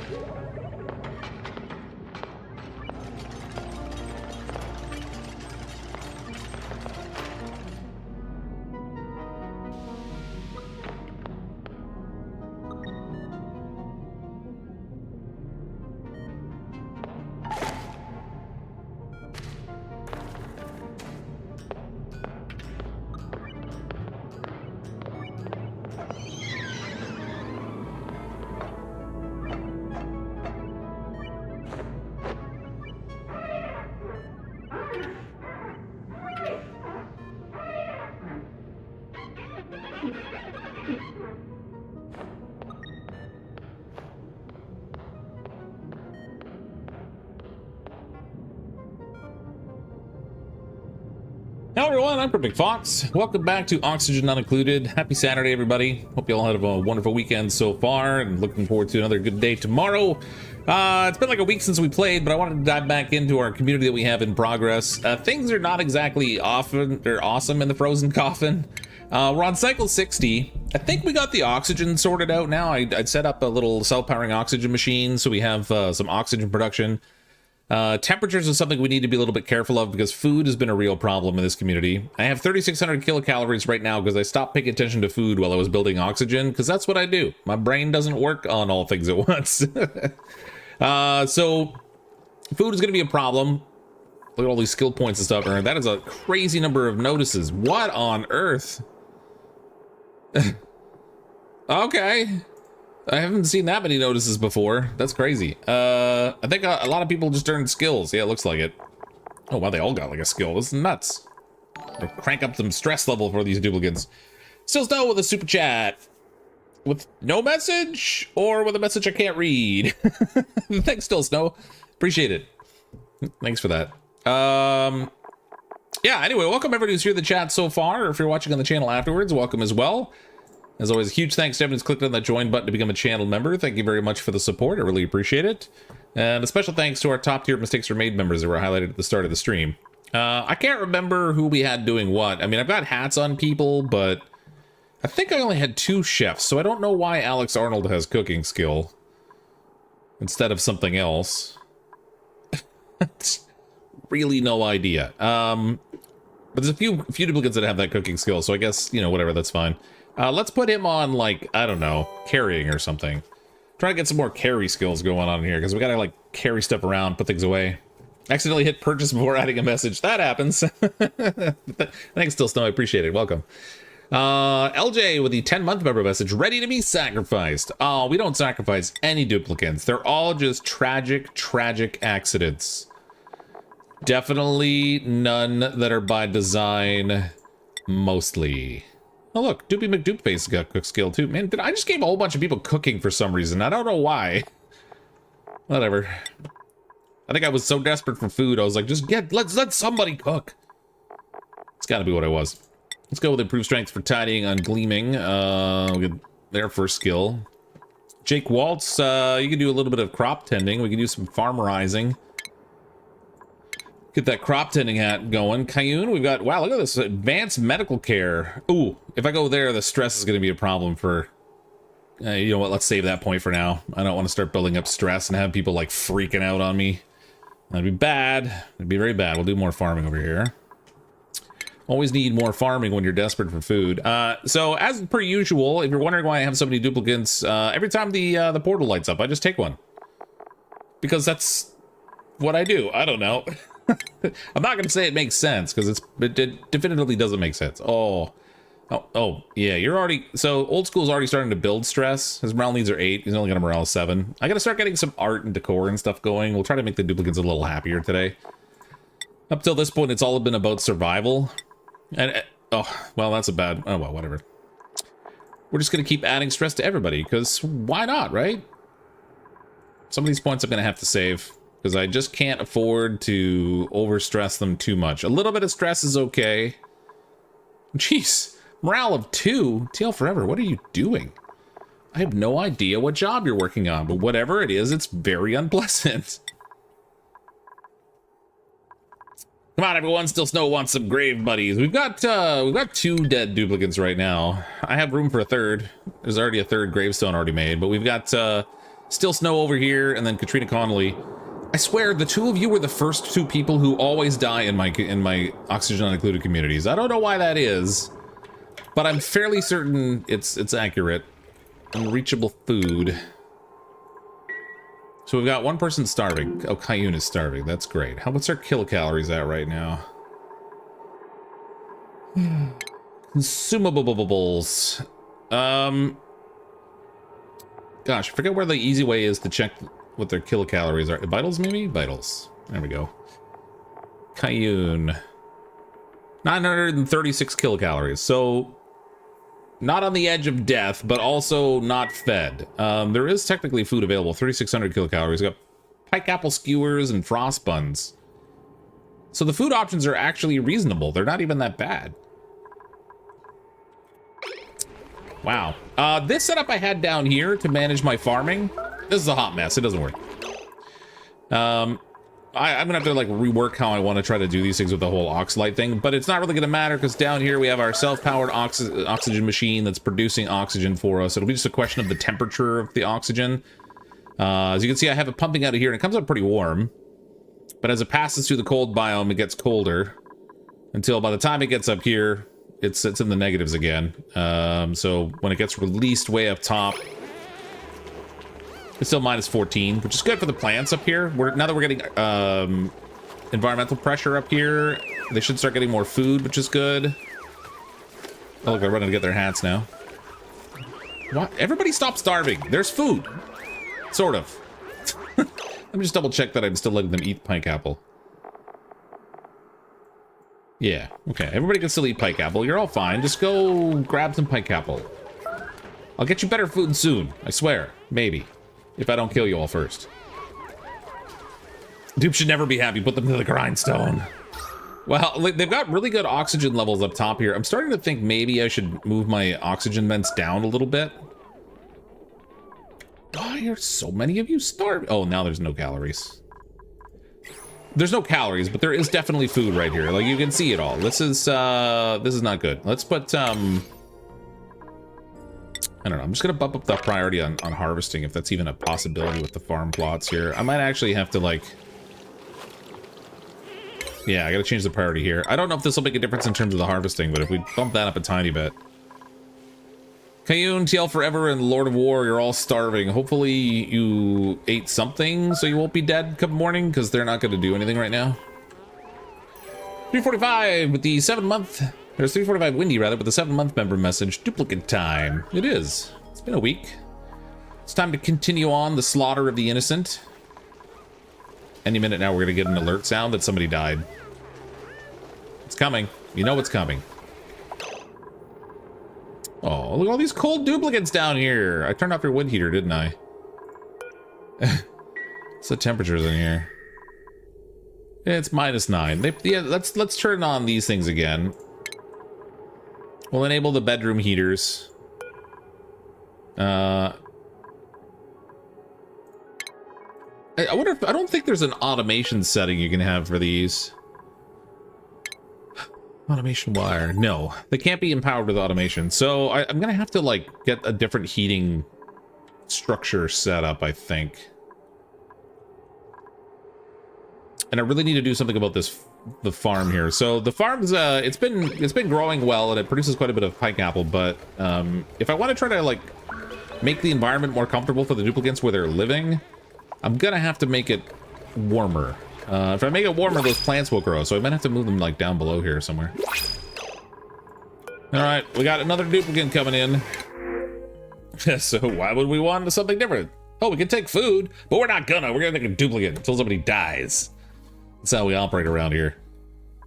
Hello everyone, I'm CrypticFox. Welcome back to Oxygen Not Included. Happy Saturday, everybody. Hope you all had a wonderful weekend so far, and looking forward to another good day tomorrow. It's been like a week since we played, but I wanted to dive back into our community that we have in progress. Things are not exactly awesome in the Frozen Coffin. We're on cycle 60. I think we got the oxygen sorted out now. I'd set up a little self-powering oxygen machine, so we have some oxygen production. Temperatures is something we need to be a little bit careful of because food has been a real problem in this community. I have 3,600 kilocalories right now because I stopped paying attention to food while I was building oxygen, because that's what I do. My brain doesn't work on all things at once. So food is going to be a problem. Look at all these skill points and stuff. That is a crazy number of notices. What on earth? Okay. I haven't seen that many notices before. That's crazy. I think a lot of people just earned skills. Yeah, it looks like it. Oh, wow, they all got like a skill. This is nuts. I'll crank up some stress level for these duplicants. Still Snow with a super chat. With no message? Or with a message I can't read? Thanks, Still Snow. Appreciate it. Thanks for that. Yeah, anyway, welcome everybody who's here in the chat so far. Or if you're watching on the channel afterwards, welcome as well. As always, a huge thanks to everyone who's clicked on that join button to become a channel member. Thank you very much for the support. I really appreciate it. And a special thanks to our top tier Mistakes Were Made members that were highlighted at the start of the stream. I can't remember who we had doing what. I mean, I've got hats on people, but I think I only had 2 chefs, so I don't know why Alex Arnold has cooking skill instead of something else. Really no idea. But there's a few duplicates that have that cooking skill, so I guess, you know, whatever, that's fine. Let's put him on, like, I don't know, carrying or something. Try to get some more carry skills going on here, because we gotta, like, carry stuff around, put things away. Accidentally hit purchase before adding a message. That happens. Thanks, Still Snow. I appreciate it. Welcome. LJ with the 10-month member message. Ready to be sacrificed. Oh, we don't sacrifice any duplicants. They're all just tragic, tragic accidents. Definitely none that are by design, mostly. Oh look, Doopy McDoopface got cook skill too. Man, I just gave a whole bunch of people cooking for some reason. I don't know why. Whatever. I think I was so desperate for food, I was like, just let somebody cook. It's gotta be what I was. Let's go with improved strength for tidying on gleaming. We'll get their first skill. Jake Waltz, you can do a little bit of crop tending. We can do some farmerizing. Get that crop tending hat going. Cayune, we've got, wow, look at this, advanced medical care. Ooh, if I go there, the stress is going to be a problem for, you know what, let's save that point for now. I don't want to start building up stress and have people, like, freaking out on me. That'd be bad. It'd be very bad. We'll do more farming over here. Always need more farming when you're desperate for food. So, as per usual, if you're wondering why I have so many duplicants, every time the portal lights up, I just take one. Because that's what I do. I don't know. I'm not gonna say it makes sense because it definitively doesn't make sense. Oh, yeah, you're already, so old school's already starting to build stress. His morale needs are 8. He's only got a morale 7. I gotta start getting some art and decor and stuff going. We'll try to make the duplicants a little happier today. Up till this point, it's all been about survival. And oh, well, that's a bad, oh well, whatever. We're just gonna keep adding stress to everybody because why not, right? Some of these points I'm gonna have to save, because I just can't afford to overstress them too much. A little bit of stress is okay. Jeez, morale of 2? TL Forever, what are you doing? I have no idea what job you're working on, but whatever it is, it's very unpleasant. Come on, everyone, Still Snow wants some grave buddies. We've got 2 dead duplicants right now. I have room for a 3rd. There's already a 3rd gravestone already made, but we've got Still Snow over here, and then Katrina Connolly. I swear, the two of you were the first two people who always die in my Oxygen Uncluded communities. I don't know why that is, but I'm fairly certain it's accurate. Unreachable food. So we've got one person starving. Oh, Kayun is starving. That's great. What's our kilocalories at right now? Consumables. Gosh, I forget where the easy way is to check what their kilocalories are. Vitals, maybe? Vitals. There we go. Kayun. 936 kilocalories. So, not on the edge of death, but also not fed. There is technically food available. 3,600 kilocalories. We've got pike apple skewers and frost buns. So the food options are actually reasonable. They're not even that bad. Wow. This setup I had down here to manage my farming, this is a hot mess. It doesn't work. I'm gonna have to like rework how I want to try to do these things with the whole Oxylite thing, but it's not really gonna matter because down here we have our self-powered oxygen machine that's producing oxygen for us. It'll be just a question of the temperature of the oxygen. As you can see, I have it pumping out of here and it comes out pretty warm, but as it passes through the cold biome, it gets colder until by the time it gets up here, it's in the negatives again. So when it gets released way up top, it's still minus 14, which is good for the plants up here. Now that we're getting environmental pressure up here, they should start getting more food, which is good. Oh, look, they're running to get their hats now. What? Everybody stop starving. There's food. Sort of. Let me just double check that I'm still letting them eat pike apple. Yeah, okay. Everybody can still eat pike apple. You're all fine. Just go grab some pike apple. I'll get you better food soon. I swear. Maybe. If I don't kill you all first. Dupe should never be happy. Put them to the grindstone. Well, they've got really good oxygen levels up top here. I'm starting to think maybe I should move my oxygen vents down a little bit. Why are so many of you starving? Oh, now there's no calories. There's no calories, but there is definitely food right here. Like, you can see it all. This is not good. Let's put, I don't know. I'm just going to bump up the priority on harvesting, if that's even a possibility with the farm plots here. I might actually have to, like... Yeah, I got to change the priority here. I don't know if this will make a difference in terms of the harvesting, but if we bump that up a tiny bit... Kayun, TL Forever, and Lord of War, you're all starving. Hopefully you ate something so you won't be dead come morning, because they're not going to do anything right now. 345 with the 7-month... There's 345 Windy, rather, with the 7-month member message. Duplicant time. It is. It's been a week. It's time to continue on the slaughter of the innocent. Any minute now, we're going to get an alert sound that somebody died. It's coming. You know it's coming. Oh, look at all these cold duplicants down here. I turned off your wood heater, didn't I? What's the temperatures in here? It's -9. Yeah, let's turn on these things again. We'll enable the bedroom heaters. I wonder if... I don't think there's an automation setting you can have for these. Automation wire. No, they can't be empowered with automation. So I'm gonna have to, like, get a different heating structure set up, I think. And I really need to do something about the farm here. So the farm's it's been growing well and it produces quite a bit of pike apple, but if I want to try to, like, make the environment more comfortable for the duplicants where they're living, I'm gonna have to make it warmer. If I make it warmer, those plants will grow, so I might have to move them, like, down below here somewhere. All right, we got another duplicant coming in. So why would we want something different? Oh, we can take food, but we're not gonna. We're gonna make a duplicate until somebody dies. That's how we operate around here.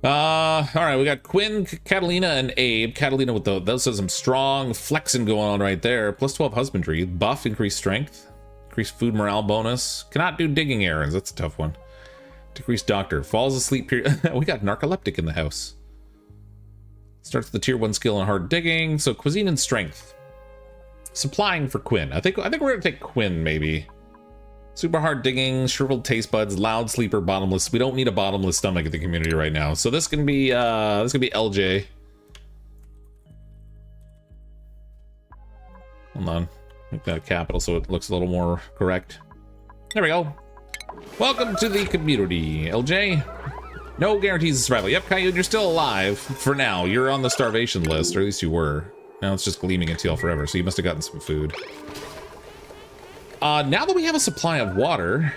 All right, we got Quinn, Catalina, and Abe. Catalina with those has some strong flexing going on right there. Plus 12 husbandry, buff, increased strength, increased food morale bonus. Cannot do digging errands. That's a tough one. Decreased doctor, falls asleep period. We got narcoleptic in the house. Starts the tier 1 skill in hard digging. So cuisine and strength. Supplying for Quinn. I think we're gonna take Quinn maybe. Super hard digging, shriveled taste buds, loud sleeper, bottomless. We don't need a bottomless stomach in the community right now. So this can be LJ. Hold on. Make that a capital so it looks a little more correct. There we go. Welcome to the community, LJ. No guarantees of survival. Yep, Coyote, you're still alive for now. You're on the starvation list, or at least you were. Now it's just gleaming in teal forever, so you must have gotten some food. Now that we have a supply of water,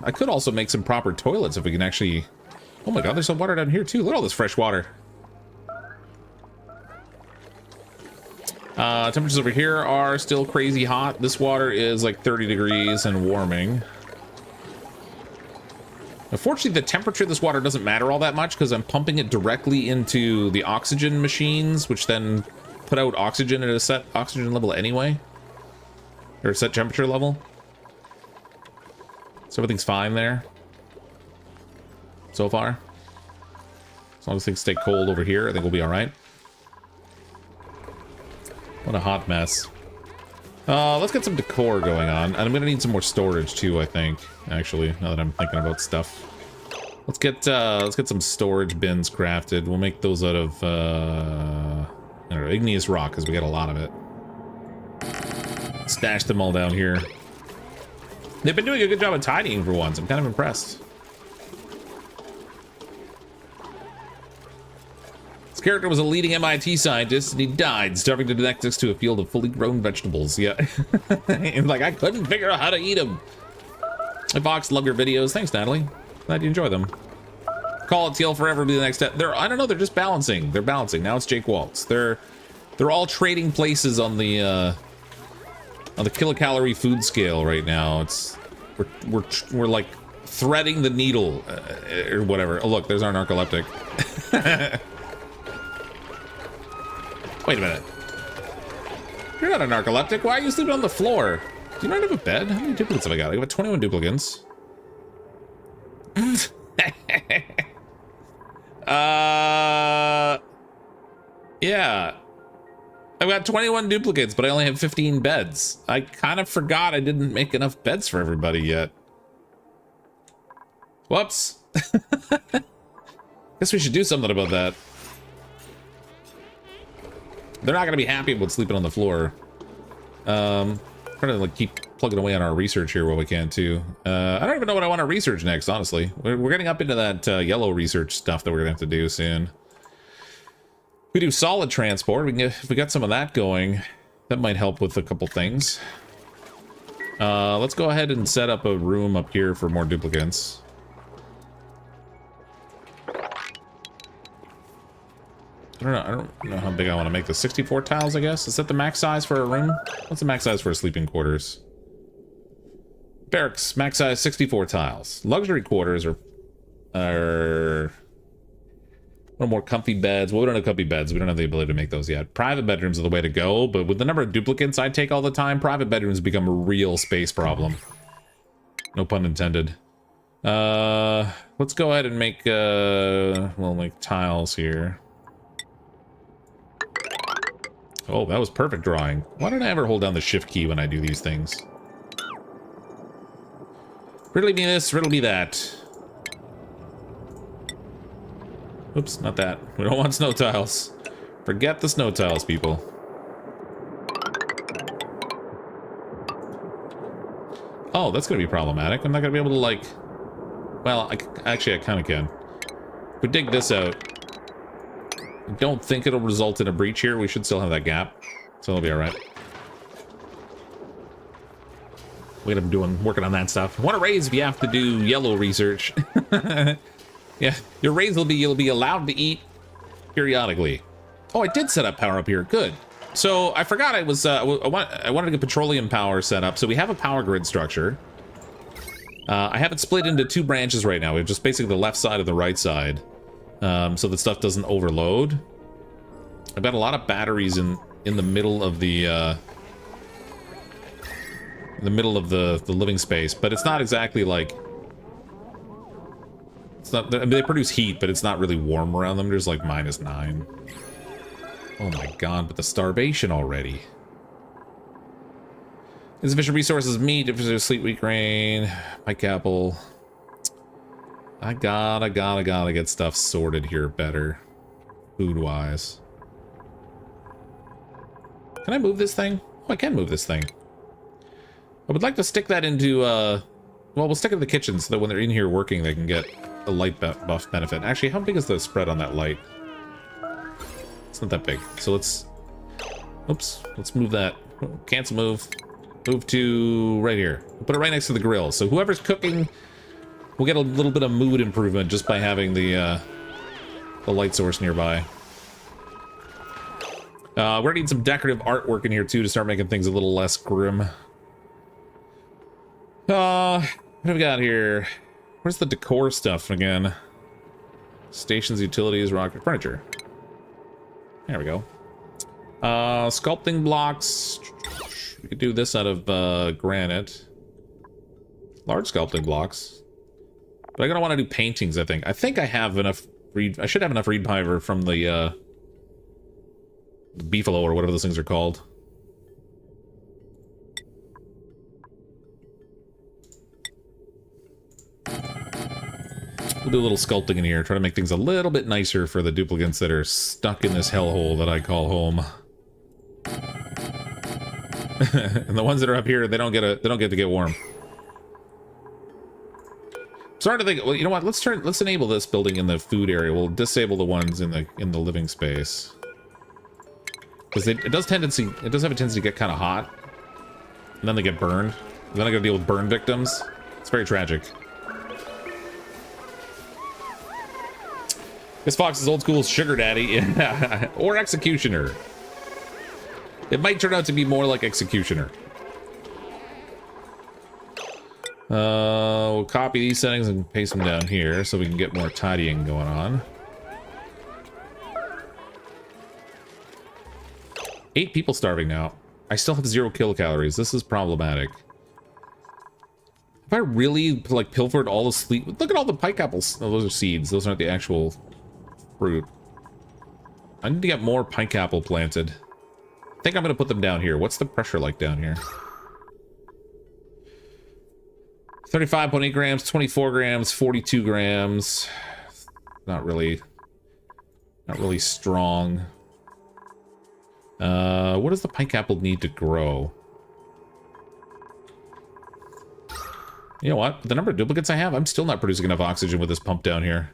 I could also make some proper toilets if we can actually... Oh my god, there's some water down here too. Look at all this fresh water. Temperatures over here are still crazy hot. This water is like 30 degrees and warming. Unfortunately, the temperature of this water doesn't matter all that much because I'm pumping it directly into the oxygen machines, which then put out oxygen at a set oxygen level anyway. Or a set temperature level. So everything's fine there. So far. As long as things stay cold over here, I think we'll be alright. What a hot mess. Let's get some decor going on. And I'm gonna need some more storage too, I think. Actually, now that I'm thinking about stuff. Let's get some storage bins crafted. We'll make those out of I don't know, igneous rock, because we got a lot of it. Stash them all down here. They've been doing a good job of tidying for once. I'm kind of impressed. This character was a leading MIT scientist, and he died starving to death next to a field of fully grown vegetables. Yeah. Like, I couldn't figure out how to eat them. Hey, Fox, love your videos. Thanks, Natalie. Glad you enjoy them. Call it teal forever be the next step. I don't know, they're just balancing. They're balancing. Now it's Jake Waltz. They're all trading places on the kilocalorie food scale right now. We're like threading the needle or whatever. Oh, look, there's our narcoleptic. Wait a minute. You're not a narcoleptic. Why are you sleeping on the floor? Do you not have a bed? How many duplicates have I got? I got 21 duplicants. Yeah. I've got 21 duplicates, but I only have 15 beds. I kind of forgot I didn't make enough beds for everybody yet. Whoops. Guess we should do something about that. They're not going to be happy with sleeping on the floor. Trying to like keep plugging away on our research here while we can too. I don't even know what I want to research next, honestly. We're getting up into that yellow research stuff that we're gonna have to do soon. We do solid transport. We can get, if we got some of that going, that might help with a couple things. Let's go ahead and set up a room up here for more duplicants. I don't know how big I want to make this. 64 tiles, I guess. Is that the max size for a room? What's the max size for a sleeping quarters? Barracks, max size 64 tiles. Luxury quarters are a little more comfy beds. Well, we don't have comfy beds. We don't have the ability to make those yet. Private bedrooms are the way to go, but with the number of duplicants I take all the time, private bedrooms become a real space problem. No pun intended. Let's go ahead and make, we'll make tiles here. Oh, that was perfect drawing. Why don't I ever hold down the shift key when I do these things? Riddle me this, riddle me that. Oops, not that. We don't want snow tiles. Forget the snow tiles, people. Oh, that's gonna be problematic. I'm not gonna be able to, like... Well, actually, I kind of can. If we dig this out... I don't think it'll result in a breach here. We should still have that gap, so it'll be all right. We're gonna be working on that stuff. Want to raise if you have to do yellow research. Yeah, your raise you'll be allowed to eat periodically. Oh, I did set up power up here. Good. So I forgot I was I wanted to get petroleum power set up. So we have a power grid structure. I have it split into two branches right now. We have just basically the left side and the right side. So that stuff doesn't overload. I've got a lot of batteries in the middle of the living space, but it's not exactly like it's not. I mean, they produce heat, but it's not really warm around them. There's like -9. Oh my god! But the starvation already. Insufficient resources, meat, if there's sleet, weak rain, pike apple. I gotta get stuff sorted here better, food-wise. Can I move this thing? Oh, I can move this thing. I would like to stick that into, well, we'll stick it in the kitchen so that when they're in here working, they can get a light buff benefit. Actually, how big is the spread on that light? It's not that big. So let's, oops, let's move that. Cancel move. Move to right here. Put it right next to the grill. So whoever's cooking will get a little bit of mood improvement just by having the light source nearby. We're gonna need some decorative artwork in here too to start making things a little less grim. What have we got here? Where's the decor stuff again? Stations, utilities, rocket, furniture. There we go. Sculpting blocks. We could do this out of granite. Large sculpting blocks. But I'm gonna want to do paintings, I think. I think I have enough reed. I should have enough reed fiber from the beefalo or whatever those things are called. We'll do a little sculpting in here, try to make things a little bit nicer for the duplicants that are stuck in this hellhole that I call home. And the ones that are up here, they don't get to get warm. Starting to think, well, you know what? Let's enable this building in the food area. We'll disable the ones in the living space. Because it does have a tendency to get kind of hot. And then they get burned. And then I gotta deal with burn victims. It's very tragic. This Fox is old school sugar daddy or executioner. It might turn out to be more like executioner. We'll copy these settings and paste them down here so we can get more tidying going on. 8 people starving now. I still have 0 kilocalories. This is problematic. If I really, like, pilfered all the sleep... Look at all the pike apples. Oh, those are seeds. Those aren't the actual fruit. I need to get more pike apple planted. I think I'm going to put them down here. What's the pressure like down here? 35.8 grams, 24 grams, 42 grams. Not really strong. What does the pike apple need to grow? You know what? The number of duplicates I have, I'm still not producing enough oxygen with this pump down here.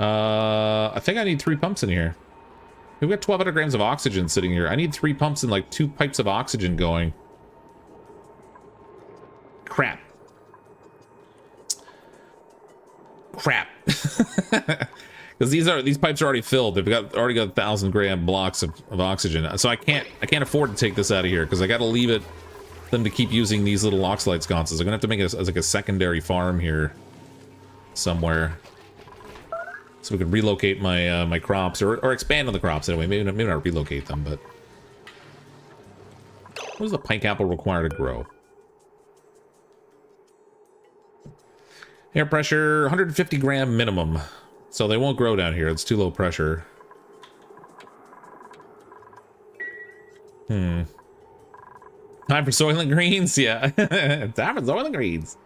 I think I need 3 pumps in here. We've got 1,200 grams of oxygen sitting here. I need 3 pumps and like 2 pipes of oxygen going. Crap. Because these pipes are already filled. They've already got 1,000-gram blocks of oxygen. So I can't afford to take this out of here because I got to leave it them to keep using these little oxalite sconces. I'm gonna have to make it as like a secondary farm here somewhere, so we can relocate my my crops or expand on the crops anyway. Maybe not relocate them, but what does the pike apple require to grow? Air pressure 150 gram minimum. So they won't grow down here. It's too low pressure. Time for soylent greens? Yeah. Time for soylent greens.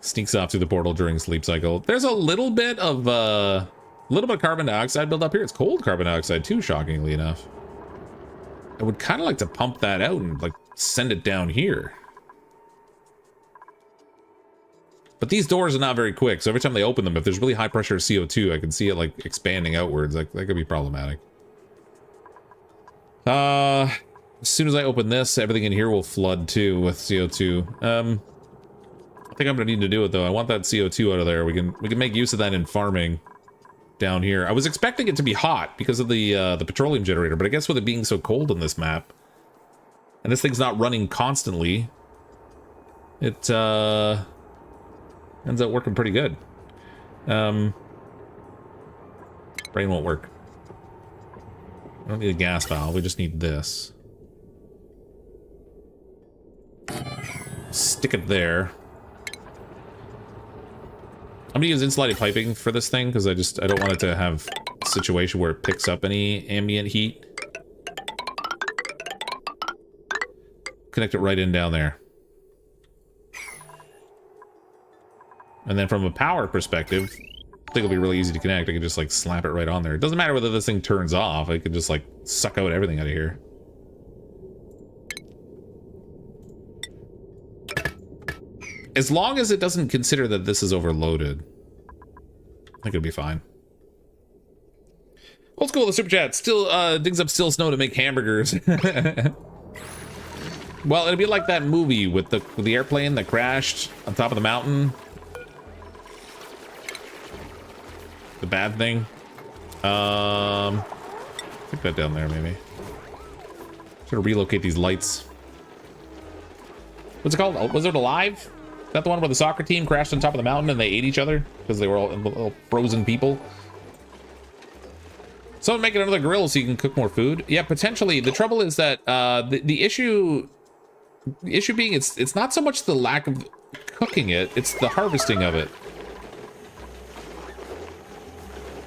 Sneaks off through the portal during sleep cycle. There's a little bit of carbon dioxide build up here. It's cold carbon dioxide too, shockingly enough. I would kind of like to pump that out and like send it down here. But these doors are not very quick, so every time they open them, if there's really high pressure CO2, I can see it like expanding outwards. Like that could be problematic. As soon as I open this, everything in here will flood too with CO2. I think I'm gonna need to do it though. I want that CO2 out of there. We can make use of that in farming down here. I was expecting it to be hot because of the petroleum generator, but I guess with it being so cold in this map, and this thing's not running constantly, it ends up working pretty good. Brain won't work. I don't need a gas valve, we just need this. Stick it there. I'm gonna use insulated piping for this thing because I don't want it to have a situation where it picks up any ambient heat. Connect it right in down there. And then from a power perspective, I think it'll be really easy to connect. I can just like slap it right on there. It doesn't matter whether this thing turns off. I could just like suck out everything out of here. As long as it doesn't consider that this is overloaded, I think it'll be fine. Old school, the super chat still digs up still snow to make hamburgers. Well, it'll be like that movie with the airplane that crashed on top of the mountain. The bad thing. Put that down there, maybe. Sort of relocate these lights. What's it called? Was it Alive? Is that the one where the soccer team crashed on top of the mountain and they ate each other because they were all frozen people? Someone making another grill so you can cook more food. Yeah, potentially. The trouble is that the issue being it's not so much the lack of cooking it, it's the harvesting of it.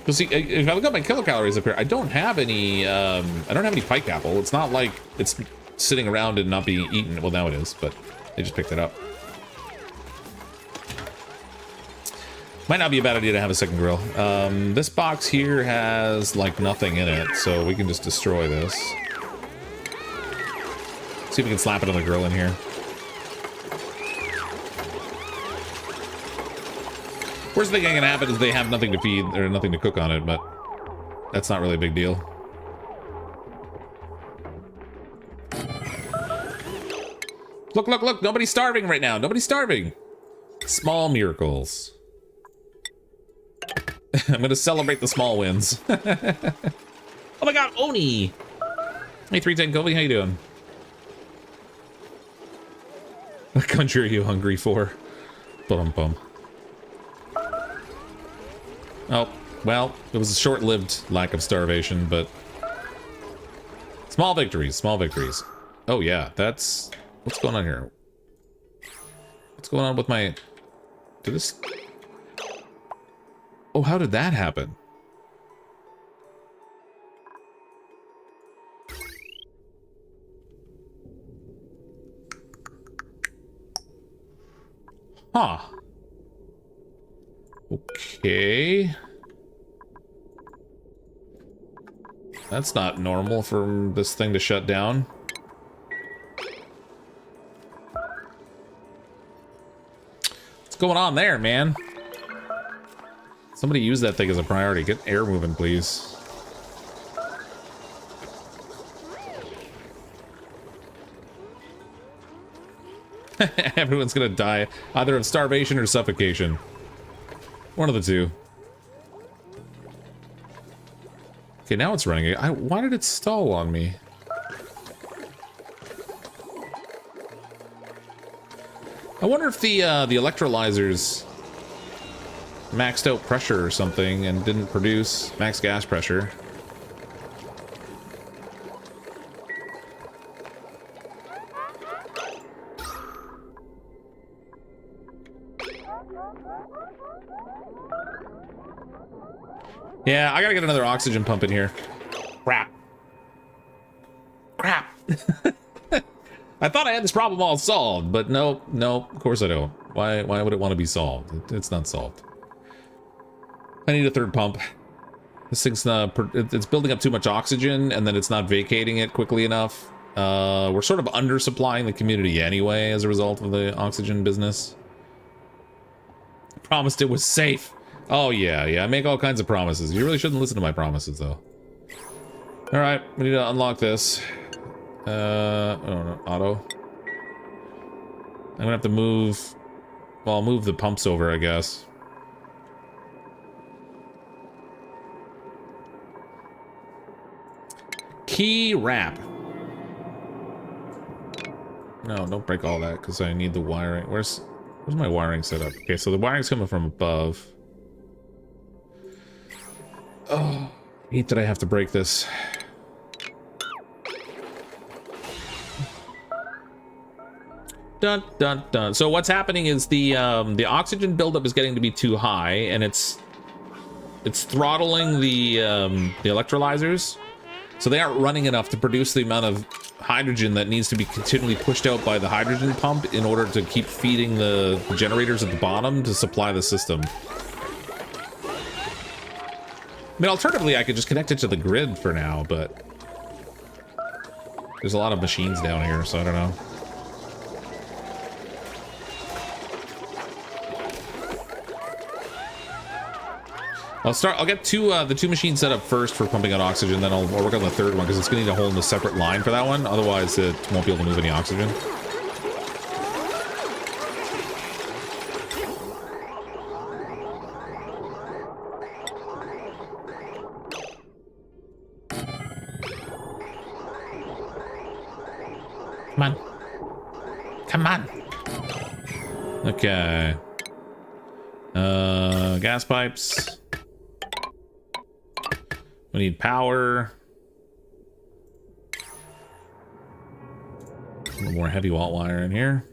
So see, if I look at my kilocalories up here, I don't have any pike apple. It's not like it's sitting around and not being eaten. Well, now it is, but they just picked it up. Might not be a bad idea to have a second grill. This box here has like nothing in it, so we can just destroy this. See if we can slap another grill in here. Worst thing that can happen is they have nothing to feed or nothing to cook on it, but that's not really a big deal. Look, look, look! Nobody's starving right now. Nobody's starving. Small miracles. I'm gonna celebrate the small wins. Oh my god, Oni! Hey, 310 Kobe, how you doing? What country are you hungry for? Bum. Oh, well, it was a short-lived lack of starvation, but... Small victories, small victories. Oh yeah, that's... What's going on here? What's going on with my... Did this... Oh, how did that happen? Huh. Okay. That's not normal for this thing to shut down. What's going on there, man? Somebody use that thing as a priority. Get air moving, please. Everyone's gonna die either of starvation or suffocation. One of the two. Okay, now it's running. Why did it stall on me? I wonder if the electrolyzers maxed out pressure or something and didn't produce max gas pressure. Yeah, I gotta get another oxygen pump in here. Crap. Crap. I thought I had this problem all solved, but no, of course I don't. Why would it want to be solved? It's not solved. I need a third pump. This thing's not, it's building up too much oxygen, and then it's not vacating it quickly enough. We're sort of undersupplying the community anyway as a result of the oxygen business. I promised it was safe. Oh, yeah, I make all kinds of promises. You really shouldn't listen to my promises, though. Alright, we need to unlock this. I don't know, auto. I'm gonna have to move... Well, I'll move the pumps over, I guess. Key wrap. No, don't break all that, because I need the wiring. Where's my wiring set up? Okay, so the wiring's coming from above. Oh, I hate that I have to break this. Dun dun dun. So what's happening is the oxygen buildup is getting to be too high, and it's throttling the electrolyzers, so they aren't running enough to produce the amount of hydrogen that needs to be continually pushed out by the hydrogen pump in order to keep feeding the generators at the bottom to supply the system. mean, alternatively, I could just connect it to the grid for now, but there's a lot of machines down here, so I don't know. I'll get the two machines set up first for pumping out oxygen, then I'll work on the third one, because it's going to need a whole a separate line for that one. Otherwise, it won't be able to move any oxygen. Come on. Come on. Okay. Gas pipes. We need power. A little more heavy wall wire in here.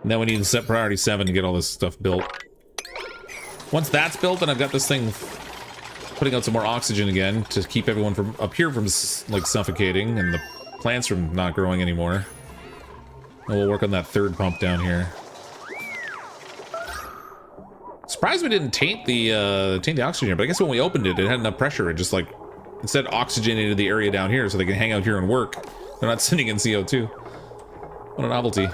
And then we need to set priority 7 to get all this stuff built. Once that's built, and I've got this thing putting out some more oxygen again to keep everyone from up here from like suffocating and the plants from not growing anymore. And we'll work on that third pump down here. Surprised we didn't taint the oxygen here, but I guess when we opened it, it had enough pressure. It just like instead oxygenated the area down here so they can hang out here and work. They're not sitting in CO2. What a novelty.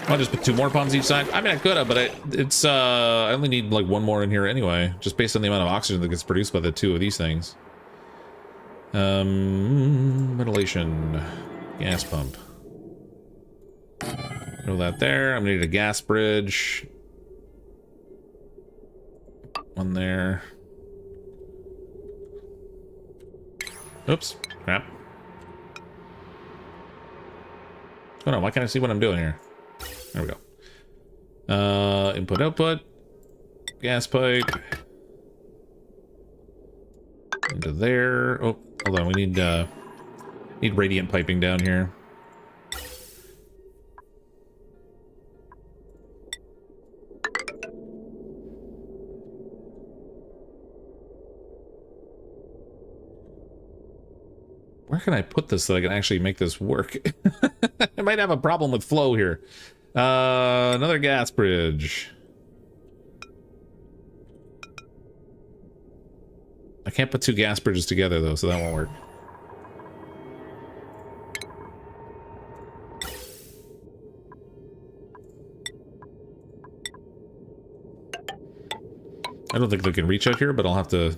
I'll just put 2 more pumps each side. I mean, I could have, but I only need like 1 more in here anyway, just based on the amount of oxygen that gets produced by the 2 of these things. Ventilation, gas pump. Throw that there. I'm gonna need a gas bridge. 1 there. Oops, crap. Oh no, why can't I see what I'm doing here? There we go. Input, output. Gas pipe. Into there. Oh, hold on. We need radiant piping down here. Where can I put this so I can actually make this work? I might have a problem with flow here. Another gas bridge. I can't put 2 gas bridges together though, so that won't work. I don't think they can reach out here, but I'll have to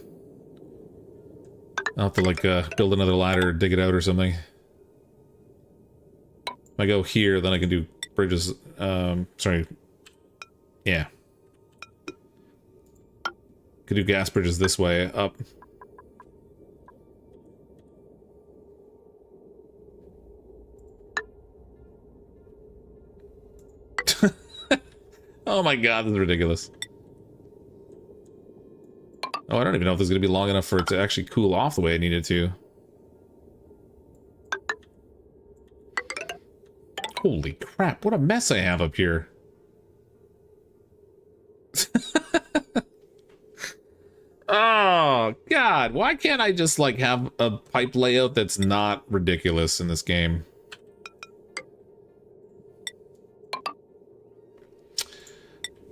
like build another ladder, dig it out or something. If I go here, then I can do bridges. Sorry. Yeah. Could do gas bridges this way up. Oh my god, this is ridiculous. Oh, I don't even know if this is going to be long enough for it to actually cool off the way I need it to. Holy crap, what a mess I have up here. Oh, God. Why can't I just, like, have a pipe layout that's not ridiculous in this game?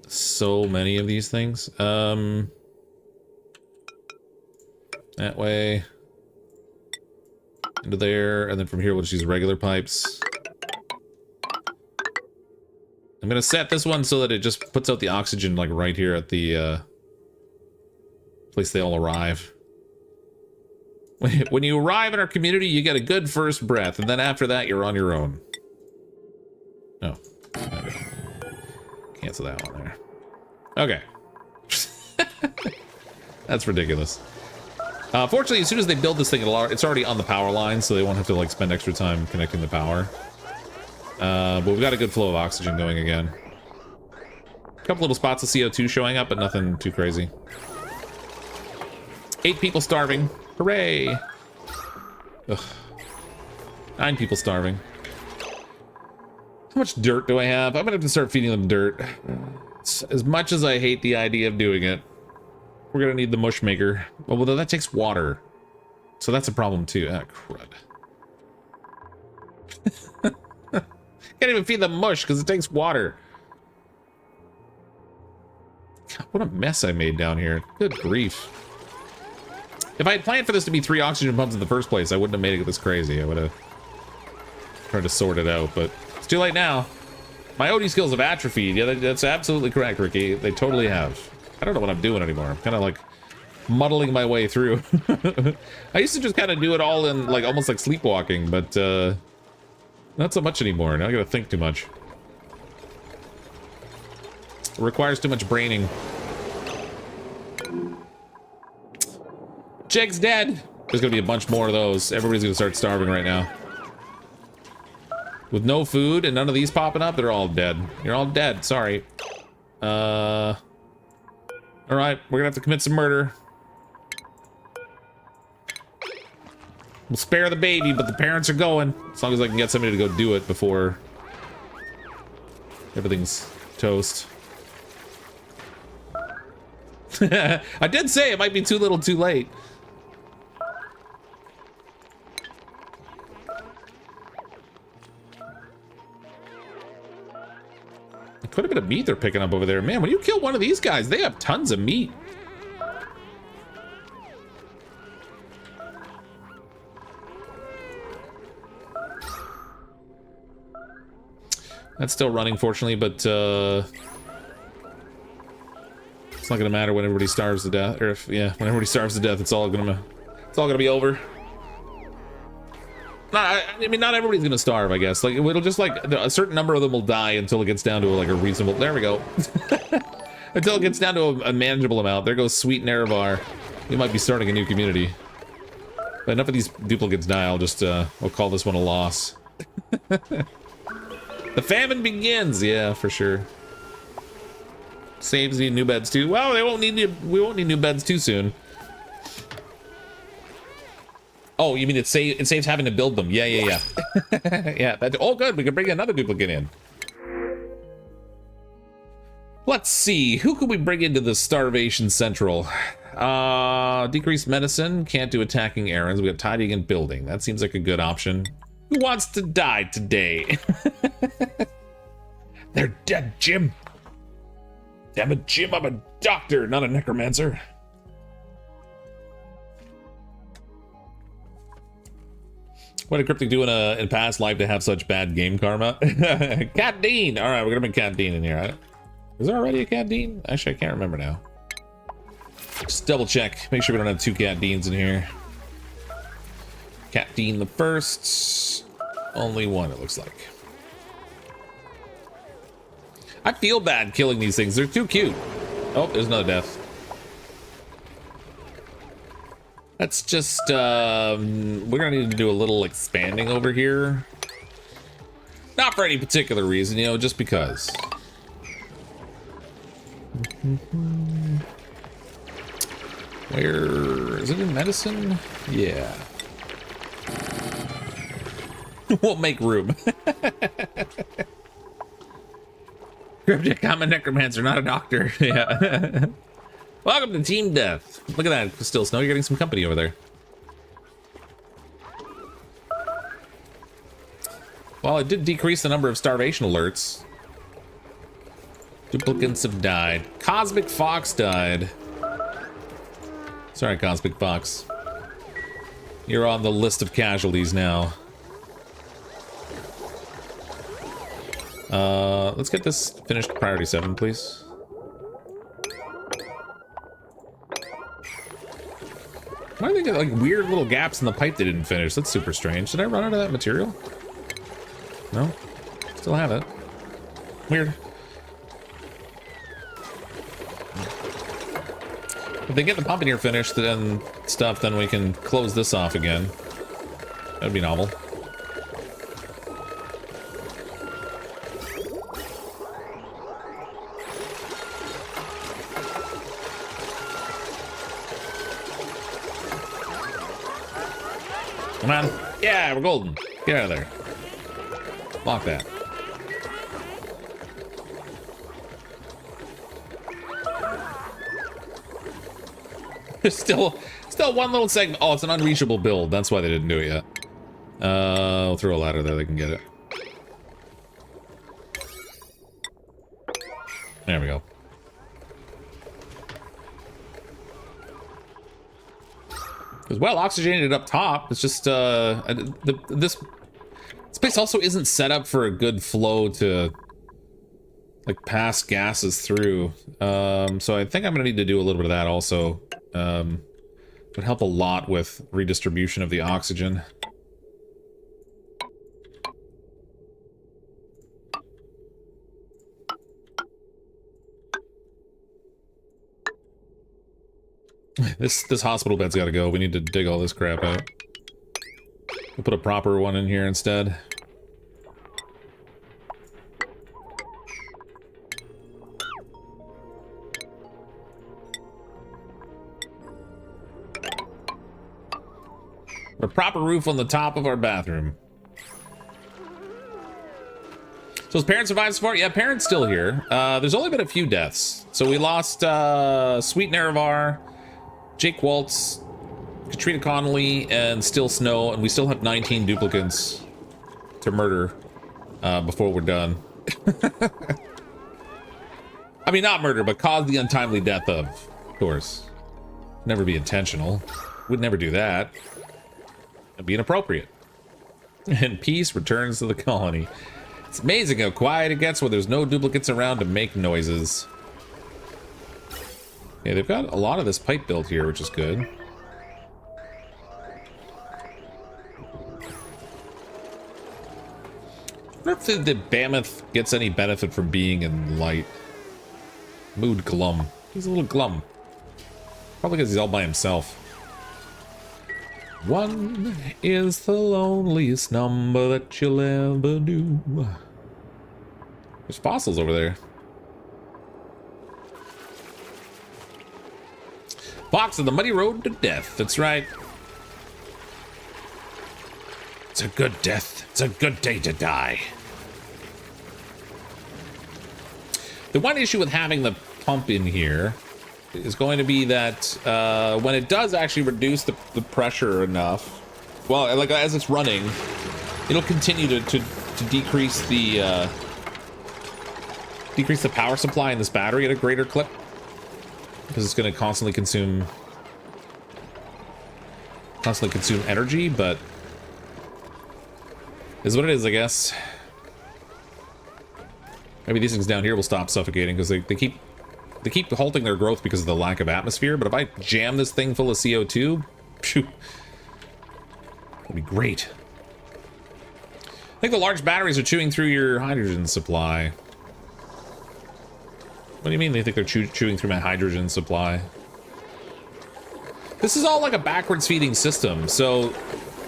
So many of these things. That way. Into there. And then from here, we'll just use regular pipes. I'm going to set this one so that it just puts out the oxygen, like, right here at the, place they all arrive. When you arrive in our community, you get a good first breath, and then after that, you're on your own. Oh. Okay. Cancel that one there. Okay. That's ridiculous. Fortunately, as soon as they build this thing, it's already on the power line, so they won't have to, like, spend extra time connecting the power. But we've got a good flow of oxygen going again. A couple little spots of CO2 showing up, but nothing too crazy. 8 people starving. Hooray! Ugh. 9 people starving. How much dirt do I have? I'm gonna have to start feeding them dirt. As much as I hate the idea of doing it, we're gonna need the mush maker. Oh, well, that takes water. So that's a problem too. Ah, crud. Can't even feed the mush because it takes water. God, what a mess I made down here. Good grief. If I had planned for this to be 3 oxygen pumps in the first place, I wouldn't have made it this crazy. I would have tried to sort it out, but it's too late now. My OD skills have atrophied. Yeah, that's absolutely correct, Ricky. They totally have. I don't know what I'm doing anymore. I'm kind of like muddling my way through. I used to just kind of do it all in like almost like sleepwalking, but not so much anymore. Now I gotta think too much. It requires too much braining. Jig's dead. There's gonna be a bunch more of those. Everybody's gonna start starving right now. With no food and none of these popping up, they're all dead. You're all dead. Sorry. All right, we're gonna have to commit some murder. We'll spare the baby, but the parents are going. As long as I can get somebody to go do it before everything's toast. I did say it might be too little too late. Quite a bit of meat they're picking up over there. Man, when you kill one of these guys, they have tons of meat. That's still running, fortunately, but it's not gonna matter when everybody starves to death. Or if, yeah, when everybody starves to death, it's all gonna be over. I mean, not everybody's gonna starve, I guess. Like, it'll just, like, a certain number of them will die until it gets down to, like, a reasonable... There we go. Until it gets down to a manageable amount. There goes Sweet Nerevar. You might be starting a new community. But enough of these duplicates die, I'll just, I'll call this one a loss. The famine begins! Yeah, for sure. Saves need new beds, too. Well, we won't need new beds too soon. Oh, you mean it saves having to build them? Yeah. Yeah, that, oh, good. We can bring another duplicate in. Let's see. Who could we bring into the Starvation Central? Decreased medicine. Can't do attacking errands. We have tidying and building. That seems like a good option. Who wants to die today? They're dead, Jim. Damn it, Jim. I'm a doctor, not a necromancer. What did Cryptic do in past life to have such bad game karma? Cat Dean! Alright, we're gonna bring Cat Dean in here. Right? Is there already a Cat Dean? Actually, I can't remember now. Just double check. Make sure we don't have 2 Cat Deans in here. Cat Dean the first. Only one, it looks like. I feel bad killing these things. They're too cute. Oh, there's another death. Let's just, we're gonna need to do a little expanding over here. Not for any particular reason, you know, just because. Where is it in medicine? Yeah. We'll make room. Cryptic, I'm a necromancer, not a doctor. Yeah. Welcome to Team Death. Look at that, Still Snow. You're getting some company over there. Well, it did decrease the number of starvation alerts. Duplicants have died. Cosmic Fox died. Sorry, Cosmic Fox. You're on the list of casualties now. Let's get this finished priority 7, please. Why do they get like weird little gaps in the pipe they didn't finish? That's super strange. Did I run out of that material? No? Still have it. Weird. If they get the pump in here finished and stuff, then we can close this off again. That'd be novel. Come on. Yeah, we're golden. Get out of there. Lock that. There's still one little segment. Oh, it's an unreachable build. That's why they didn't do it yet. I'll throw a ladder there. They can get it. There we go. As well, oxygenated up top. It's just this space also isn't set up for a good flow to like pass gases through. So I think I'm gonna need to do a little bit of that also. Would help a lot with redistribution of the oxygen. This hospital bed's got to go. We need to dig all this crap out. We'll put a proper one in here instead. A proper roof on the top of our bathroom. So has Parent survived so far? Yeah, Parent's still here. There's only been a few deaths. So we lost Sweet Nerevar, Jake Waltz, Katrina Connolly, and Still Snow, and we still have 19 duplicants to murder before we're done. I mean, not murder, but cause the untimely death of course. Never be intentional. Would never do that. It'd be inappropriate. And peace returns to the colony. It's amazing how quiet it gets when there's no duplicates around to make noises. Yeah, they've got a lot of this pipe built here, which is good. I wonder if the Mammoth gets any benefit from being in light. Mood glum. He's a little glum. Probably because he's all by himself. One is the loneliest number that you'll ever do. There's fossils over there. Fox on the muddy road to death. That's right. It's a good death. It's a good day to die. The one issue with having the pump in here is going to be that when it does actually reduce the pressure enough, well, like as it's running, it'll continue to decrease the power supply in this battery at a greater clip, because it's going to constantly consume energy, but is what it is, I guess. Maybe these things down here will stop suffocating because they keep halting their growth because of the lack of atmosphere. But if I jam this thing full of CO2, phew, that'd be great. I think the large batteries are chewing through your hydrogen supply. What do you mean they think they're chewing through my hydrogen supply? This is all like a backwards feeding system. So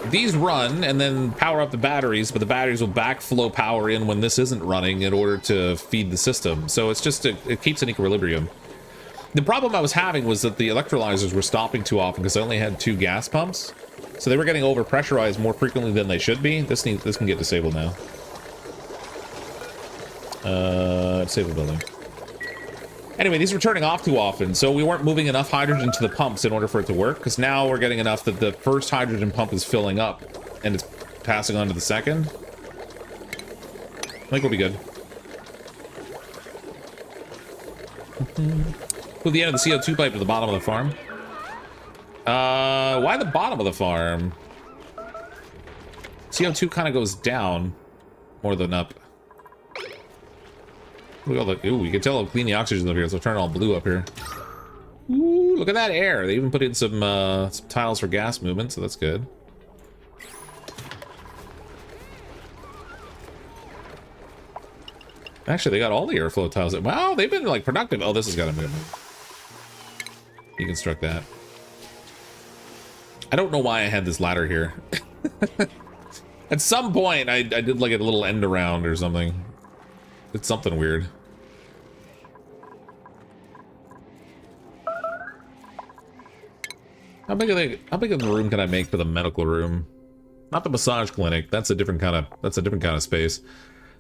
these run and then power up the batteries, but the batteries will backflow power in when this isn't running in order to feed the system. So it's just, it keeps an equilibrium. The problem I was having was that the electrolyzers were stopping too often because I only had 2 gas pumps. So they were getting over pressurized more frequently than they should be. This can get disabled now. Disable building. Anyway, these were turning off too often, so we weren't moving enough hydrogen to the pumps in order for it to work, because now we're getting enough that the first hydrogen pump is filling up, and it's passing on to the second. I think we'll be good. Move the end of the CO2 pipe to the bottom of the farm. Why the bottom of the farm? CO2 kind of goes down more than up. Look at all the, ooh, you can tell how clean the oxygen up here, so turn it all blue up here. Ooh, look at that air. They even put in some tiles for gas movement, so that's good. Actually, they got all the airflow tiles. Wow, they've been like productive. Oh, this has got to move. Deconstruct that. I don't know why I had this ladder here. At some point, I did like a little end around or something. It's something weird. How big of the room can I make for the medical room? Not the massage clinic. That's a different kind of space.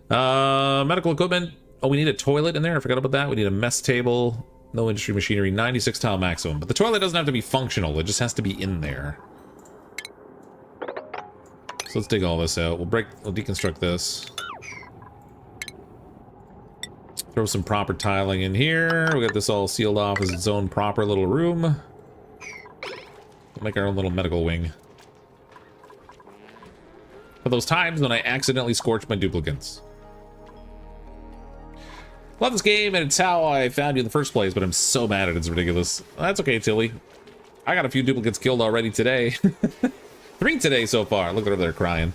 Medical equipment. Oh, we need a toilet in there. I forgot about that. We need a mess table. No industry machinery, 96 tile maximum. But the toilet doesn't have to be functional, it just has to be in there. So let's dig all this out. We'll deconstruct this. Throw some proper tiling in here. We'll get this all sealed off as its own proper little room. We'll make our own little medical wing. For those times when I accidentally scorched my duplicants. Love this game, and it's how I found you in the first place, but I'm so mad at it, it's ridiculous. That's okay, Tilly. I got a few duplicates killed already today. 3 today so far. Look at her, they're crying.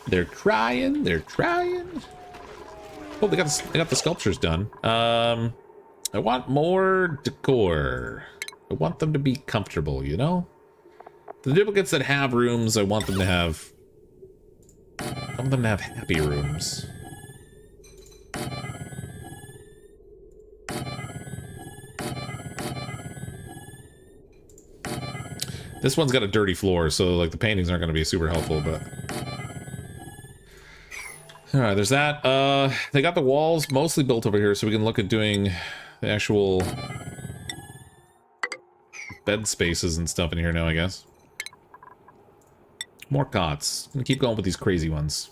They're crying, they're crying. Oh, they got the sculptures done. I want more decor. I want them to be comfortable, you know? The duplicates that have rooms, I want them to have happy rooms. This one's got a dirty floor, so like the paintings aren't going to be super helpful, but... Alright, there's that. They got the walls mostly built over here, so we can look at doing the actual bed spaces and stuff in here now, I guess. More cots. I'm gonna keep going with these crazy ones.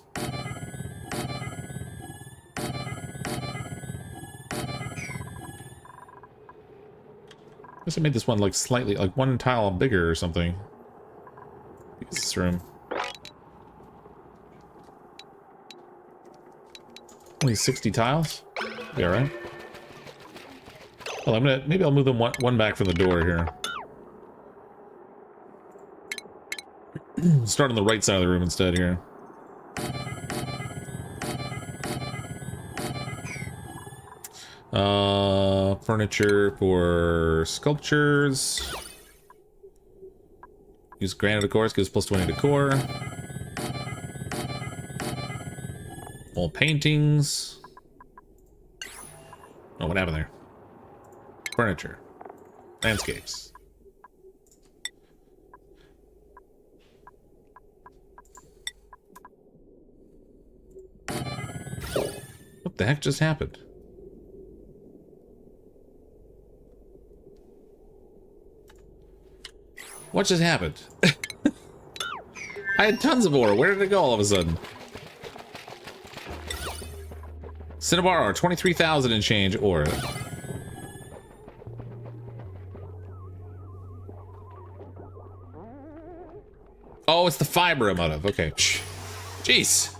I guess I made this one like slightly, like 1 tile bigger or something. This room. Only 60 tiles? Be alright. Well, maybe I'll move them one back from the door here. Start on the right side of the room instead here. Furniture for sculptures. Use granite, of course, gives plus 20 decor. All paintings. Oh, what happened there? Furniture. Landscapes. What the heck just happened? What just happened? I had tons of ore. Where did it go all of a sudden? Cinnabar ore, 23,000 and change ore. Oh, it's the fiber I'm out of. Okay. Jeez.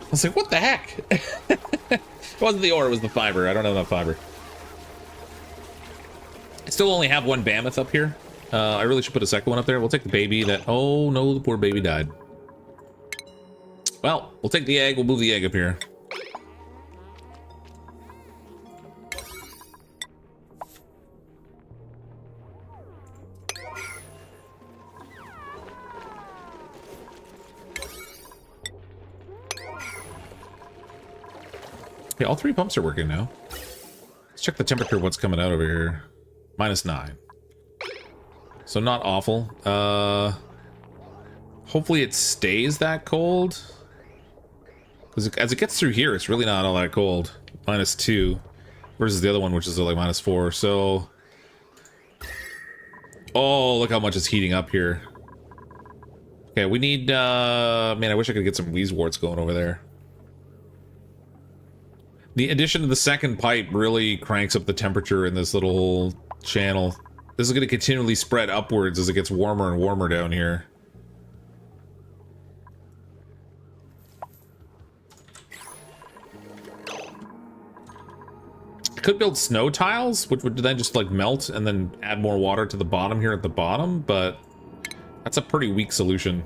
I was like, what the heck? It wasn't the ore, it was the fiber. I don't know that fiber. I still only have 1 mammoth up here. I really should put a second one up there. We'll take the baby that... Oh, no, the poor baby died. Well, we'll take the egg. We'll move the egg up here. Okay, all 3 pumps are working now. Let's check the temperature of what's coming out over here. -9. So not awful. Hopefully it stays that cold. Because as it gets through here, it's really not all that cold. -2 versus the other one, which is like -4. So... Oh, look how much it's heating up here. Okay, we need... Man, I wish I could get some wheezeworts going over there. The addition of the second pipe really cranks up the temperature in this little channel. This is going to continually spread upwards as it gets warmer and warmer down here. I could build snow tiles, which would then just like melt and then add more water to the bottom here at the bottom, but that's a pretty weak solution.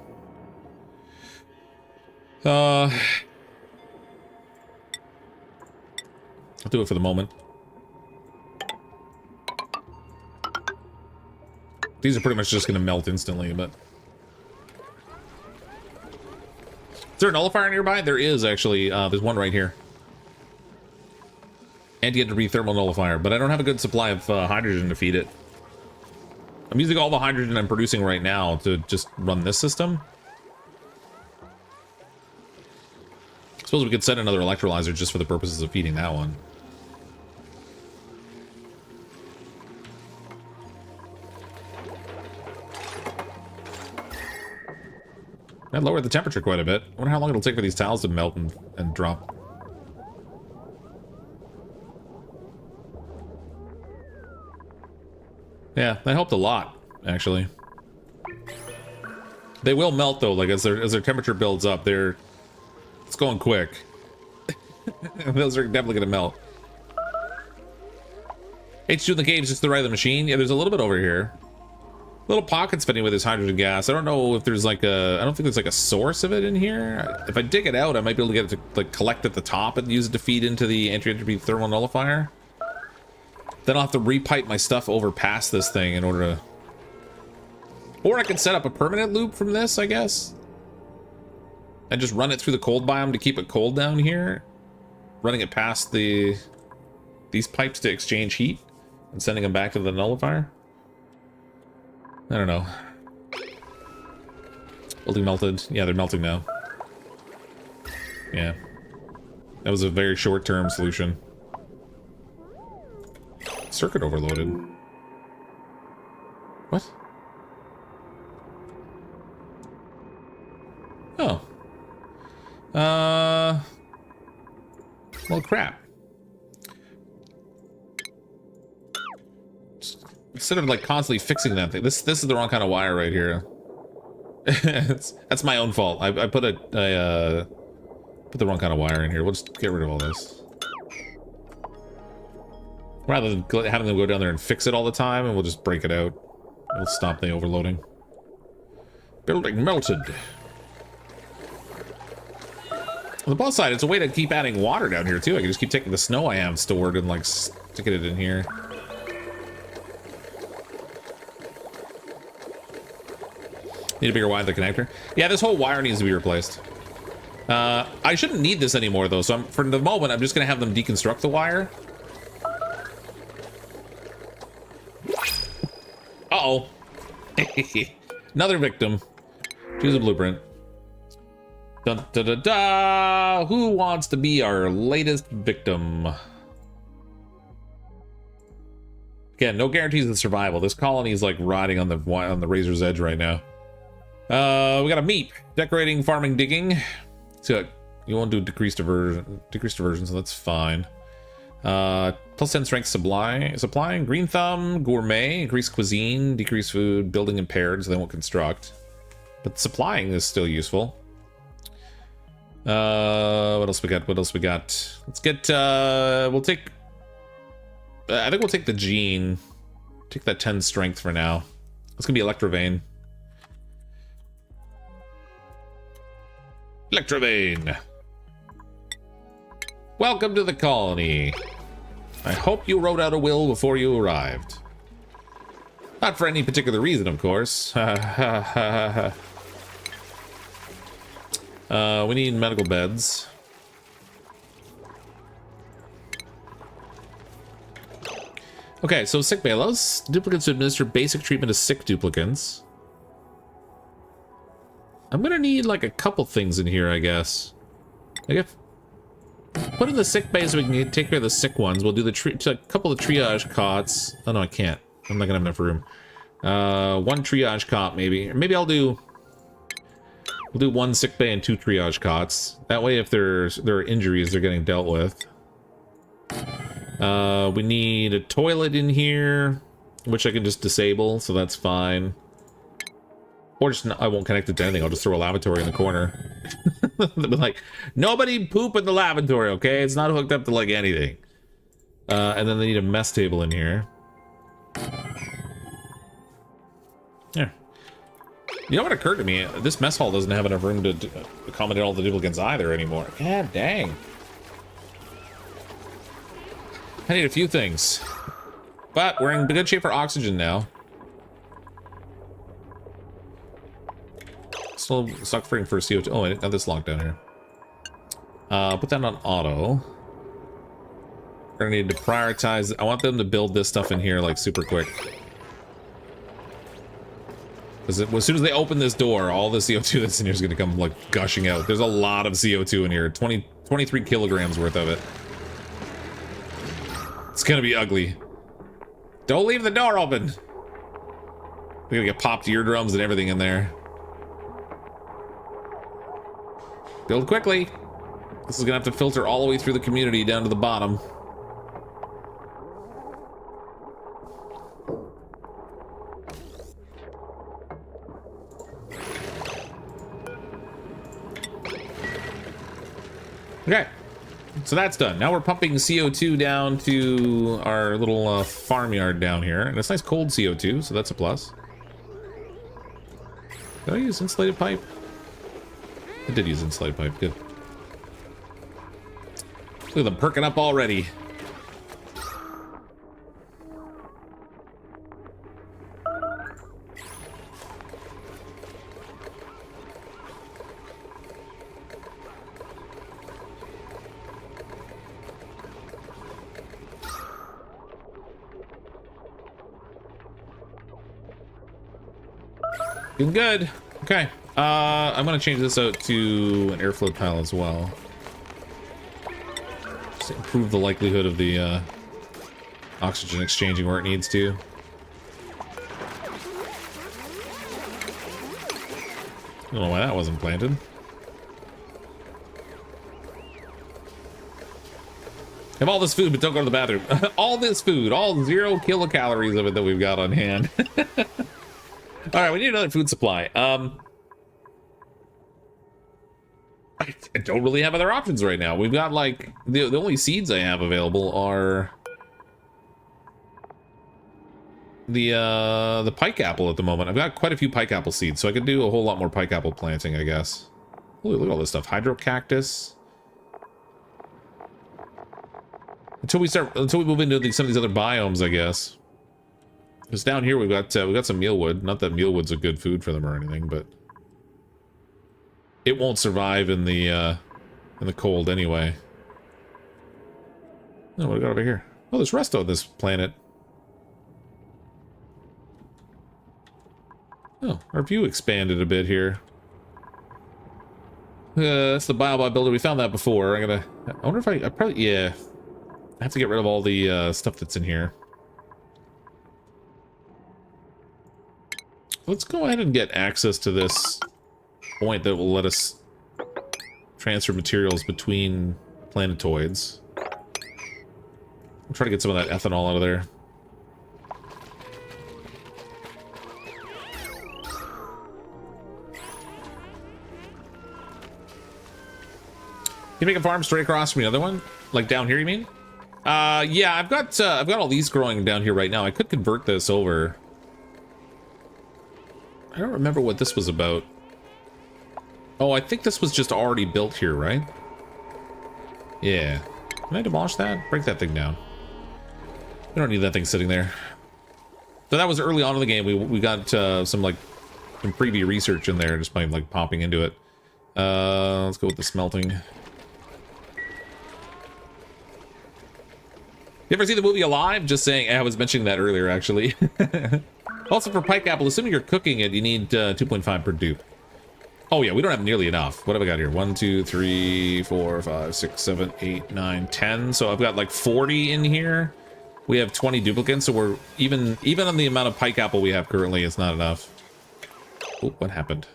I'll do it for the moment. These are pretty much just going to melt instantly, but... Is there a nullifier nearby? There is, actually. There's one right here. Anti-entropy thermal nullifier, but I don't have a good supply of hydrogen to feed it. I'm using all the hydrogen I'm producing right now to just run this system. I suppose we could set another electrolyzer just for the purposes of feeding that one. That lowered the temperature quite a bit. I wonder how long it'll take for these tiles to melt and drop. Yeah, that helped a lot, actually. They will melt though, like as their temperature builds up, it's going quick. Those are definitely gonna melt. H2 in the cave is just to the right of the machine. Yeah, there's a little bit over here. Little pockets fitting with this hydrogen gas. I don't know if there's like I don't think there's like a source of it in here. If I dig it out, I might be able to get it to like collect at the top and use it to feed into the entry thermal nullifier. Then I'll have to repipe my stuff over past this thing in order to... Or I can set up a permanent loop from this, I guess. And just run it through the cold biome to keep it cold down here. Running it past these pipes to exchange heat and sending them back to the nullifier. I don't know. Building melted. Yeah, they're melting now. Yeah. That was a very short-term solution. Circuit overloaded. What? Oh. Well, crap. Instead of like constantly fixing that thing, this is the wrong kind of wire right here. That's my own fault. I put the wrong kind of wire in here. We'll just get rid of all this. Rather than having them go down there and fix it all the time, and we'll just break it out. It'll stop the overloading. Building melted. On the plus side, it's a way to keep adding water down here too. I can just keep taking the snow I have stored and like sticking it in here. Need a bigger wire in the connector. Yeah, this whole wire needs to be replaced. I shouldn't need this anymore though, so for the moment I'm just gonna have them deconstruct the wire. Uh-oh. Another victim. Choose a blueprint. Dun, da, da, da. Who wants to be our latest victim? Again, no guarantees of survival. This colony is like riding on the razor's edge right now. We got a meat. Decorating, farming, digging. So you won't do decreased diversion, so that's fine. Plus 10 strength supplying, green thumb, gourmet, increased cuisine, decreased food, building impaired, so they won't construct. But supplying is still useful. What else we got? Let's get, we'll take, I think we'll take the gene. Take that 10 strength for now. It's gonna be Electrovane. Electrovane! Welcome to the colony. I hope you wrote out a will before you arrived. Not for any particular reason, of course. We need medical beds. Okay, so sick balos. Duplicants to administer basic treatment to sick duplicants. I'm gonna need like a couple things in here, I guess. Like if put in the sick bay so we can take care of the sick ones. We'll do a couple of triage cots. Oh no, I can't. I'm not gonna have enough room. One triage cot maybe. Or maybe we'll do one sick bay and 2 triage cots. That way, if there are injuries, they're getting dealt with. We need a toilet in here, which I can just disable, so that's fine. Or just, I won't connect it to anything. I'll just throw a lavatory in the corner. Like, nobody poop in the lavatory, okay? It's not hooked up to, like, anything. And then they need a mess table in here. Yeah. You know what occurred to me? This mess hall doesn't have enough room to accommodate all the duplicants either anymore. God dang. I need a few things. But we're in good shape for oxygen now. Still suffering for CO2. Oh, I got this locked down here. Put that on auto. We're gonna need to prioritize. I want them to build this stuff in here like super quick. Because as soon as they open this door, all the CO2 that's in here is gonna come like gushing out. There's a lot of CO2 in here. 23 kilograms worth of it. It's gonna be ugly. Don't leave the door open. We're gonna get popped eardrums and everything in there. Build quickly. This is gonna have to filter all the way through the community down to the bottom. Okay, so that's done. Now we're pumping CO2 down to our little farmyard down here. And it's nice cold CO2, so that's a plus. Did I use insulated pipe? I did use insulated pipe, good. Look at them perking up already. Doing good. Okay. I'm gonna change this out to an airflow tile as well. Just improve the likelihood of the oxygen exchanging where it needs to. I don't know why that wasn't planted. Have all this food, but don't go to the bathroom. All this food, all 0 kilocalories of it that we've got on hand. All right, we need another food supply. I don't really have other options right now. We've got like the only seeds I have available are the pike apple at the moment. I've got quite a few pike apple seeds, so I could do a whole lot more pike apple planting, I guess. Ooh, look at all this stuff. Hydrocactus. Until we move into some of these other biomes, I guess. Because down here we've got some mealwood. Not that mealwood's a good food for them or anything, but it won't survive in the cold anyway. Oh, what do we got over here? Oh, there's rest on this planet. Oh, our view expanded a bit here. That's the biome builder. We found that before. I wonder if I probably, yeah. I have to get rid of all the stuff that's in here. Let's go ahead and get access to this point that will let us transfer materials between planetoids. I'll try to get some of that ethanol out of there. Can you make a farm straight across from the other one? Like down here, you mean? Yeah, I've got all these growing down here right now. I could convert this over. I don't remember what this was about. Oh, I think this was just already built here, right? Yeah. Can I demolish that? Break that thing down. We don't need that thing sitting there. So that was early on in the game. We got some preview research in there just by like popping into it. Let's go with the smelting. You ever see the movie Alive? Just saying, I was mentioning that earlier, actually. Also, for pike apple, assuming you're cooking it, you need 2.5 per dupe. Oh, yeah, we don't have nearly enough. What have I got here? 1, 2, 3, 4, 5, 6, 7, 8, 9, 10. So I've got like 40 in here. We have 20 duplicants, so we're even on the amount of pike apple we have currently, it's not enough. Oh, what happened?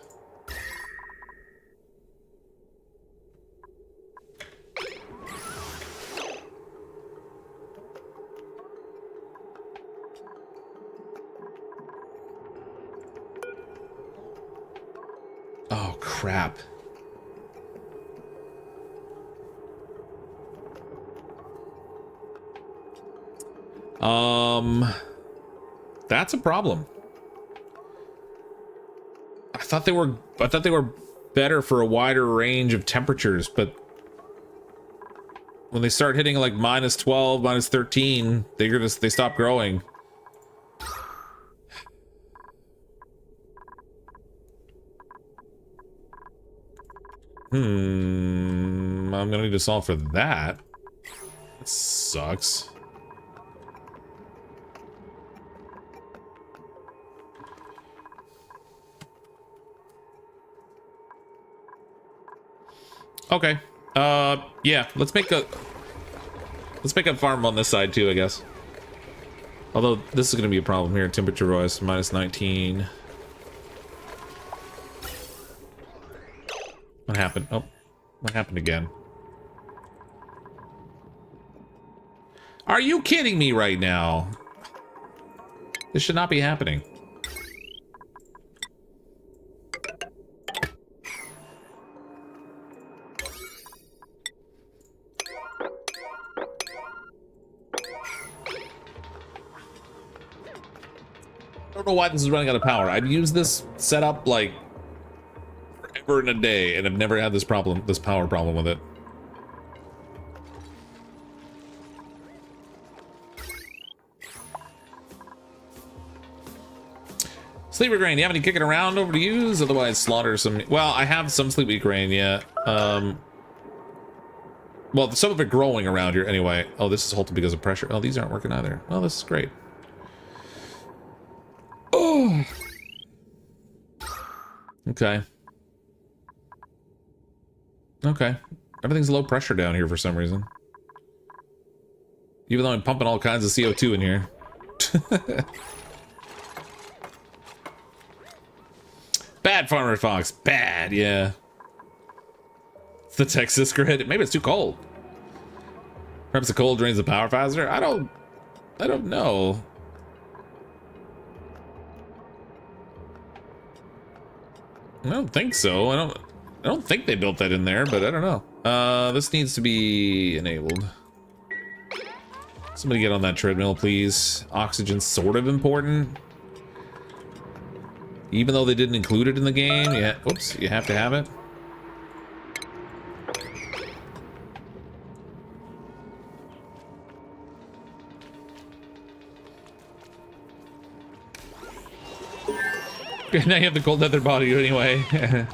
Oh, crap. That's a problem. I thought they were better for a wider range of temperatures, but when they start hitting like -12, -13, they stop growing. I'm gonna need to solve for that. That sucks. Okay. Yeah, let's make a farm on this side too, I guess. Although this is gonna be a problem here, temperature wise, -19. What happened? Oh, What happened again? Are you kidding me right now? This should not be happening. I don't know why this is running out of power. I've used this setup like forever in a day, and I've never had this problem, this power problem with it. Sleepy grain, you have any kicking around over to use? Otherwise, slaughter some. Well, I have some sleepy grain, yeah. Well, some of it growing around here anyway. Oh, this is halted because of pressure. Oh, these aren't working either. Oh, this is great. Oh. Okay. Okay. Everything's low pressure down here for some reason. Even though I'm pumping all kinds of CO2 in here. Bad, Farmer Fox. Bad, yeah. It's the Texas grid. Maybe it's too cold. Perhaps the cold drains the power faster. I don't know. I don't think so. I don't think they built that in there, but I don't know. This needs to be enabled. Somebody get on that treadmill, please. Oxygen's sort of important. Even though they didn't include it in the game, yeah. Oops, you have to have it. Now you have the cold nether body anyway.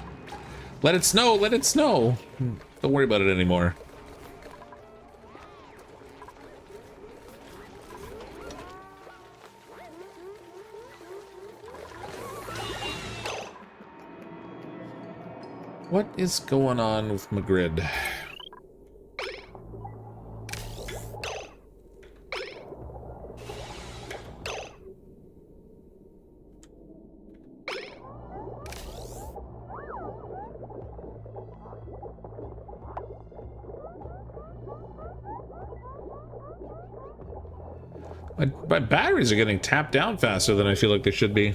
Let it snow, let it snow. Don't worry about it anymore. What is going on with my grid? My batteries are getting tapped down faster than I feel like they should be.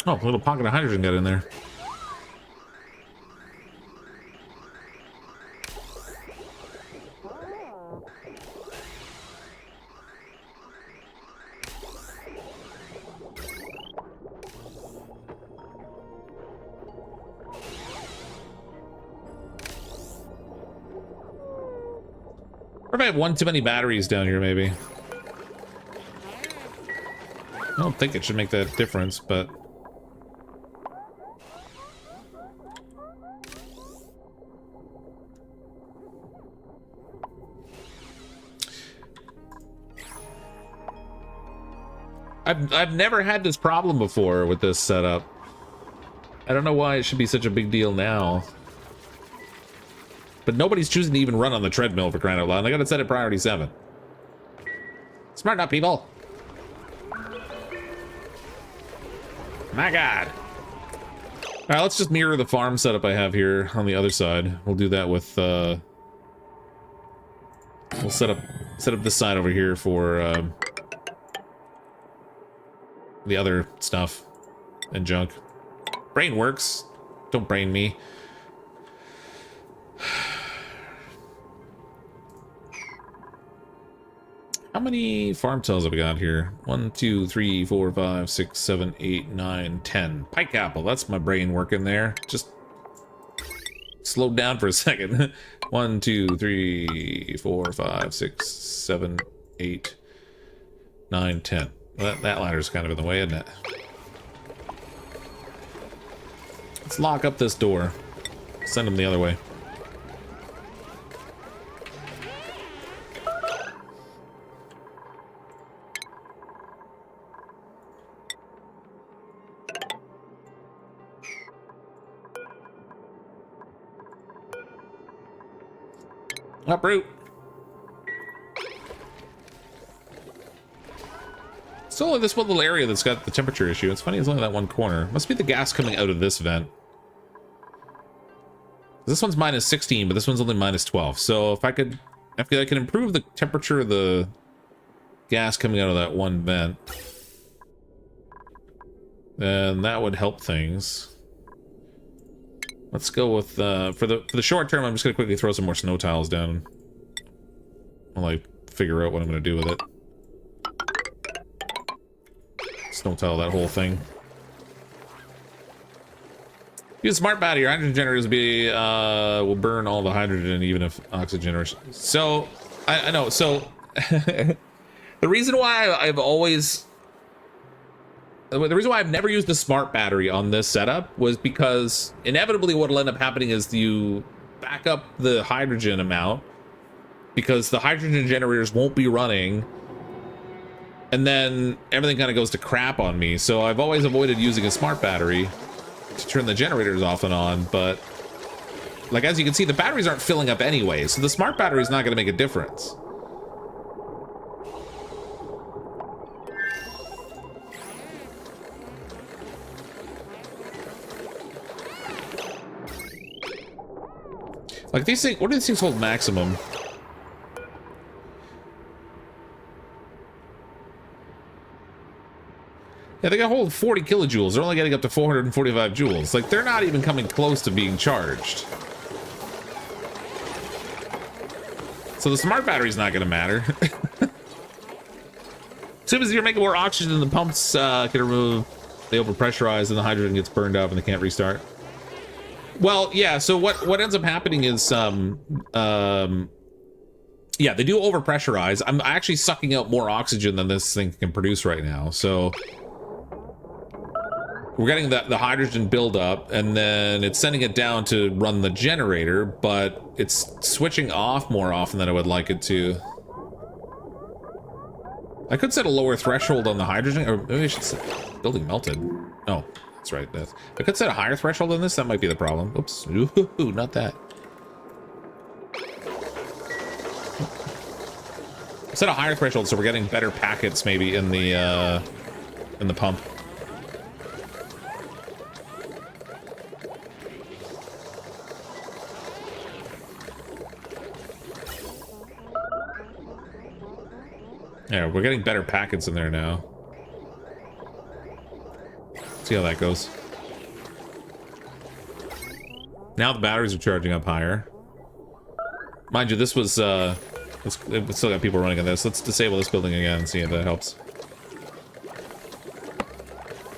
Oh, a little pocket of hydrogen got in there. Or if I have one too many batteries down here, maybe. I don't think it should make that difference, but... I've never had this problem before with this setup. I don't know why it should be such a big deal now. But nobody's choosing to even run on the treadmill, for crying out loud. And I gotta set it priority 7. Smart up, people. My God. All right, let's just mirror the farm setup I have here on the other side. We'll do that with, we'll set up this side over here for, the other stuff and junk. Brain works. Don't brain me. How many farm cells have we got here? 1, 2, 3, 4, 5, 6, 7, 8, 9, 10. Pike apple. That's my brain working there. Just slowed down for a second. 1, 2, 3, 4, 5, 6, 7, 8, 9, 10. Well, that ladder's kind of in the way, isn't it? Let's lock up this door. Send them the other way. Uproot. Still in this one little area that's got the temperature issue. It's funny, it's only that one corner. Must be the gas coming out of this vent. This one's minus 16, but this one's only minus 12. So if I could improve the temperature of the gas coming out of that one vent, then that would help things. Let's go with for the short term. I'm just gonna quickly throw some more snow tiles down while I figure out what I'm gonna do with it. Snow tile that whole thing. Use smart battery. Your hydrogen generators will burn all the hydrogen even if oxygen generation. So I know. So the reason why I've never used a smart battery on this setup was because inevitably what'll end up happening is you back up the hydrogen amount because the hydrogen generators won't be running, and then everything kind of goes to crap on me. So I've always avoided using a smart battery to turn the generators off and on, but like as you can see, the batteries aren't filling up anyway, so the smart battery is not going to make a difference. Like these things, what do these things hold maximum? Yeah, they can hold 40 kilojoules. They're only getting up to 445 joules. Like, they're not even coming close to being charged. So the smart battery's not going to matter. As soon as you're making more oxygen, the pumps can remove, they overpressurize, and the hydrogen gets burned up, and they can't restart. Well, yeah. So what ends up happening is, yeah, they do overpressurize. I'm actually sucking out more oxygen than this thing can produce right now. So we're getting the hydrogen buildup, and then it's sending it down to run the generator, but it's switching off more often than I would like it to. I could set a lower threshold on the hydrogen, or maybe I should set building melted. Oh, that's right. I could set a higher threshold on this. That might be the problem. Oops. Ooh, not that. Set a higher threshold so we're getting better packets maybe in the pump. Yeah, we're getting better packets in there now. See how that goes. Now the batteries are charging up higher. Mind you, this was, we still got people running on this. Let's disable this building again and see if that helps.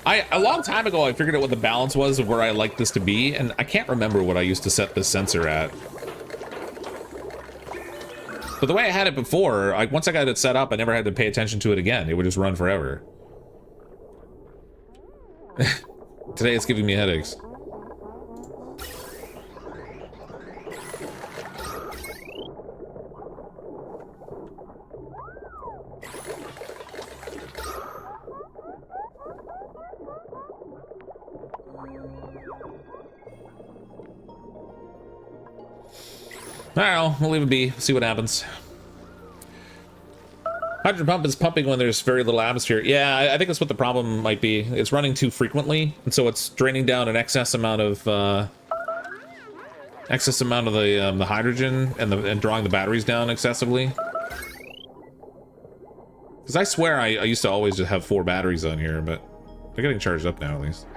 A long time ago, I figured out what the balance was of where I like this to be, and I can't remember what I used to set this sensor at. But the way I had it before, like once I got it set up, I never had to pay attention to it again. It would just run forever. Today it's giving me headaches. Alright, we'll leave it be. See what happens. Hydrogen pump is pumping when there's very little atmosphere. Yeah, I think that's what the problem might be. It's running too frequently, and so it's draining down an excess amount of the hydrogen and drawing the batteries down excessively. Because I swear I used to always just have 4 batteries on here, but they're getting charged up now at least.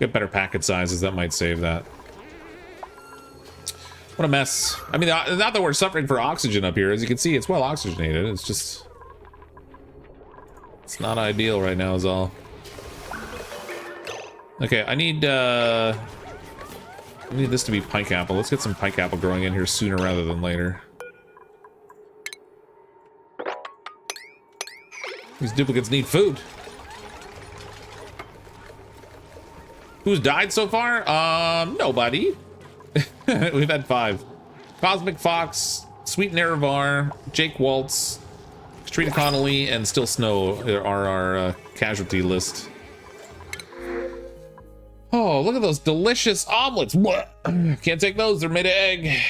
Get better packet sizes, that might save that. What a mess. I mean, not that we're suffering for oxygen up here. As you can see, it's well oxygenated. It's just... it's not ideal right now is all. Okay, I need this to be pike apple. Let's get some pike apple growing in here sooner rather than later. These duplicates need food. Who's died so far? Nobody. We've had 5. Cosmic Fox, Sweet Nerevar, Jake Waltz, Katrina Connolly, and Still Snow are our casualty list. Oh, look at those delicious omelets. Can't take those, they're made of egg.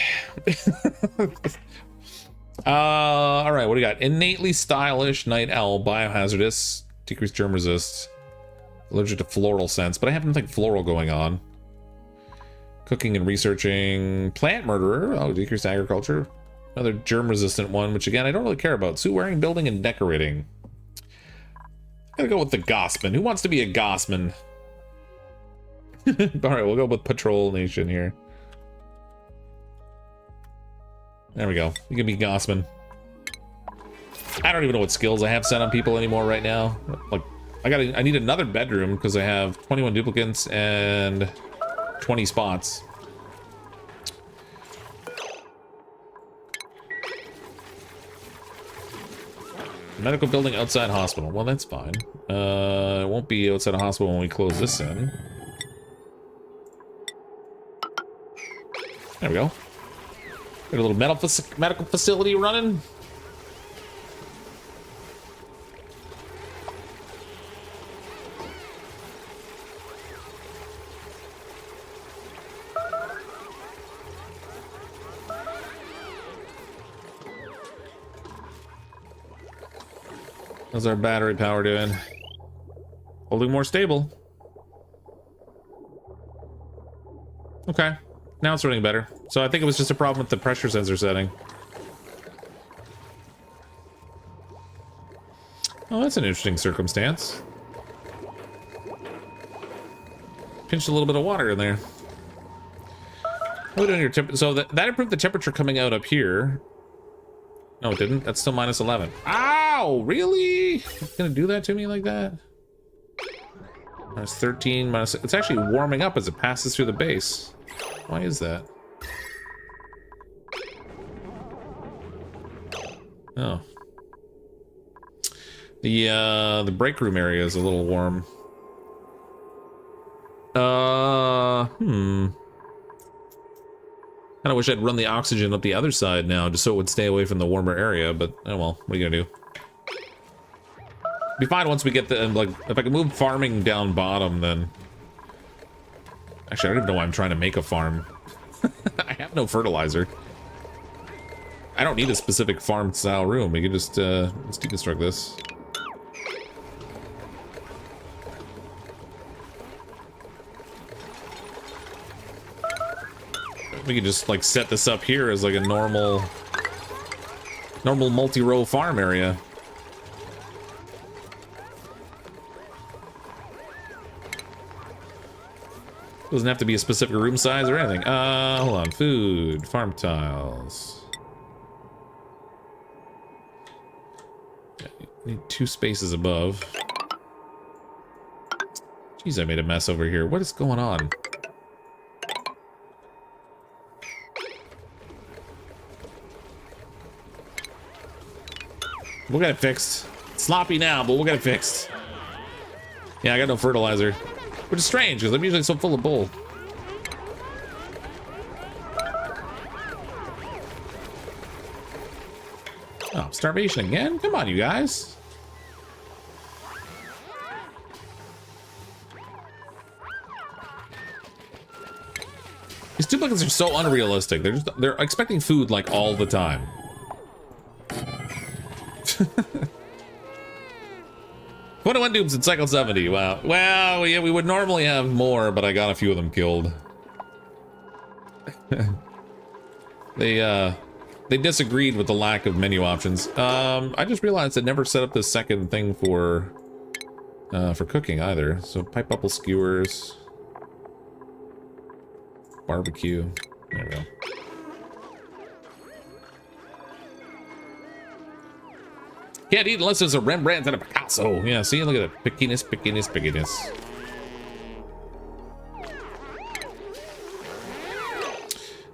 All right, what do we got? Innately stylish, night owl, biohazardous, decreased germ resist, allergic to floral scents, but I have nothing floral going on. Cooking and researching, plant murderer, oh, decreased agriculture. Another germ resistant one, which again, I don't really care about. Suit wearing, building, and decorating. Gotta go with the Gossman. Who wants to be a Gossman? All right, we'll go with Patrol Nation here. There we go. You can be Gossman. I don't even know what skills I have set on people anymore right now. Like, I need another bedroom because I have 21 duplicants and 20 spots. Medical building outside hospital. Well, that's fine. It won't be outside a hospital when we close this in. There we go. Got a little medical facility running. How's our battery power doing? Holding more stable. Okay. Now it's running better. So I think it was just a problem with the pressure sensor setting. Oh, that's an interesting circumstance. Pinched a little bit of water in there. What are we doing here? So that improved the temperature coming out up here. No, it didn't. That's still minus 11. Ow! Really? It's gonna do that to me like that? Minus 13, minus... It's actually warming up as it passes through the base. Why is that? Oh. The break room area is a little warm. Kinda wish I'd run the oxygen up the other side now, just so it would stay away from the warmer area, but oh well, what are you gonna do? Be fine once we get the, like, if I can move farming down bottom, then... Actually, I don't even know why I'm trying to make a farm. I have no fertilizer. I don't need a specific farm-style room. We can just, let's deconstruct this. We can just, like, set this up here as, like, a normal multi-row farm area. Doesn't have to be a specific room size or anything. Hold on. Food, farm tiles. Need 2 spaces above. Jeez, I made a mess over here. What is going on? We'll get it fixed. It's sloppy now, but we'll get it fixed. Yeah, I got no fertilizer. Which is strange, because I'm usually so full of bull. Oh, starvation again? Come on, you guys. These duplicates are so unrealistic. They're expecting food like all the time. 21 dupes in cycle 70. Wow. Well, yeah, we would normally have more, but I got a few of them killed. They disagreed with the lack of menu options. I just realized I never set up this second thing for cooking either. So pipe bubble skewers, barbecue. There we go. Can't eat unless there's a Rembrandt and a Picasso. Yeah, see, look at that. Pickiness, pickiness, pickiness.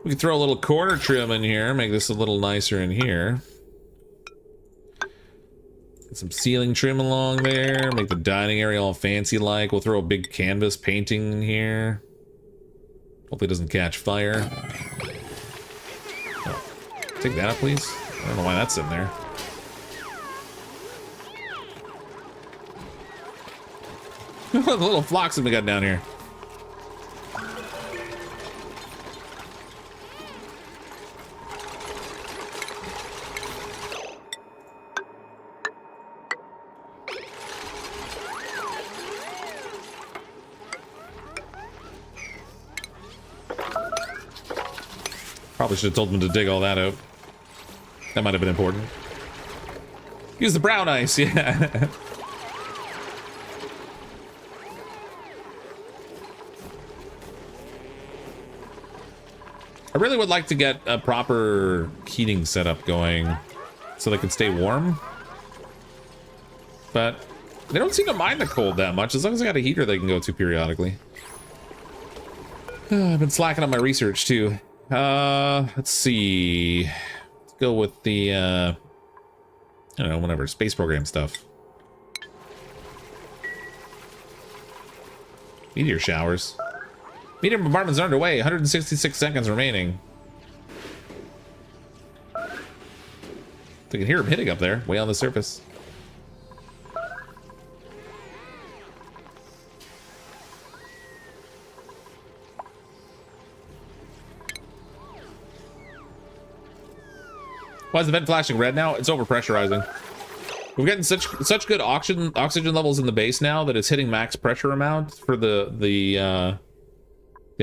We can throw a little corner trim in here, make this a little nicer in here. Get some ceiling trim along there, make the dining area all fancy-like. We'll throw a big canvas painting in here. Hopefully it doesn't catch fire. Oh, take that up, please. I don't know why that's in there. The little flocks that we got down here. Probably should have told them to dig all that out. That might have been important. Use the brown ice, yeah. I really would like to get a proper heating setup going so they can stay warm. But they don't seem to mind the cold that much, as long as I got a heater they can go to periodically. I've been slacking on my research too. Let's see. Let's go with the, I don't know, whatever, space program stuff. Meteor showers. Meteor bombardments are underway. 166 seconds remaining. I can hear him hitting up there, way on the surface. Why is the vent flashing red now? It's overpressurizing. We're getting such good oxygen levels in the base now that it's hitting max pressure amount for the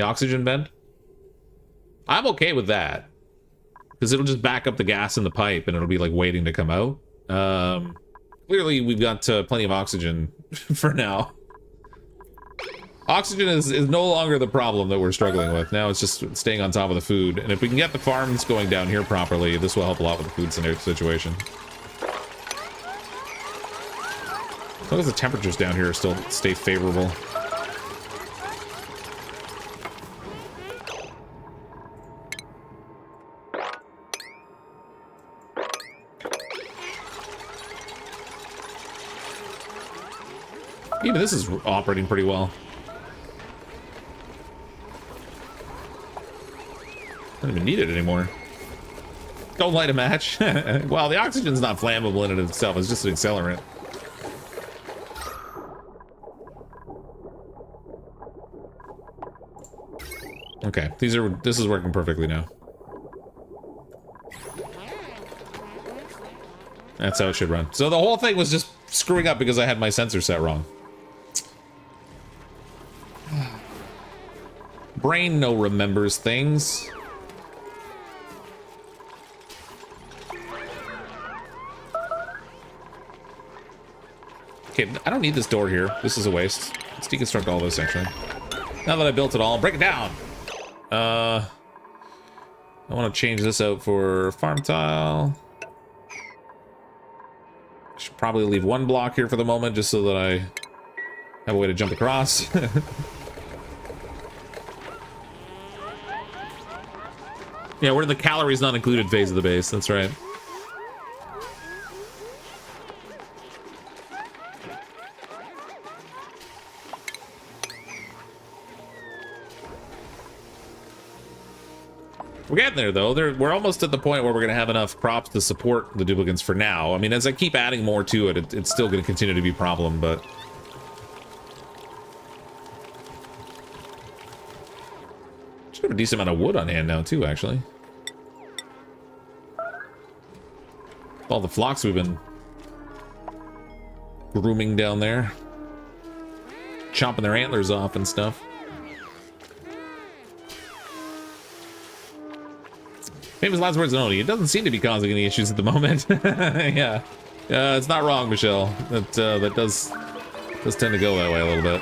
oxygen vent. I'm okay with that, because it'll just back up the gas in the pipe and it'll be like waiting to come out. Clearly we've got plenty of oxygen for now. Oxygen is no longer the problem that we're struggling with. Now it's just staying on top of the food. And if we can get the farms going down here properly, this will help a lot with the food situation. As long as the temperatures down here still stay favorable. Even this is operating pretty well. I don't even need it anymore. Don't light a match. Well, the oxygen's not flammable in it itself. It's just an accelerant. Okay, this is working perfectly now. That's how it should run. So the whole thing was just screwing up because I had my sensor set wrong. Brain no remembers things. Okay, I don't need this door here. This is a waste. Let's deconstruct all this, actually. Now that I built it all, break it down! I want to change this out for farm tile. Should probably leave one block here for the moment, just so that I have a way to jump across. Yeah, we're in the calories not included phase of the base, that's right. We're getting there, though. We're almost at the point where we're going to have enough crops to support the duplicants for now. I mean, as I keep adding more to it, it's still going to continue to be a problem, but... should have a decent amount of wood on hand now, too, actually. All the flocks we've been grooming down there. Chopping their antlers off and stuff. Famous last words only. It doesn't seem to be causing any issues at the moment. Yeah. It's not wrong, Michelle. That does tend to go that way a little bit.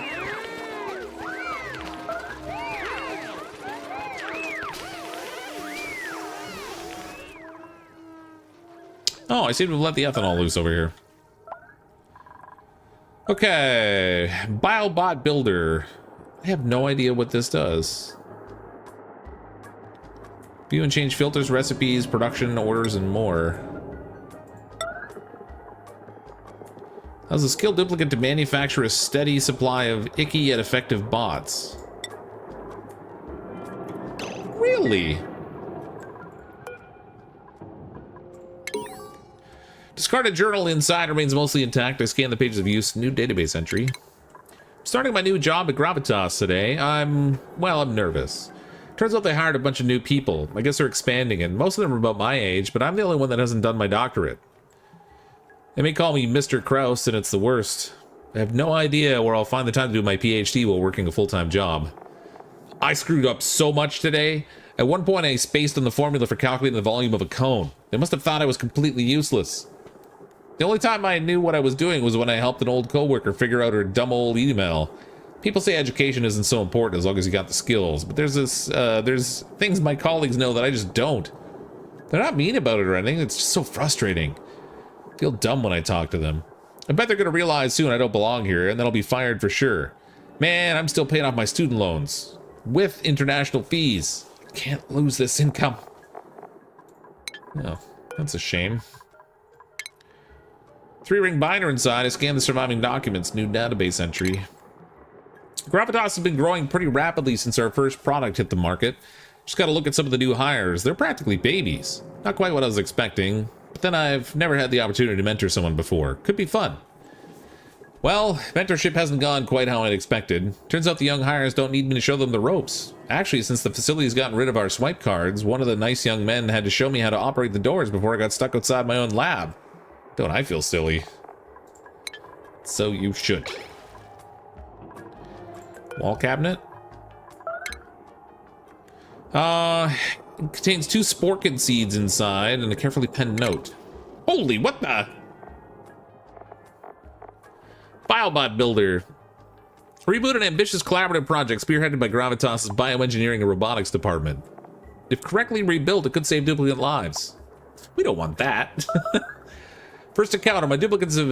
Oh, I seem to have let the ethanol loose over here. Okay. Biobot Builder. I have no idea what this does. View and change filters, recipes, production, orders, and more. Allows a skilled duplicate to manufacture a steady supply of icky yet effective bots. Really? Discarded journal inside remains mostly intact. I scan the pages of use. New database entry. Starting my new job at Gravitas today. I'm nervous. Turns out they hired a bunch of new people. I guess they're expanding, and most of them are about my age, but I'm the only one that hasn't done my doctorate. They may call me Mr. Krause, and it's the worst. I have no idea where I'll find the time to do my PhD while working a full-time job. I screwed up so much today. At one point, I spaced on the formula for calculating the volume of a cone. They must have thought I was completely useless. The only time I knew what I was doing was when I helped an old coworker figure out her dumb old email. People say education isn't so important as long as you got the skills, but there's things my colleagues know that I just don't. They're not mean about it or anything, it's just so frustrating. I feel dumb when I talk to them. I bet they're gonna realize soon I don't belong here, and then I'll be fired for sure. Man, I'm still paying off my student loans. With international fees. Can't lose this income. Oh, that's a shame. 3-ring binder inside. I scanned the surviving documents. New database entry. Gravitas has been growing pretty rapidly since our first product hit the market. Just gotta look at some of the new hires. They're practically babies. Not quite what I was expecting, but then I've never had the opportunity to mentor someone before. Could be fun. Well, mentorship hasn't gone quite how I'd expected. Turns out the young hires don't need me to show them the ropes. Actually, since the facility's gotten rid of our swipe cards, one of the nice young men had to show me how to operate the doors before I got stuck outside my own lab. Don't I feel silly? So you should. Wall cabinet? It contains 2 sporkid seeds inside and a carefully penned note. Holy, what the? Biobot builder. Reboot an ambitious collaborative project spearheaded by Gravitas' bioengineering and robotics department. If correctly rebuilt, it could save duplicant lives. We don't want that. First encounter, my duplicates have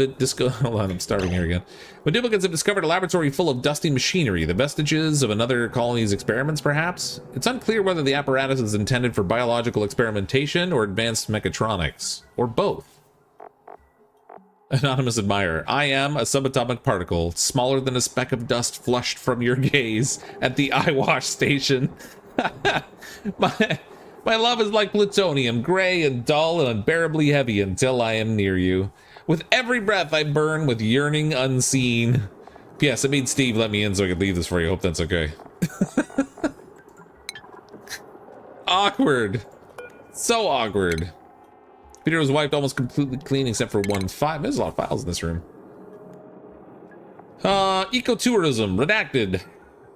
hold on, I'm starving here again. My duplicates have discovered a laboratory full of dusty machinery, the vestiges of another colony's experiments, perhaps? It's unclear whether the apparatus is intended for biological experimentation or advanced mechatronics, or both. Anonymous admirer. I am a subatomic particle, smaller than a speck of dust flushed from your gaze at the eye wash station. My love is like plutonium, gray and dull and unbearably heavy until I am near you. With every breath I burn with yearning unseen. P.S. I made Steve let me in so I could leave this for you. Hope that's okay. Awkward. So awkward. Peter was wiped almost completely clean except for one file. There's a lot of files in this room. Ecotourism, redacted.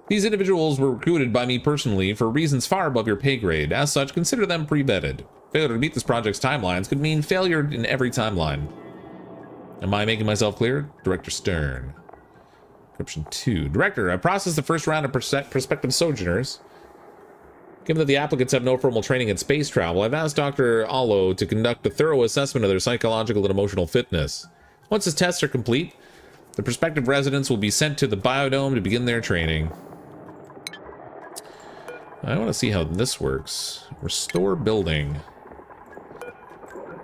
These individuals were recruited by me personally for reasons far above your pay grade. As such, consider them pre-vetted. Failure to meet this project's timelines could mean failure in every timeline. Am I making myself clear? Director Stern. Encryption 2. Director, I processed the first round of prospective sojourners. Given that the applicants have no formal training in space travel, I've asked Dr. Allo to conduct a thorough assessment of their psychological and emotional fitness. Once his tests are complete, the prospective residents will be sent to the biodome to begin their training. I want to see how this works. Restore building.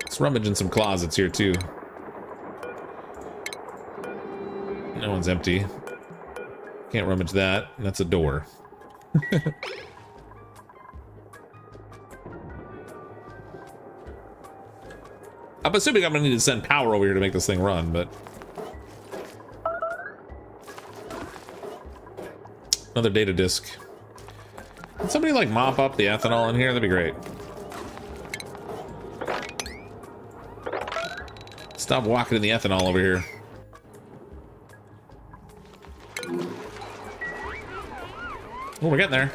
Let's rummage in some closets here, too. No one's empty. Can't rummage that. That's a door. I'm assuming I'm going to need to send power over here to make this thing run, but... Another data disk. Can somebody, like, mop up the ethanol in here? That'd be great. Stop walking in the ethanol over here. Oh, we're getting there.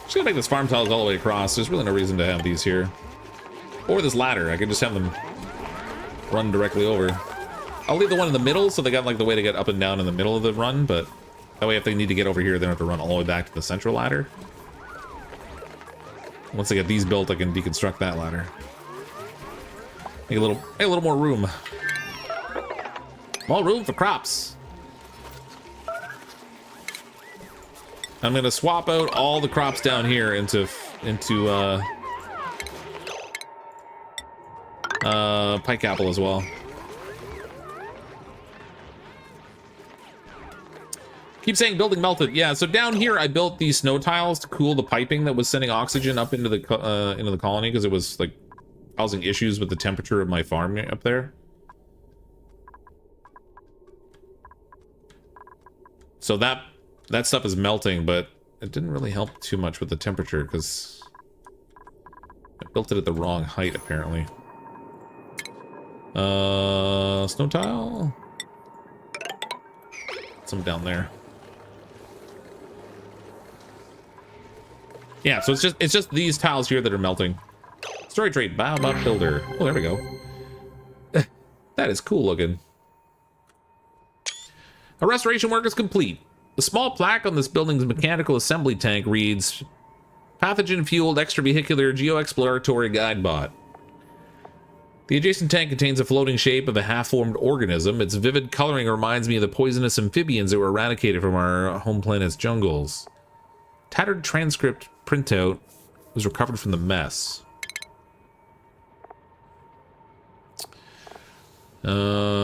Just gonna make this farm tiles all the way across. There's really no reason to have these here. Or this ladder. I could just have them run directly over. I'll leave the one in the middle so they got like the way to get up and down in the middle of the run, but that way if they need to get over here, they don't have to run all the way back to the central ladder. Once I get these built, I can deconstruct that ladder. Make a little more room. More room for crops. I'm gonna swap out all the crops down here into pike apple as well. Keep saying building melted. Yeah, so down here I built these snow tiles to cool the piping that was sending oxygen up into the colony because it was like causing issues with the temperature of my farm up there. So that stuff is melting, but it didn't really help too much with the temperature because I built it at the wrong height, apparently. Snow tile? Some down there. Yeah, so it's just these tiles here that are melting. Story trait, biome builder. Oh, there we go. That is cool looking. A restoration work is complete. The small plaque on this building's mechanical assembly tank reads, pathogen-fueled extravehicular geoexploratory guide bot. The adjacent tank contains a floating shape of a half-formed organism. Its vivid coloring reminds me of the poisonous amphibians that were eradicated from our home planet's jungles. Tattered transcript printout was recovered from the mess.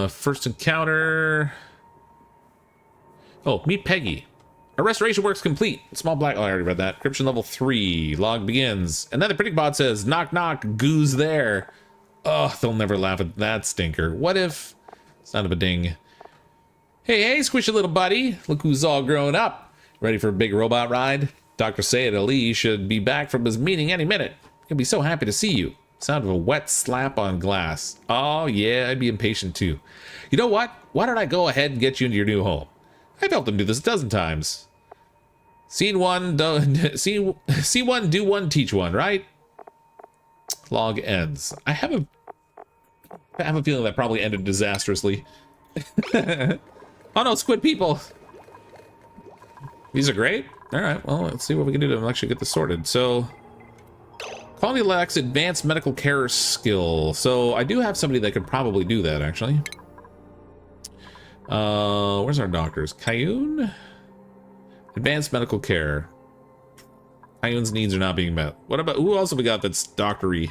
First encounter. Oh, meet Peggy. Our restoration work's complete. Small black. Oh, I already read that. Encryption level 3. Log begins. And then the predict bot says, knock knock, goose there. Oh, they'll never laugh at that stinker. What if... Son of a ding. Hey, hey, squishy little buddy. Look who's all grown up. Ready for a big robot ride? Dr. Sayed Ali should be back from his meeting any minute. He'll be so happy to see you. Sound of a wet slap on glass. Oh, yeah, I'd be impatient too. You know what? Why don't I go ahead and get you into your new home? I've helped him do this a dozen times. See one, do one, teach one, right? Log ends. I have a feeling that probably ended disastrously. Oh no, squid people. These are great. All right, well, let's see what we can do to actually get this sorted. So, Colony lacks advanced medical care skill. So I do have somebody that could probably do that, actually. Where's our doctors? Kayun? Advanced medical care. Kayun's needs are not being met. What about, who else have we got that's doctory?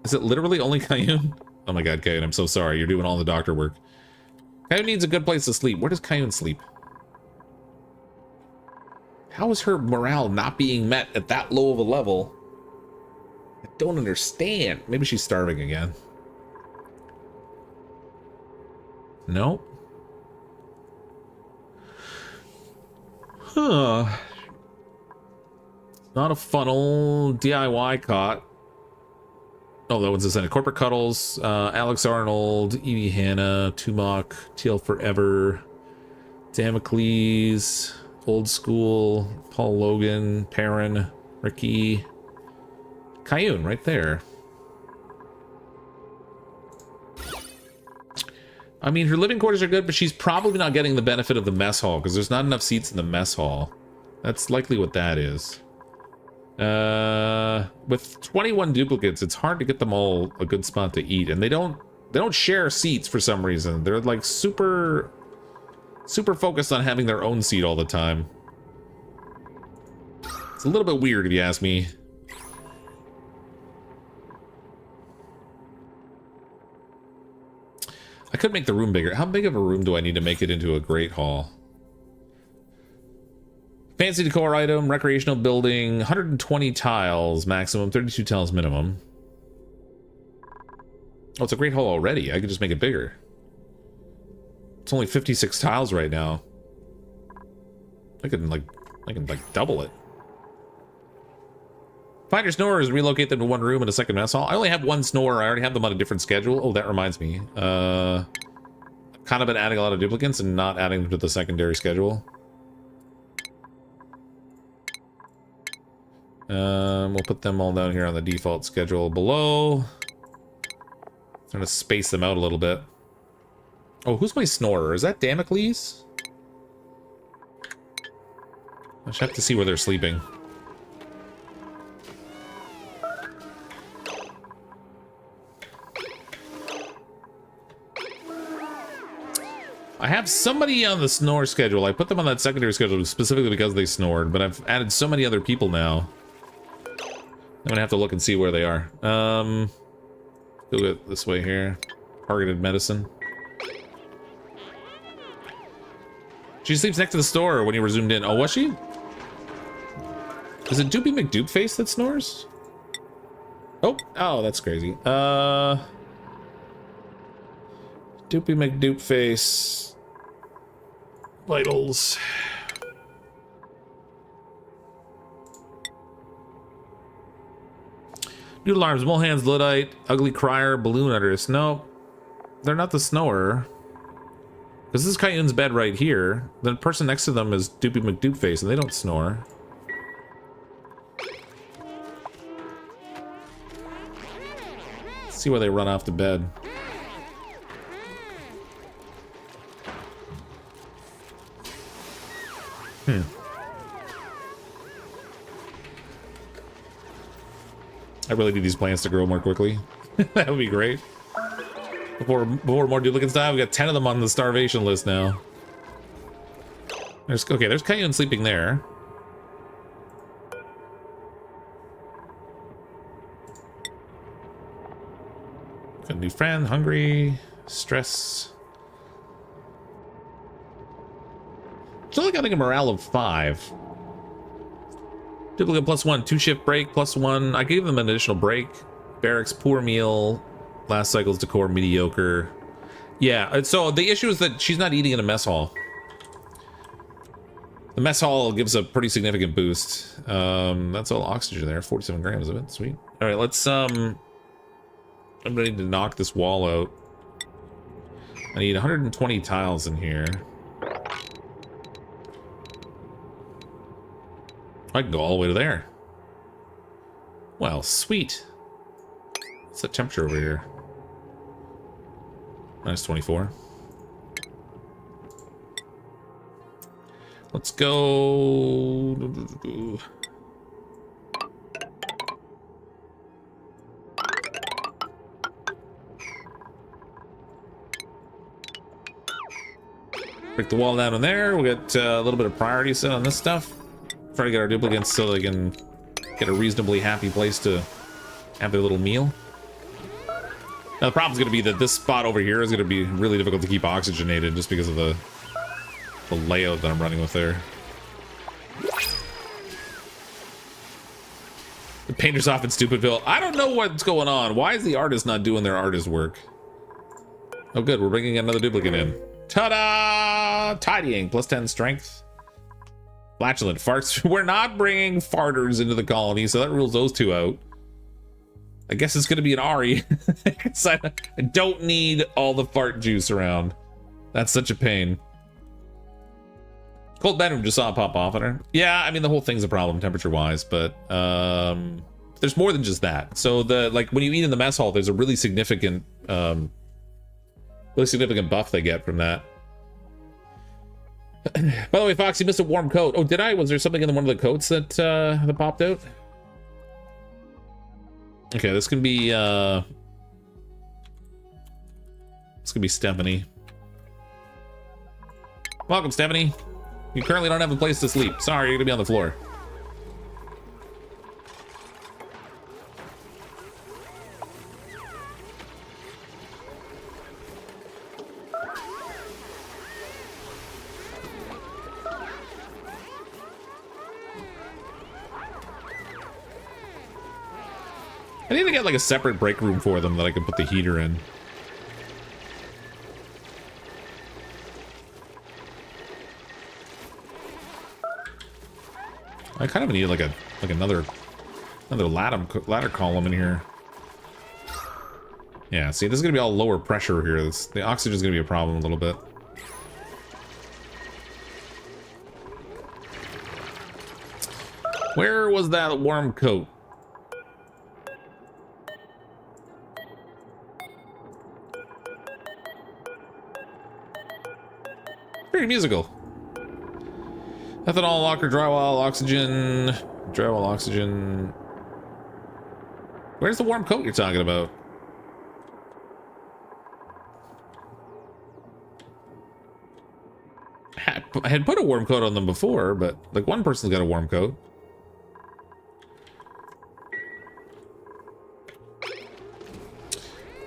Is it literally only Kayun? Oh my god, Kayun, I'm so sorry. You're doing all the doctor work. Kayun needs a good place to sleep. Where does Kayun sleep? How is her morale not being met at that low of a level? I don't understand. Maybe she's starving again. No. Huh. Not a funnel. DIY cot. Oh, that one's the Senate. Corporate Cuddles. Alex Arnold. Evie Hanna. Tumok. TL Forever. Damocles. Old School. Paul Logan. Perrin. Ricky. Kayun right there. I mean, her living quarters are good, but she's probably not getting the benefit of the mess hall because there's not enough seats in the mess hall. That's likely what that is. With 21 duplicates, it's hard to get them all a good spot to eat, and they don't share seats for some reason. They're like super focused on having their own seat all the time. It's a little bit weird if you ask me. I could make the room bigger. How big of a room do I need to make it into a great hall? Fancy decor item, recreational building, 120 tiles maximum, 32 tiles minimum. Oh, it's a great hall already. I could just make it bigger. It's only 56 tiles right now. I can like double it. Find your snorers, relocate them to one room in a second mess hall. I only have one snorer. I already have them on a different schedule. Oh, that reminds me. Kind of been adding a lot of duplicants and not adding them to the secondary schedule. We'll put them all down here on the default schedule below. Trying to space them out a little bit. Oh, who's my snorer? Is that Damocles? I should have to see where they're sleeping. I have somebody on the snore schedule. I put them on that secondary schedule specifically because they snored, but I've added so many other people now. I'm gonna have to look and see where they are. Go it this way here. Targeted medicine. She sleeps next to the store when you were zoomed in. Oh, was she? Is it Doopy McDoopface that snores? Oh, that's crazy. Doopy McDoopface. Vitals. Noodle arms, mole hands, Luddite, ugly crier, balloon udders. No, they're not the snower. Because this is Kayun's bed right here. The person next to them is Doopy McDoopface, and they don't snore. Let's see where they run off to bed. I really need these plants to grow more quickly. That would be great. Before more duplicates die, we got 10 of them on the starvation list now. There's Kayun sleeping there. Got a new friend, hungry, stress. Still only getting a morale of 5. Duplicant +1, 2-shift break, +1. I gave them an additional break. Barracks, poor meal. Last cycle's decor, mediocre. Yeah, so the issue is that she's not eating in a mess hall. The mess hall gives a pretty significant boost. That's all oxygen there, 47 grams of it, sweet. All right, let's, I'm gonna need to knock this wall out. I need 120 tiles in here. I can go all the way to there. Well, sweet. What's the temperature over here? -24. Let's go. Break the wall down in there. We'll get a little bit of priority set on this stuff. Try to get our duplicants so they can get a reasonably happy place to have their little meal. Now the problem is going to be that this spot over here is going to be really difficult to keep oxygenated just because of the layout that I'm running with there. The painter's off in Stupidville. I don't know what's going on. Why is the artist not doing their artist work? Oh good, we're bringing another duplicate in. Ta-da! Tidying, +10 strength. Flatulent farts. We're not bringing farters into the colony, so that rules those two out. I guess it's going to be an Ari. I don't need all the fart juice around. That's such a pain. Cold bedroom, just saw it pop off on her. Yeah, I mean, the whole thing's a problem temperature-wise, but there's more than just that. So when you eat in the mess hall, there's a really significant buff they get from that. By the way, Fox, you missed a warm coat. Oh, did I? Was there something in one of the coats that that popped out? Okay, this can be Stephanie. Welcome, Stephanie. You currently don't have a place to sleep. Sorry, you're gonna be on the floor. I need to get like a separate break room for them that I can put the heater in. I kind of need like another ladder column in here. Yeah, see, this is gonna be all lower pressure here. The oxygen's gonna be a problem a little bit. Where was that warm coat? Very musical. Ethanol, locker, drywall, oxygen. Drywall, oxygen. Where's the warm coat you're talking about? I had put a warm coat on them before, but like one person's got a warm coat.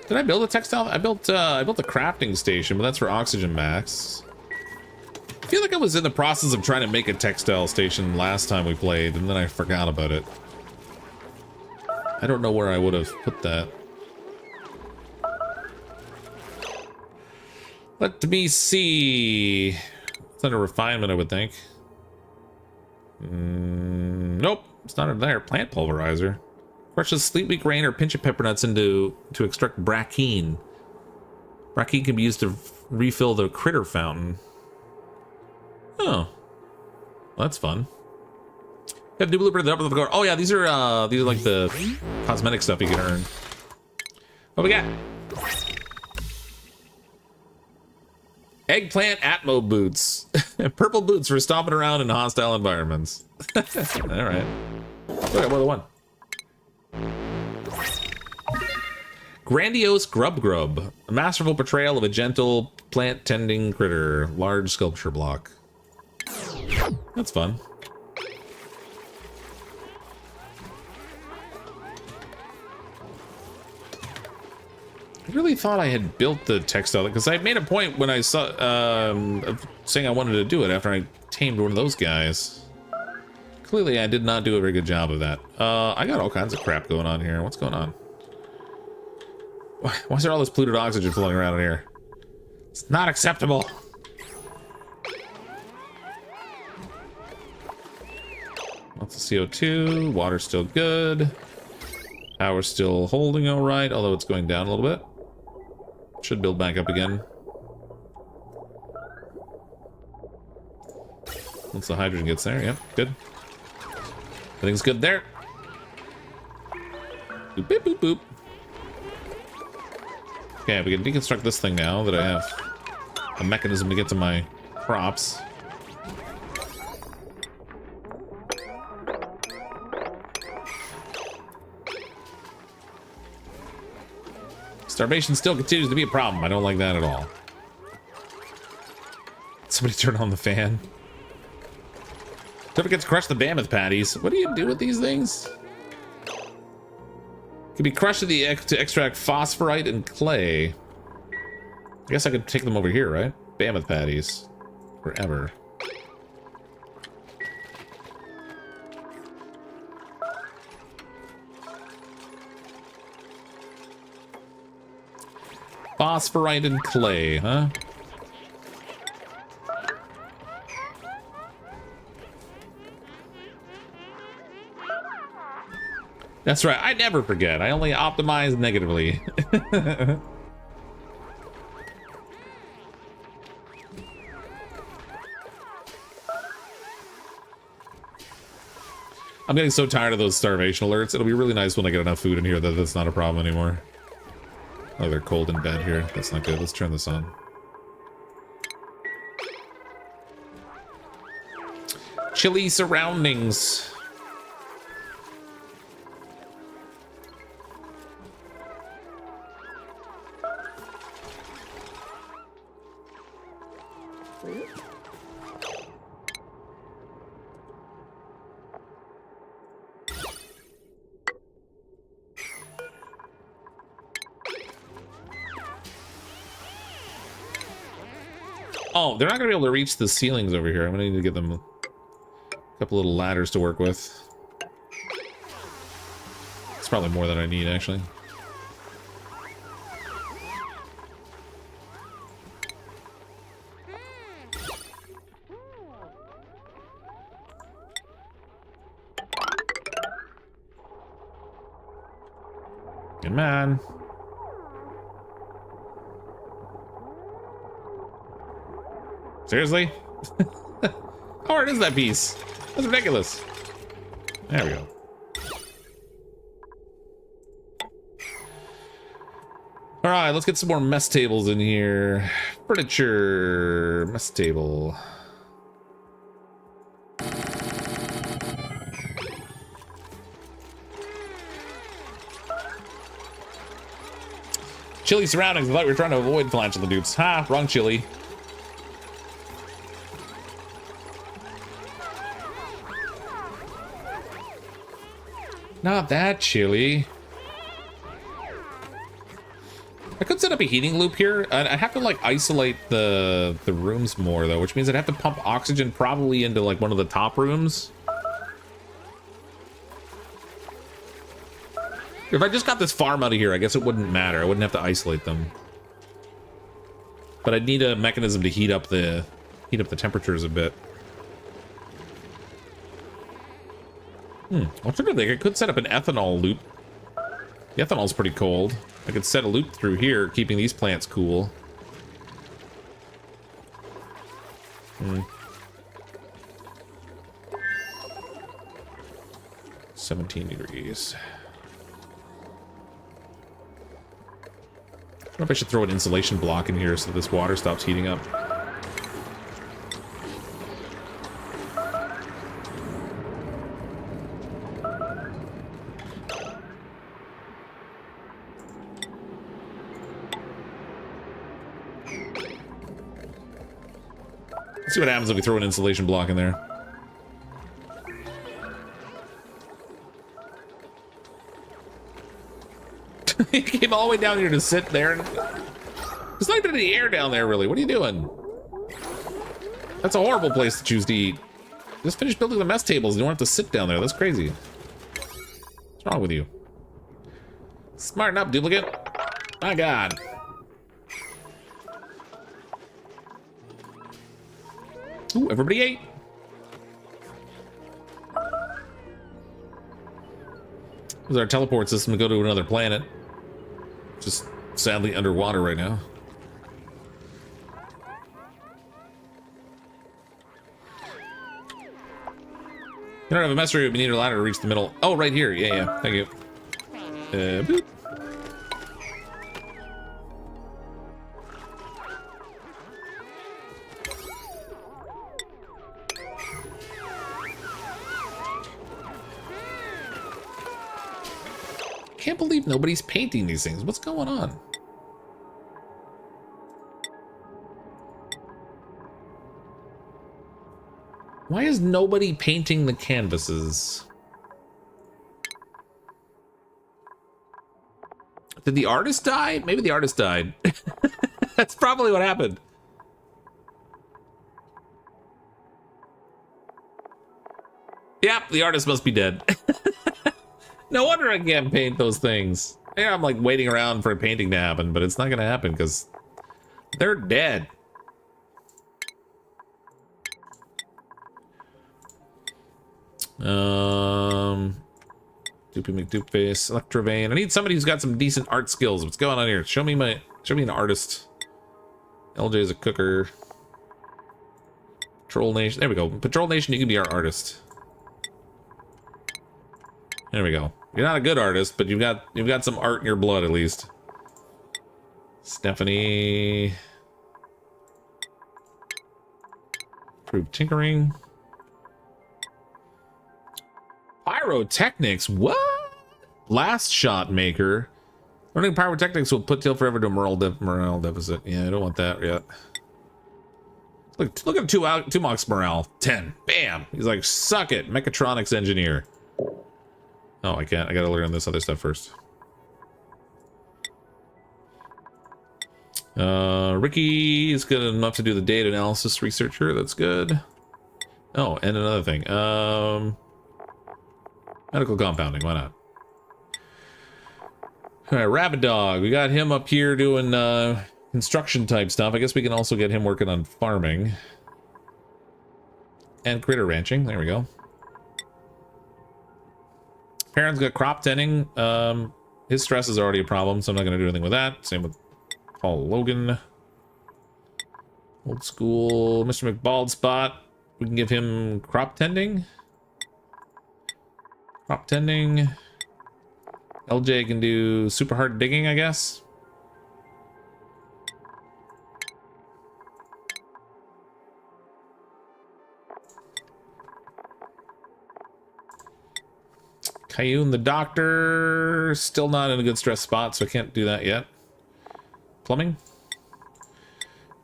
Did I build a textile? I built a crafting station, but that's for oxygen max. I feel like I was in the process of trying to make a textile station last time we played, and then I forgot about it. I don't know where I would have put that. Let me see. It's under refinement, I would think. Nope, it's not in there. Plant pulverizer. Crushes sleep-weak grain or pinch of pepper nuts to extract brackine. Brackine can be used to refill the critter fountain. Oh. Well, that's fun. Have new blueprint at the upper of the guard. Oh yeah, these are like the cosmetic stuff you can earn. What we got? Eggplant Atmo boots. Purple boots for stomping around in hostile environments. Alright. Okay, more than one. Grandiose Grub. A masterful portrayal of a gentle plant-tending critter. Large sculpture block. That's fun. I really thought I had built the textile because I made a point when I saw saying I wanted to do it after I tamed one of those guys. Clearly, I did not do a very good job of that. I got all kinds of crap going on here. What's going on? Why is there all this polluted oxygen floating around in here? It's not acceptable. Lots of CO2. Water's still good. Power's still holding all right, although it's going down a little bit. Should build back up again. Once the hydrogen gets there, yep, good. Everything's good there. Boop, boop, boop, boop. Okay, we can deconstruct this thing now that I have a mechanism to get to my crops. Starvation still continues to be a problem. I don't like that at all. Somebody turn on the fan. Duplicates crush the mammoth patties. What do you do with these things? Can be crushed to extract phosphorite and clay. I guess I could take them over here, right? Mammoth patties. Forever. Phosphorite and clay, huh? That's right, I never forget. I only optimize negatively. I'm getting so tired of those starvation alerts. It'll be really nice when I get enough food in here that that's not a problem anymore. Oh, they're cold in bed here. That's not good. Let's turn this on. Chilly surroundings. Oh, they're not going to be able to reach the ceilings over here. I'm going to need to get them a couple little ladders to work with. It's probably more than I need, actually. Good man. Seriously? How hard is that piece? That's ridiculous. There we go. Alright, let's get some more mess tables in here. Furniture. Mess table. Chilly surroundings. I thought we were trying to avoid flanching the dudes. Ha! Wrong chili. Not that chilly. I could set up a heating loop here. I have to like isolate the rooms more though, which means I'd have to pump oxygen probably into like one of the top rooms. If I just got this farm out of here, I guess it wouldn't matter. I wouldn't have to isolate them. But I'd need a mechanism to heat up the temperatures a bit. What's a good thing? I could set up an ethanol loop The ethanol's pretty cold. I could set a loop through here, keeping these plants cool. 17 degrees. I don't know if I should throw an insulation block in here so this water stops heating up. Let's see what happens if we throw an insulation block in there. He came all the way down here to sit there. There's not even any air down there, really. What are you doing? That's a horrible place to choose to eat. Just finish building the mess tables. You don't have to sit down there. That's crazy. What's wrong with you? Smarten up, Duplicant. My God. Ooh, everybody ate. This is our teleport system to go to another planet. Just sadly underwater right now. You don't have a mess room. We need a ladder to reach the middle. Oh, right here. Yeah, yeah. Thank you. Boop. Can't believe nobody's painting these things. What's going on? Why is nobody painting the canvases? Did the artist die? Maybe the artist died. That's probably what happened. Yep, the artist must be dead. No wonder I can't paint those things. Yeah, I'm like waiting around for a painting to happen, but it's not gonna happen because they're dead. Doopy McDoopface, Electrovane. I need somebody who's got some decent art skills. What's going on here? Show me an artist. LJ is a cooker. Patrol Nation. There we go. Patrol Nation, you can be our artist. There we go. You're not a good artist, but you've got some art in your blood at least. Stephanie. Improved tinkering. Pyrotechnics. What? Blast shot maker. Learning pyrotechnics will put Till forever to a morale deficit. Yeah, I don't want that yet. Look at Tumok's morale. 10. Bam. He's like, suck it, mechatronics engineer. Oh, I can't. I gotta learn this other stuff first. Ricky is good enough to do the data analysis researcher. That's good. Oh, and another thing. Medical compounding. Why not? All right, Rabbit Dog. We got him up here doing construction type stuff. I guess we can also get him working on farming and critter ranching. There we go. Perrin's got crop tending. His stress is already a problem, so I'm not going to do anything with that. Same with Paul Logan. Old school Mr. McBald spot. We can give him crop tending. Crop tending. LJ can do super hard digging, I guess. Kayun the doctor, still not in a good stress spot, so I can't do that yet. Plumbing.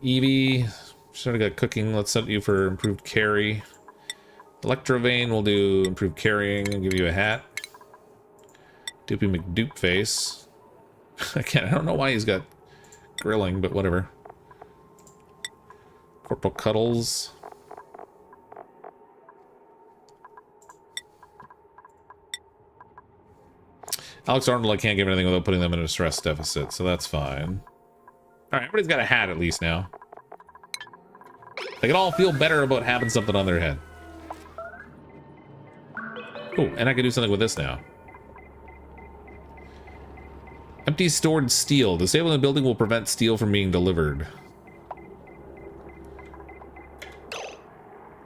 Evie, should have got cooking. Let's set you for improved carry. Electrovane will do improved carrying and give you a hat. Doopy McDoopface. I don't know why he's got grilling, but whatever. Corporal Cuddles. Alex Arnold, I can't give anything without putting them in a stress deficit, so that's fine. Alright, everybody's got a hat at least now. They can all feel better about having something on their head. Oh, and I can do something with this now. Empty stored steel. Disabling the building will prevent steel from being delivered.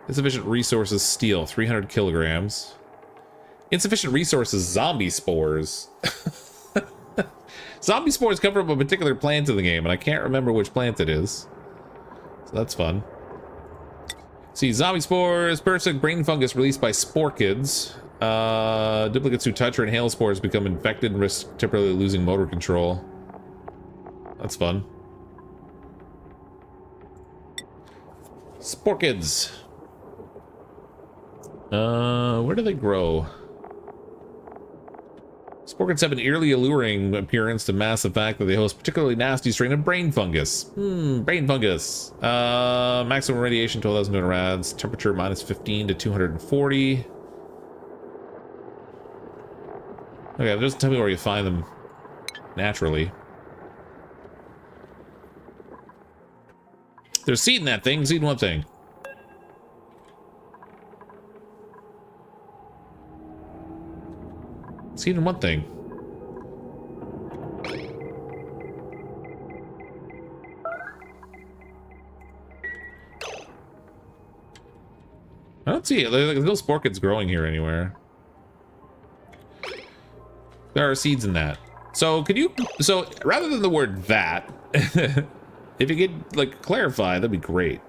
Insufficient resources steel, 300 kilograms. Insufficient resources zombie spores. Zombie spores come from a particular plant in the game, and I can't remember which plant it is. So that's fun. See, zombie spores, parasitic brain fungus released by spore kids. Duplicates who touch or inhale spores become infected and risk temporarily losing motor control. That's fun. Spore kids. Where do they grow? Spore kids have an eerily alluring appearance to mask the fact that they host a particularly nasty strain of brain fungus. Brain fungus. Maximum radiation 12,200 rads. Temperature minus 15 to 240. Okay, it doesn't tell me where you find them naturally. There's seed in that thing. Seed in one thing. Seed in one thing. I don't see it. There's no spore kids growing here anywhere. There are seeds in that. So could you, so rather than the word that, if you could like clarify, that'd be great.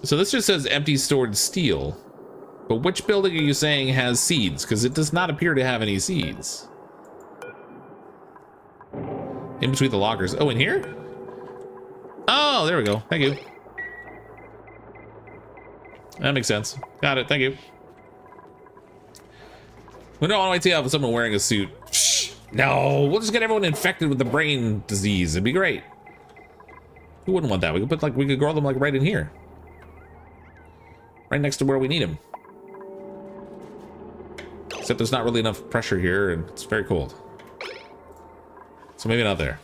So this just says empty stored steel. But which building are you saying has seeds? Because it does not appear to have any seeds. In between the lockers. Oh, in here? Oh, there we go. Thank you. That makes sense. Got it. Thank you. We don't want to wait till someone wearing a suit. Shh. No, we'll just get everyone infected with the brain disease. It'd be great. Who wouldn't want that? We could put like, we could grow them like right in here. Right next to where we need them. Except there's not really enough pressure here and it's very cold. So maybe not there.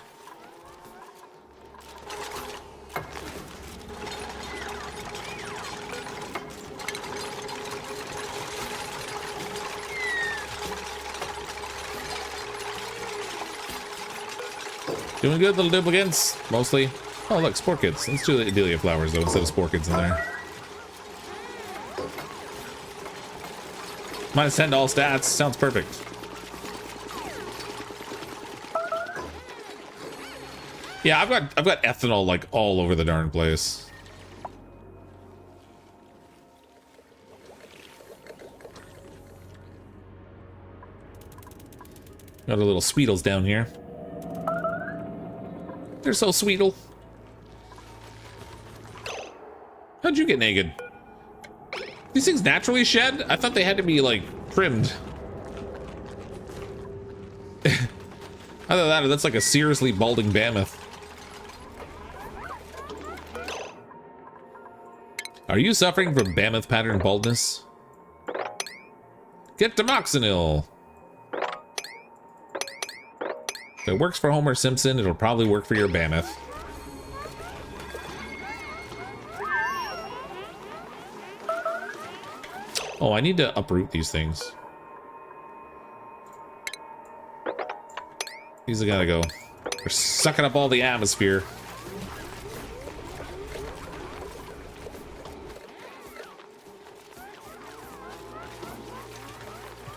Doing good, little duplicants, mostly. Oh, look, spore kids. Let's do the Adelia flowers, though, instead of spore kids in there. Minus 10 to all stats. Sounds perfect. Yeah, I've got ethanol, like, all over the darn place. Got a little Sweetles down here. They're so sweetle. How'd you get naked? These things naturally shed? I thought they had to be, like, trimmed. Either that or that's like a seriously balding mammoth. Are you suffering from mammoth pattern baldness? Get tamoxinil. If it works for Homer Simpson, it'll probably work for your mammoth. Oh, I need to uproot these things. These have gotta go. They're sucking up all the atmosphere.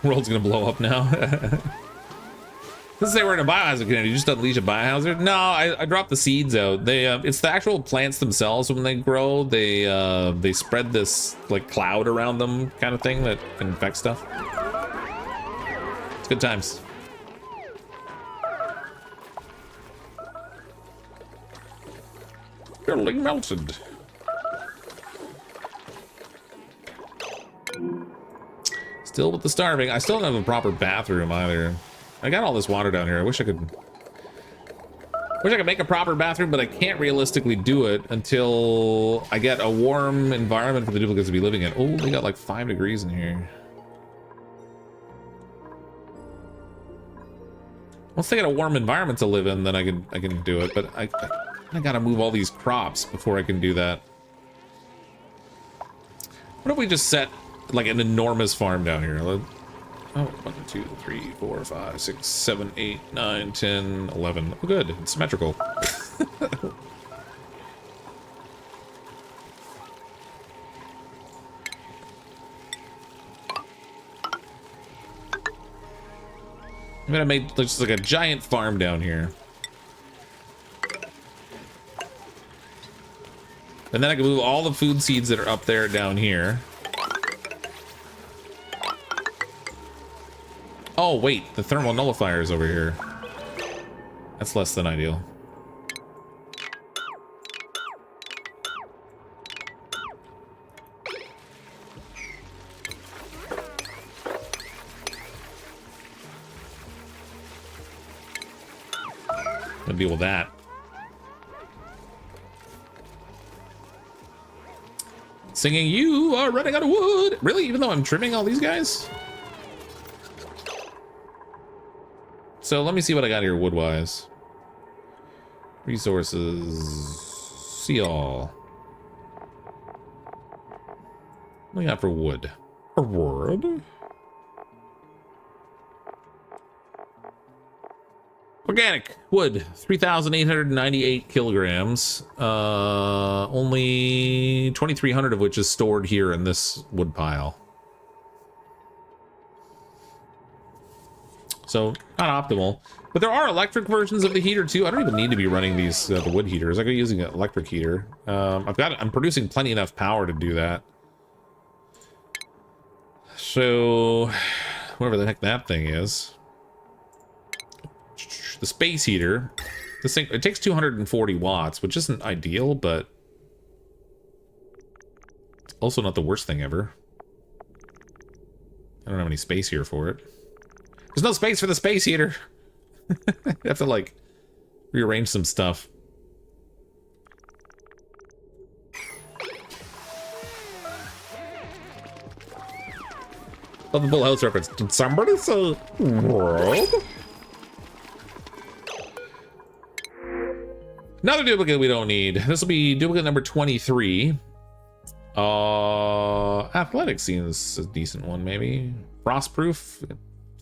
World's gonna blow up now. Let's say we're in a biohazard community. You just unleash a biohazard? No, I dropped the seeds out. They it's the actual plants themselves when they grow. They spread this like cloud around them kind of thing that can infect stuff. It's good times. Building melted. Still with the starving. I still don't have a proper bathroom either. I got all this water down here. I wish I could make a proper bathroom, but I can't realistically do it until I get a warm environment for the duplicates to be living in. Oh, they got like 5 degrees in here. Once they get a warm environment to live in, then I can do it. But I gotta move all these crops before I can do that. What if we just set like an enormous farm down here? Oh, 1, 2, 3, 4, 5, 6, 7, 8, 9, 10, 11. Oh, good. It's symmetrical. I'm gonna make just like a giant farm down here. And then I can move all the food seeds that are up there down here. Oh, wait, the thermal nullifier is over here. That's less than ideal. I'll deal with that. Singing, you are running out of wood. Really? Even though I'm trimming all these guys? So let me see what I got here wood-wise. Resources. See all. What do we got for wood? A wood? Organic wood, 3,898 kilograms. Only 2,300 of which is stored here in this wood pile. So not optimal, but there are electric versions of the heater too. I don't even need to be running these the wood heaters. I could be using an electric heater. I'm producing plenty enough power to do that. So whatever the heck that thing is. The space heater, this thing, it takes 240 watts, which isn't ideal, but also not the worst thing ever. I don't have any space here for it. There's no space for the space heater. I have to like rearrange some stuff. Love the Bull House reference. Did somebody say world? Another duplicate we don't need. This will be duplicate number 23. Athletics seems a decent one, maybe. Frostproof.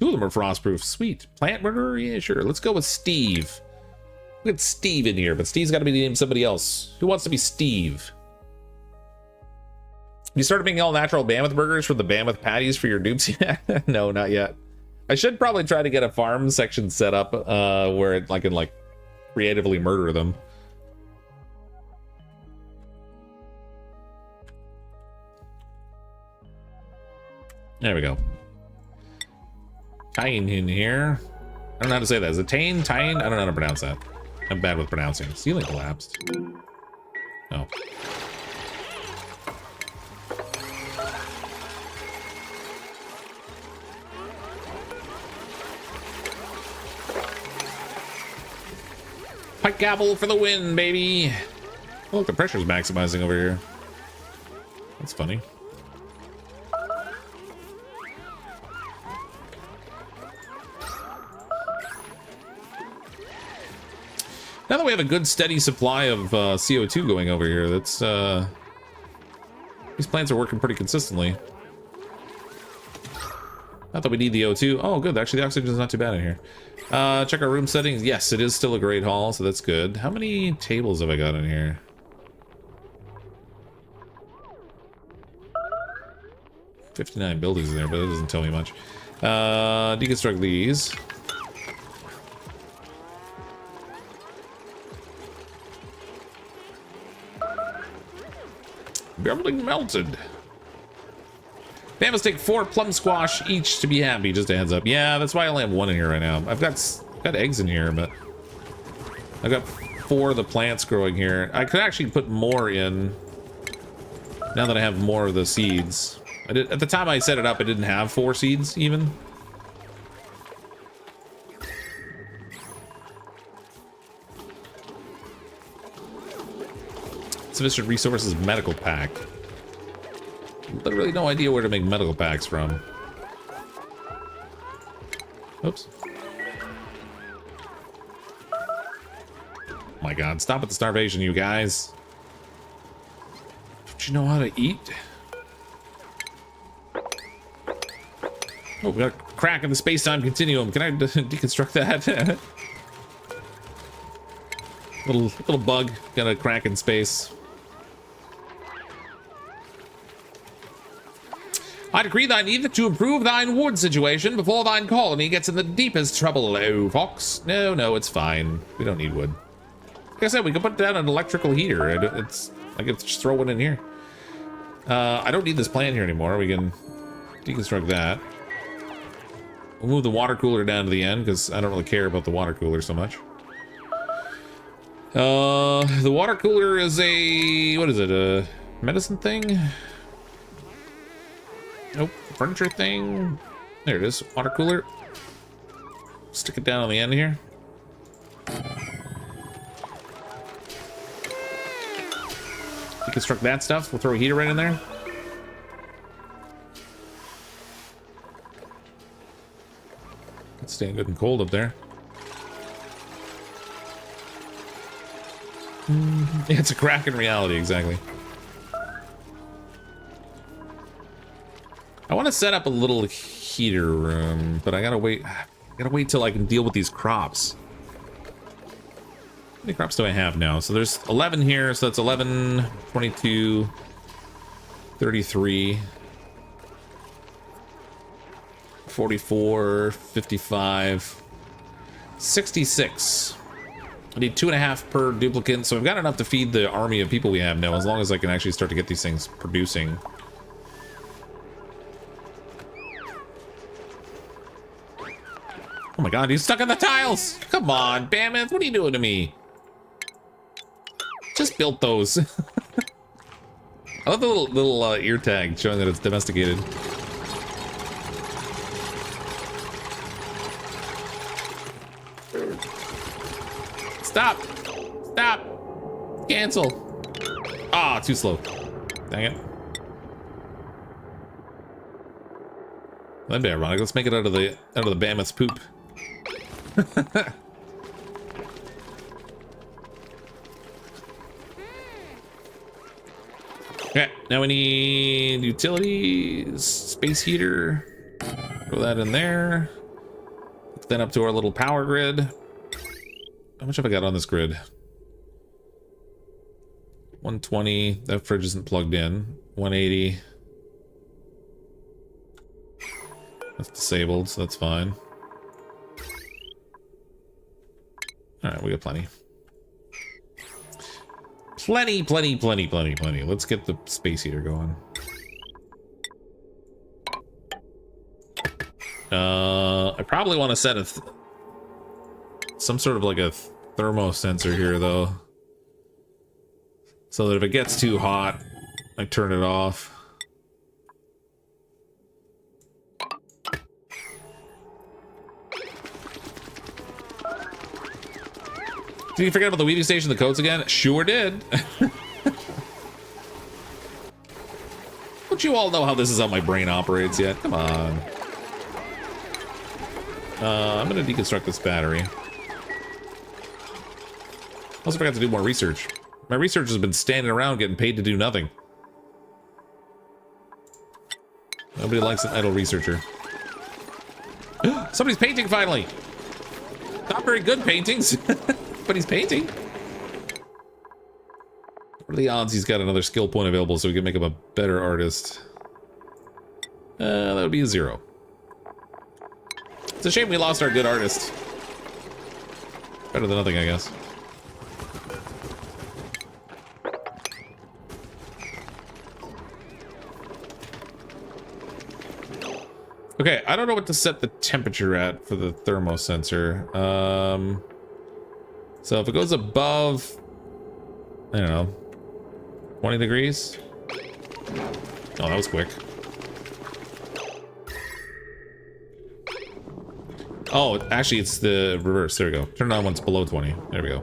2 of them are frostproof. Sweet. Plant murderer? Yeah, sure. Let's go with Steve. We got Steve in here, but Steve's got to be named somebody else. Who wants to be Steve? You started making all natural mammoth burgers for the mammoth patties for your dupes? No, not yet. I should probably try to get a farm section set up where I can like creatively murder them. There we go. Tyne in here. I don't know how to say that. Is it Tyne? Tyne? I don't know how to pronounce that. I'm bad with pronouncing. Ceiling collapsed. Oh. Pike gavel for the win, baby. Oh, look, the pressure's maximizing over here. That's funny. Now that we have a good steady supply of CO2 going over here, that's these plants are working pretty consistently. Not that we need the O2. Oh, good. Actually, the oxygen is not too bad in here. Check our room settings. Yes, it is still a great hall, so that's good. How many tables have I got in here? 59 buildings in there, but it doesn't tell me much. Deconstruct these. Building melted. Bambus take 4 plum squash each to be happy, just a heads up. Yeah, that's why I only have 1 in here right now. I've got eggs in here, but I've got 4 of the plants growing here. I could actually put more in now that I have more of the seeds. At the time I set it up, I didn't have 4 seeds even. Sufficient resources medical pack. Literally no idea where to make medical packs from. Oops. My god, stop with the starvation, you guys. Don't you know how to eat? Oh, we got a crack in the space-time continuum. Can I deconstruct that? little bug. Got a crack in space. I decree thine either to improve thine wood situation before thine colony gets in the deepest trouble, oh, Fox. No, it's fine. We don't need wood. Like I said, we can put down an electrical heater. I can just throw one in here. I don't need this plant here anymore. We can deconstruct that. We'll move the water cooler down to the end because I don't really care about the water cooler so much. The water cooler is a... what is it? A medicine thing? Nope. Furniture thing. There it is. Water cooler. Stick it down on the end here. Deconstruct that stuff. We'll throw a heater right in there. It's staying good and cold up there. Yeah, it's a crack in reality, exactly. I want to set up a little heater room, but I gotta wait. Till I can deal with these crops. How many crops do I have now? So there's 11 here, so that's 11, 22, 33, 44, 55, 66. I need 2.5 per duplicant, so I've got enough to feed the army of people we have now, as long as I can actually start to get these things producing. Oh my god, he's stuck in the tiles! Come on, Bammoth, what are you doing to me? Just built those. I love the little ear tag showing that it's domesticated. Stop! Stop! Cancel! Ah, too slow. Dang it. That'd be ironic. Let's make it out of the Bammoth's poop. Okay, now we need utilities, space heater. Throw that in there. Hook that up to our little power grid. How much have I got on this grid? 120. That fridge isn't plugged in. 180. That's disabled, so that's fine. Alright, we got plenty. Plenty. Let's get the space heater going. I probably want to set some sort of like a thermo sensor here, though. So that if it gets too hot, I turn it off. Did you forget about the weaving station, the codes again? Sure did. Don't you all know how this is how my brain operates yet? Come on. I'm gonna deconstruct this battery. Also forgot to do more research. My research has been standing around getting paid to do nothing. Nobody likes an idle researcher. Somebody's painting finally. Not very good paintings. But he's painting. What are the odds he's got another skill point available so we can make him a better artist? That would be a 0. It's a shame we lost our good artist. Better than nothing, I guess. Okay, I don't know what to set the temperature at for the thermo sensor. So if it goes above, I don't know, 20 degrees. Oh, that was quick. Oh, actually, it's the reverse. There we go. Turn it on when it's below 20. There we go.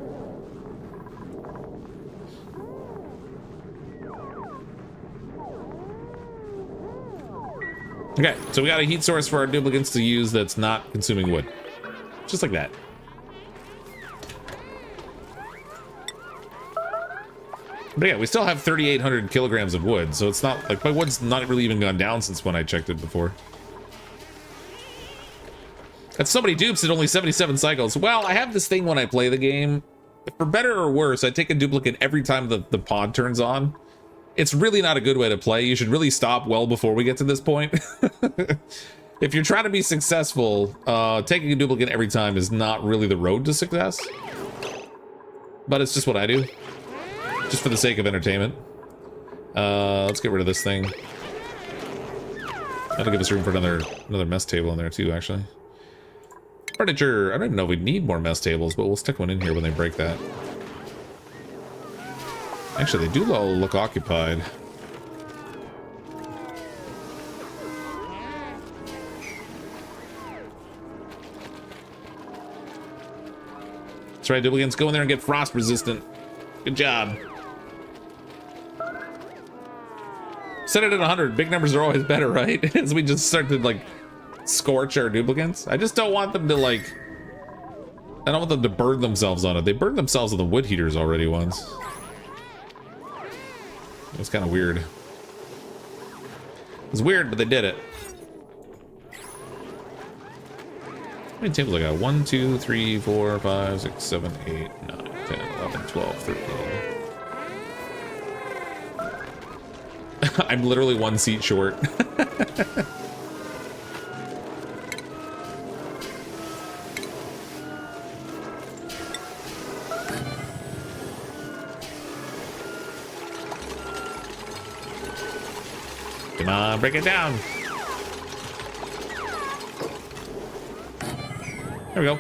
Okay, so we got a heat source for our duplicants to use that's not consuming wood. Just like that. But yeah, we still have 3,800 kilograms of wood, so it's not like my wood's not really even gone down since when I checked it before. That's so many dupes at only 77 cycles. Well, I have this thing when I play the game. For better or worse, I take a duplicate every time the pod turns on. It's really not a good way to play. You should really stop well before we get to this point. If you're trying to be successful, taking a duplicate every time is not really the road to success. But it's just what I do. Just for the sake of entertainment. Let's get rid of this thing. That'll give us room for another mess table in there too, actually. Furniture. I don't even know if we need more mess tables, but we'll stick one in here when they break that. Actually, they do all look occupied. That's right, Duplicants. Go in there and get frost resistant. Good job. Set it at 100. Big numbers are always better, right? As we just start to, like, scorch our Duplicants. I just don't want them to, like... I don't want them to burn themselves on it. They burned themselves on the wood heaters already once. It was kind of weird. It was weird, but they did it. How many tables I got? 1, 2, 3, 4, 5, 6, 7, 8, 9, 10, 11, 12, 13. I'm literally 1 seat short. Come on, break it down. There we go.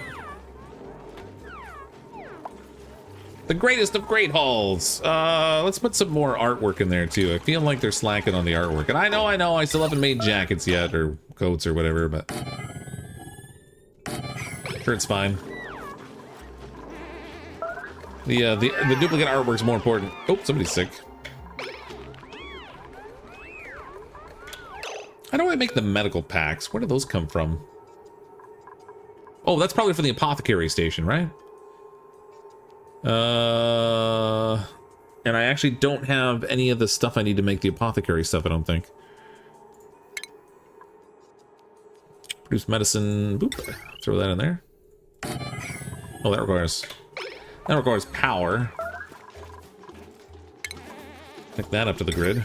The greatest of great halls. Let's put some more artwork in there too. I feel like they're slacking on the artwork. And I know, I still haven't made jackets yet, or coats or whatever, but... sure, it's fine. The duplicate artwork's more important. Oh, somebody's sick. How do I make the medical packs? Where do those come from? Oh, that's probably from the apothecary station, right? And I actually don't have any of the stuff I need to make the apothecary stuff, I don't think. Produce medicine. Boop. Throw that in there. Oh, that requires power. Pick that up to the grid.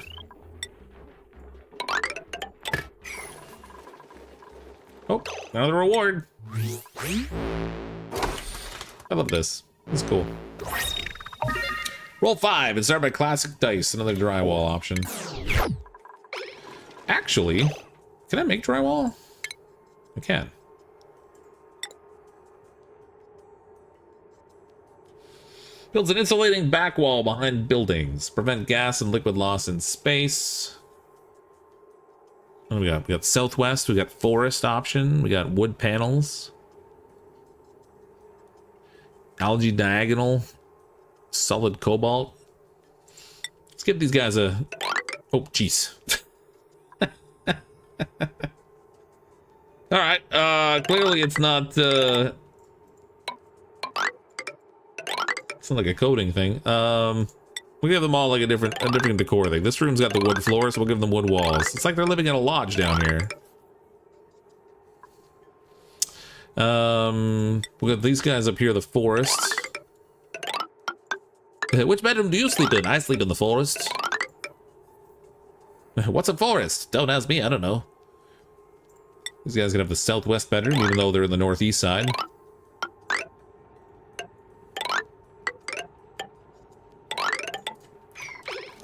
Oh, another reward. I love this. It's cool. Roll 5 and start by classic dice. Another drywall option. Actually, can I make drywall? I can. Builds an insulating back wall behind buildings. Prevent gas and liquid loss in space. What do we got? We got southwest. We got forest option. We got wood panels. Algae diagonal. Solid cobalt. Let's give these guys a... oh, jeez. Alright, clearly it's not, it's not like a coding thing. We'll give them all like a different decor thing. This room's got the wood floor, so we'll give them wood walls. It's like they're living in a lodge down here. We'll get these guys up here, the forest. Which bedroom do you sleep in? I sleep in the forest. What's a forest? Don't ask me, I don't know. These guys gonna have the southwest bedroom, even though they're in the northeast side.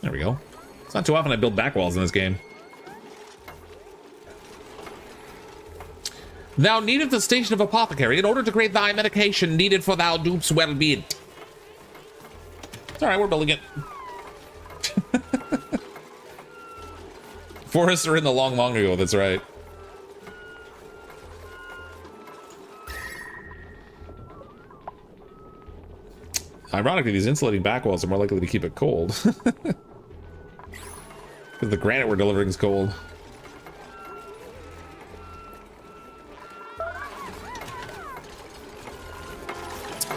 There we go. It's not too often I build backwalls in this game. Thou needeth the station of apothecary in order to create thy medication needed for thou dupe's well-being. It's alright, we're building it. Forests are in the long ago, that's right. Ironically, these insulating backwalls are more likely to keep it cold. Because the granite we're delivering is cold.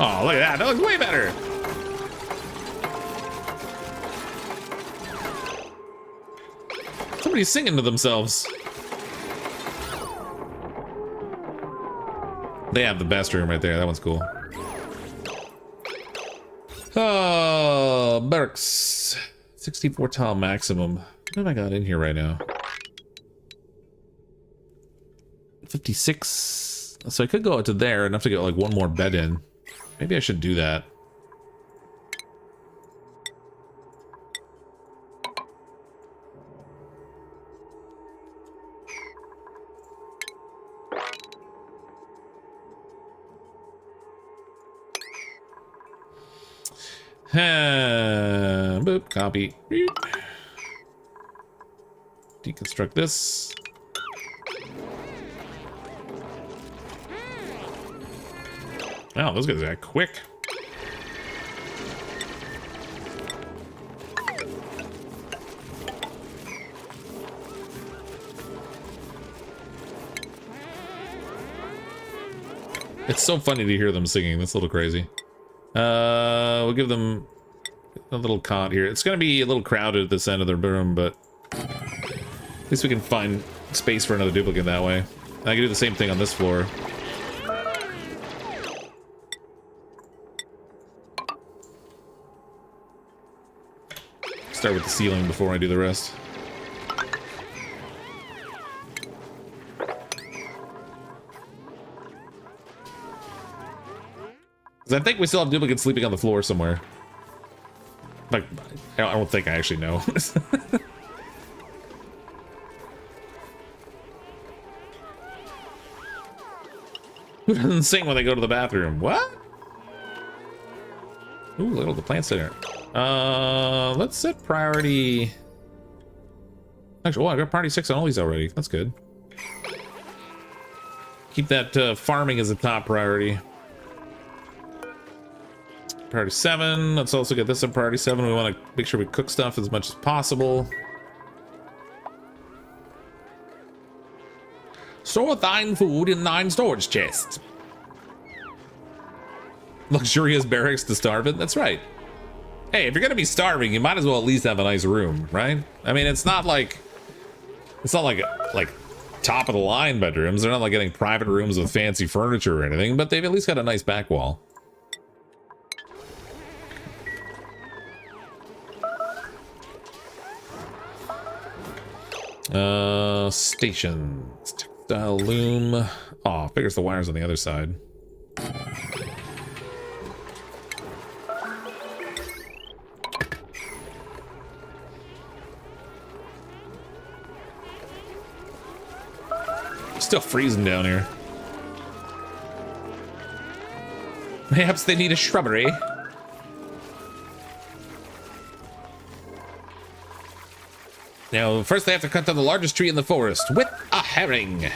Oh, look at that. That looks way better. Somebody's singing to themselves. They have the best room right there. That one's cool. Oh, Berks. 64 tile maximum. What have I got in here right now? 56. So I could go out to there enough to get like one more bed in. Maybe I should do that. Boop, copy. Deconstruct this. Wow, those guys are quick. It's so funny to hear them singing. That's a little crazy. We'll give them a little cot here. It's going to be a little crowded at this end of their room, but at least we can find space for another duplicate that way. I can do the same thing on this floor. Start with the ceiling before I do the rest. I think we still have duplicates sleeping on the floor somewhere. Like, I don't think I actually know. Who doesn't sing when they go to the bathroom? What? Ooh, look at all the plants in there. Let's set priority. Actually, oh, I got priority 6 on all these already. That's good. Keep that farming as a top priority. Priority 7. Let's also get this at priority 7. We want to make sure we cook stuff as much as possible. Store thine food in thine storage chest. Luxurious barracks to starve in? That's right. Hey, if you're gonna be starving, you might as well at least have a nice room, right? I mean, it's not like top of the line bedrooms. They're not like getting private rooms with fancy furniture or anything, but they've at least got a nice back wall. Stations. Textile loom. Oh, figures the wires on the other side. Still freezing down here. Perhaps they need a shrubbery. Now, first they have to cut down the largest tree in the forest with a herring.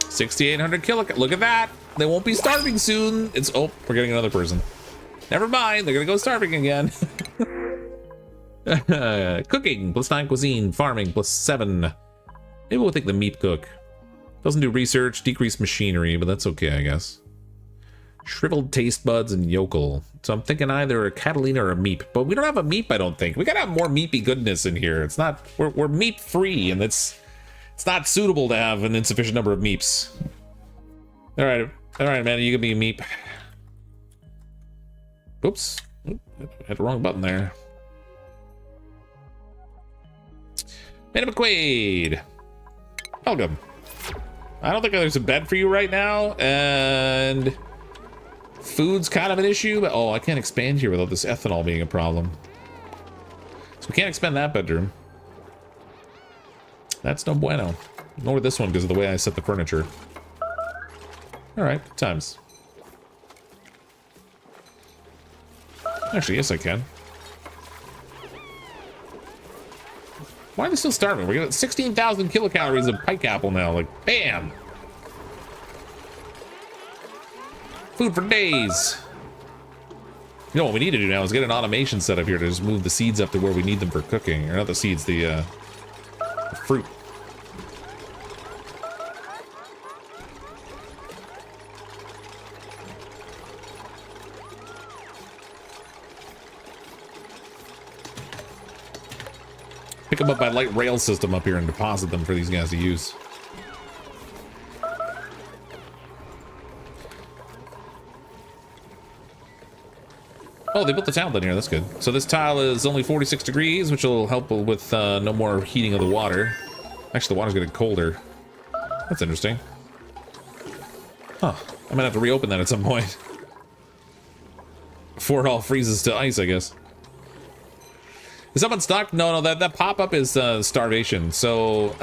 $6,800 kilocalories. Look at that. They won't be starving soon. It's, oh, we're getting another person. Never mind. They're going to go starving again. Cooking, +9 cuisine. Farming, +7. Maybe we'll take the meat cook. Doesn't do research, decreased machinery, but that's okay, I guess. Shriveled taste buds and yokel. So I'm thinking either a Catalina or a meep, but we don't have a meep, I don't think. We gotta have more meepy goodness in here. It's not, we're meep free, and it's not suitable to have an insufficient number of meeps. All right, man, you can be a meep. Oops, had the wrong button there. Madam McQuaid. Welcome. I don't think there's a bed for you right now, and food's kind of an issue, but oh, I can't expand here without this ethanol being a problem. So we can't expand that bedroom. That's no bueno. Nor this one because of the way I set the furniture. Alright, good times. Actually, yes I can. Why are they still starving? We got 16,000 kilocalories of pike apple now. Like, bam! Food for days. You know what we need to do now is get an automation set up here to just move the seeds up to where we need them for cooking. Or not the seeds, the fruit. pick them up by light rail system up here and deposit them for these guys to use. Oh, they built the tile down here. That's good. So this tile is only 46 degrees, which will help with no more heating of the water. Actually, the water's getting colder. That's interesting. Huh. I might have to reopen that at some point. Before it all freezes to ice, I guess. Is someone stuck? No, that pop-up is starvation. So,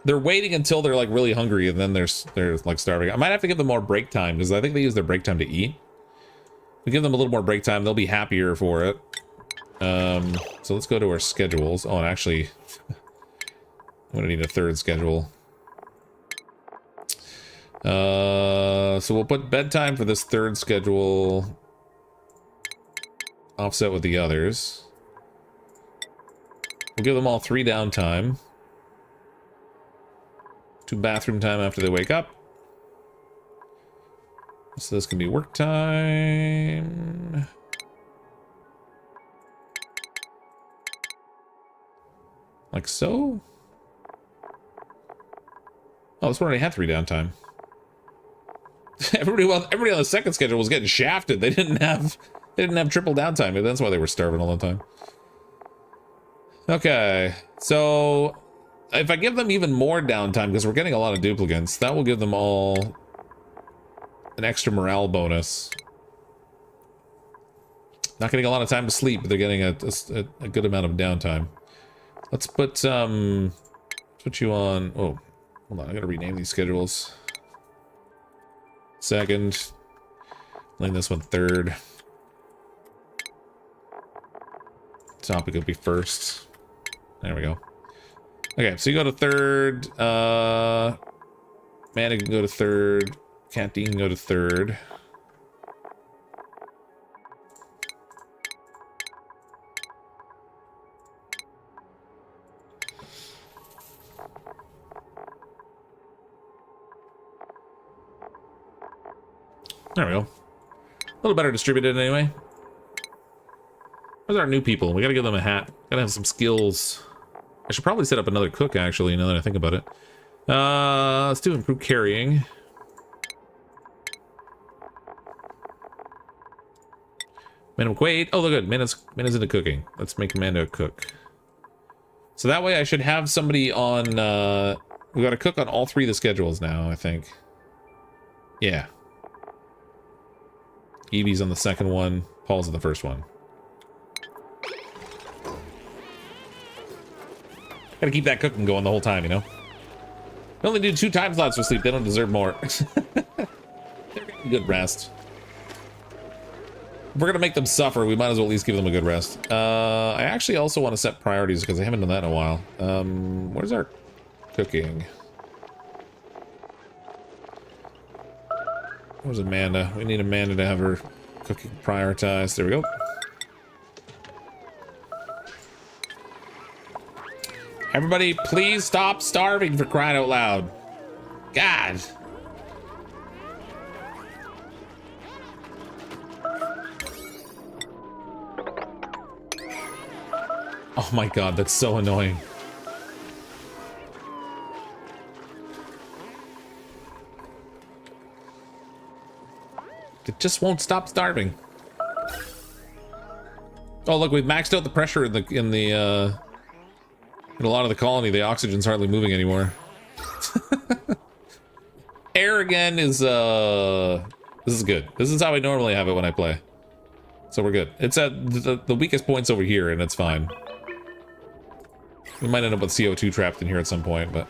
they're waiting until they're like really hungry and then they're like starving. I might have to give them more break time because I think they use their break time to eat. We give them a little more break time, they'll be happier for it. So let's go to our schedules. Oh, and actually, I'm gonna need a third schedule. So we'll put bedtime for this third schedule. Offset with the others. We'll give them all 3 downtime. 2 bathroom time after they wake up. So this can be work time. Like so? Oh, this one already had 3 downtime. Everybody on the second schedule was getting shafted. They didn't have triple downtime. That's why they were starving all the time. Okay, so if I give them even more downtime, because we're getting a lot of duplicants, that will give them all an extra morale bonus. Not getting a lot of time to sleep, but they're getting a good amount of downtime. Let's put you on. Oh, hold on, I gotta rename these schedules. Second. Name this one third. Topic will be first. There we go. Okay, so you go to third. Mana can go to third. Canteen can go to third. There we go. A little better distributed anyway. Where's our new people? We gotta give them a hat. Gotta have some skills. I should probably set up another cook, actually, now that I think about it. Let's do improved carrying. Minimum weight. Oh, look good. Mana's into cooking. Let's make Amanda a cook. So that way I should have somebody on, we got to cook on all 3 of the schedules now, I think. Yeah. Evie's on the second one. Paul's on the first one. Gotta keep that cooking going the whole time, you know? We only do 2 time slots for sleep. They don't deserve more. They're getting good rest. If we're gonna make them suffer, we might as well at least give them a good rest. I actually also want to set priorities because I haven't done that in a while. Where's our cooking? Where's Amanda? We need Amanda to have her cooking prioritized. There we go. Everybody, please stop starving, for crying out loud. God. Oh my god, that's so annoying. It just won't stop starving. Oh look, we've maxed out the pressure in a lot of the colony. The oxygen's hardly moving anymore. Air again is this is good. This is how I normally have it when I play. So we're good. It's at the weakest points over here and it's fine. We might end up with CO2 trapped in here at some point, but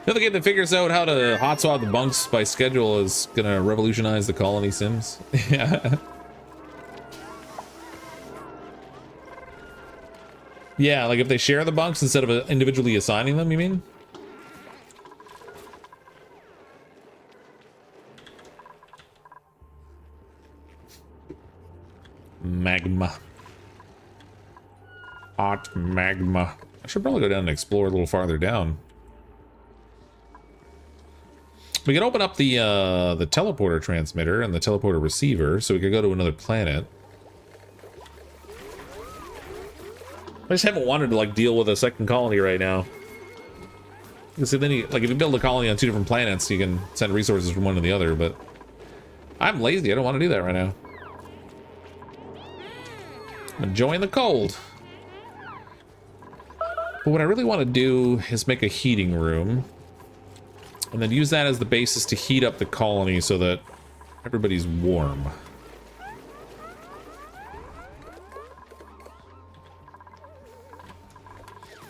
the other game that figures out how to hot swap the bunks by schedule is gonna revolutionize the colony sims. Yeah. Yeah, like if they share the bunks instead of individually assigning them, you mean? Magma. Hot magma. I should probably go down and explore a little farther down. We can open up the teleporter transmitter and the teleporter receiver, so we could go to another planet. just haven't wanted to like deal with a second colony right now. Because then you, like if you build a colony on 2 different planets, you can send resources from one to the other, but I'm lazy, I don't want to do that right now. I'm enjoying the cold. But what I really want to do is make a heating room. And then use that as the basis to heat up the colony so that everybody's warm.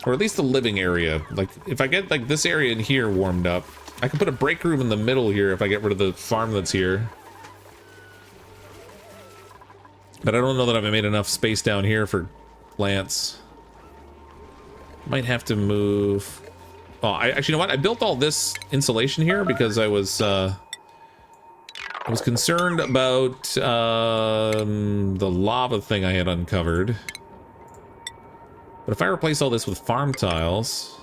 Or at least the living area. Like, if I get, like, this area in here warmed up, I can put a break room in the middle here if I get rid of the farm that's here. But I don't know that I've made enough space down here for plants. Might have to move... Oh, actually, you know what? I built all this insulation here because I was concerned about the lava thing I had uncovered. But if I replace all this with farm tiles,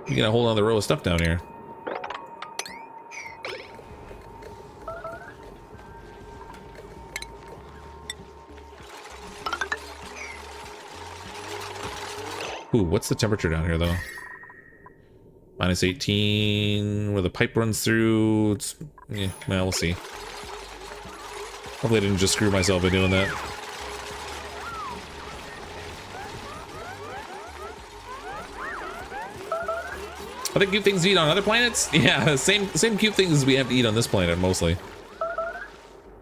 you get a whole other row of stuff down here. Ooh, what's the temperature down here, though? Minus 18, where the pipe runs through. It's, yeah, well, we'll see. Hopefully I didn't just screw myself by doing that. Are there cute things to eat on other planets? Yeah, same cute things we have to eat on this planet, mostly.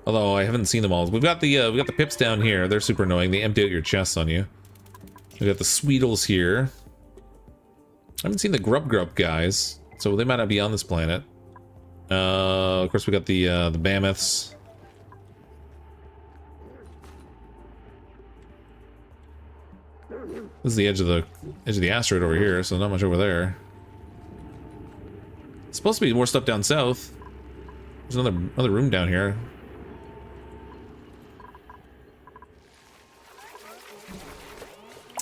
Although I haven't seen them all. We've got the pips down here. They're super annoying. They empty out your chests on you. We got the Sweetles here. I haven't seen the Grub guys, so they might not be on this planet. Of course, we got the Mammoths. This is the edge of the asteroid over here, so not much over there. It's supposed to be more stuff down south. There's another room down here.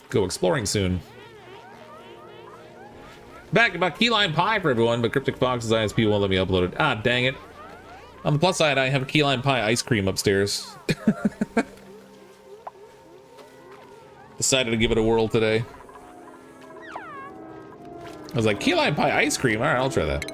Go exploring soon. Back about key lime pie for everyone, but CrypticFox's ISP won't let me upload it. Ah, dang it. On the plus side, I have key lime pie ice cream upstairs. Decided to give it a whirl today. I was like, key lime pie ice cream? Alright, I'll try that.